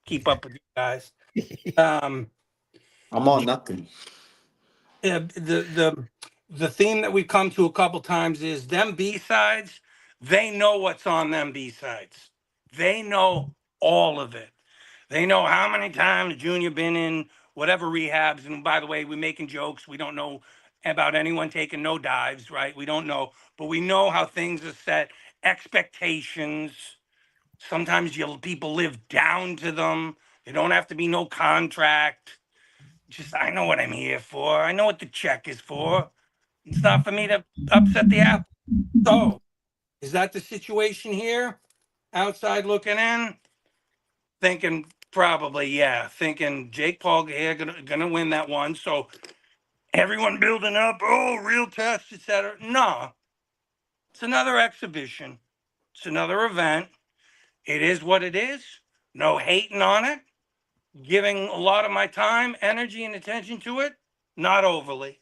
keep up with you guys. I'm on nothing. The the theme that we've come to a couple times is them B-sides, they know what's on them B-sides. They know all of it. They know how many times Junior been in whatever rehabs. And by the way, we're making jokes. We don't know about anyone taking no dives, right? We don't know, but we know how things are set, expectations. Sometimes people live down to them. They don't have to be no contract. Just, I know what I'm here for. I know what the check is for. It's not for me to upset the apple. So, is that the situation here? Outside looking in, thinking probably, yeah. Thinking Jake Paul here gonna win that one. So everyone building up, oh, real test, etc. No, it's another exhibition. It's another event. It is what it is. No hating on it. Giving a lot of my time, energy, and attention to it. Not overly.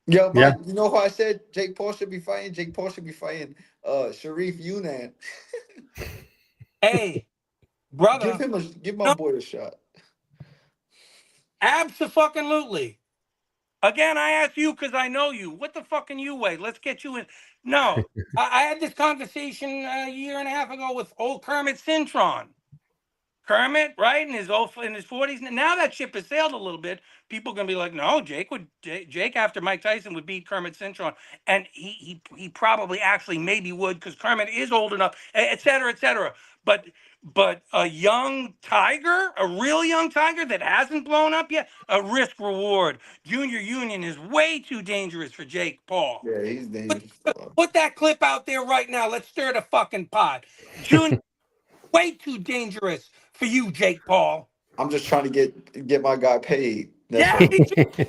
Yo, Yeah. Mike, you know who I said Jake Paul should be fighting? Jake Paul should be fighting Sharif Younan. Hey, brother. Give my No, boy a shot. absolutely. Again, I ask you because I know you. What the fucking you weigh? Let's get you in. No, I had this conversation a year and a half ago with old Kermit Cintron. Kermit, right, in his 40s. Now that ship has sailed a little bit. People are gonna be like, no, Jake after Mike Tyson would beat Kermit Cintron, and he probably actually maybe would because Kermit is old enough, et cetera, et cetera. But a young tiger, a real young tiger that hasn't blown up yet, a risk reward. Junior Union is way too dangerous for Jake Paul. Yeah, he's Put, dangerous. put that clip out there right now. Let's stir the fucking pot. Junior, way too dangerous for you, Jake Paul. I'm just trying to get my guy paid. That's Yeah, all. me too.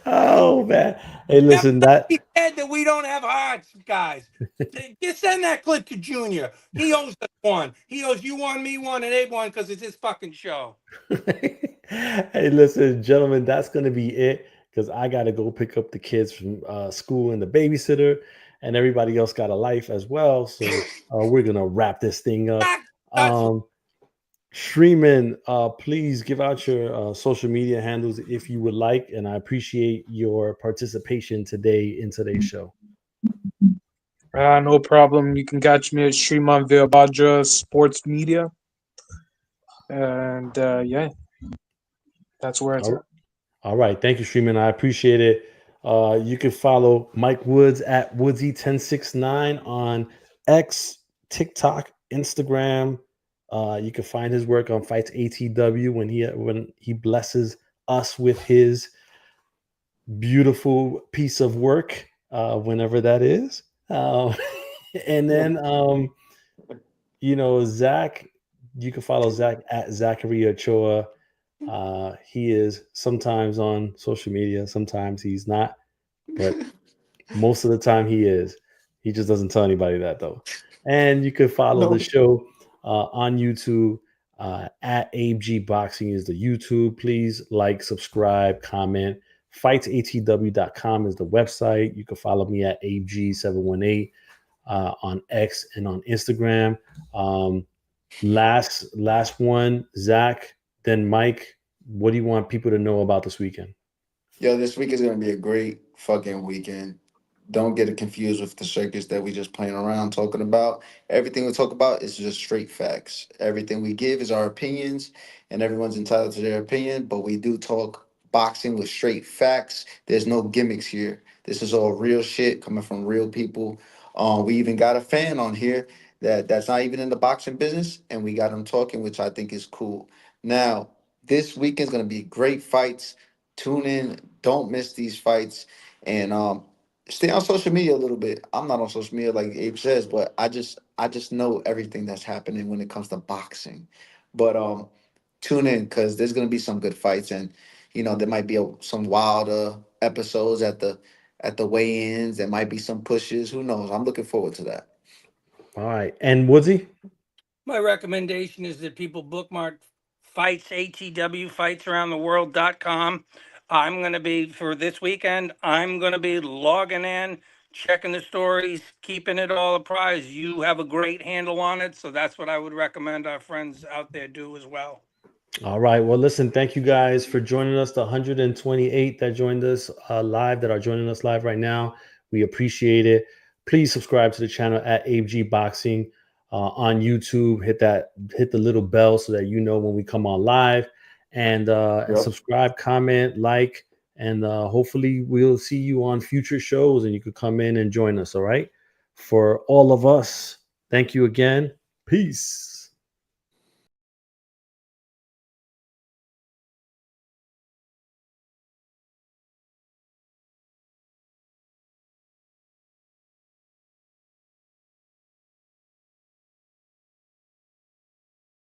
Oh man. Hey, Never listen, that be said that we don't have hearts, guys. Just send that clip to Junior. He owes us one. He owes you one, me one, and Abe one because it's his fucking show. Hey, listen, gentlemen, that's gonna be it because I gotta go pick up the kids from school and the babysitter, and everybody else got a life as well. So we're gonna wrap this thing up. That's Shreeman, please give out your social media handles if you would like, and I appreciate your participation today in today's show. No problem. You can catch me at Sriman Virabhadra Sports Media. And yeah, that's where it's at. All right. Thank you, Shreeman. I appreciate it. You can follow Mike Woods at Woodsy1069 on X, TikTok, Instagram. You can find his work on Fights ATW when he blesses us with his beautiful piece of work, whenever that is. And then Zach, you can follow Zach at Zachary Ochoa. He is sometimes on social media, sometimes he's not, but most of the time he is. He just doesn't tell anybody that though. And you can follow the show on YouTube at ABG Boxing is the YouTube. Please like, subscribe, comment. FightsATW.com is the website. You can follow me at ABG718 on X and on Instagram. Last one, Zach, then Mike. What do you want people to know about this weekend? Yo, this week is gonna be a great fucking weekend. Don't get it confused with the circus that we just playing around talking about. Everything we talk about is just straight facts. Everything we give is our opinions, and everyone's entitled to their opinion. But we do talk boxing with straight facts. There's no gimmicks here. This is all real shit coming from real people. We even got a fan on here that's not even in the boxing business, and we got him talking, which I think is cool. Now, this weekend's gonna be great fights. Tune in. Don't miss these fights. And stay on social media a little bit. I'm not on social media like Abe says, but I just know everything that's happening when it comes to boxing. But tune in because there's gonna be some good fights, and there might be some wilder episodes at the weigh-ins. There might be some pushes. Who knows? I'm looking forward to that. All right. And Woodsy? my recommendation is that people bookmark Fights ATW, fightsaroundtheworld.com. I'm going to be, for this weekend, I'm going to be logging in, checking the stories, keeping it all apprised. You have a great handle on it, so that's what I would recommend our friends out there do as well. All right. Well, listen, thank you guys for joining us. The 128 that joined us live, that are joining us live right now. We appreciate it. Please subscribe to the channel at ABG Boxing on YouTube. Hit the little bell so that you know when we come on live. And subscribe, comment, like, and hopefully we'll see you on future shows and you could come in and join us. All right. For all of us, thank you again. Peace.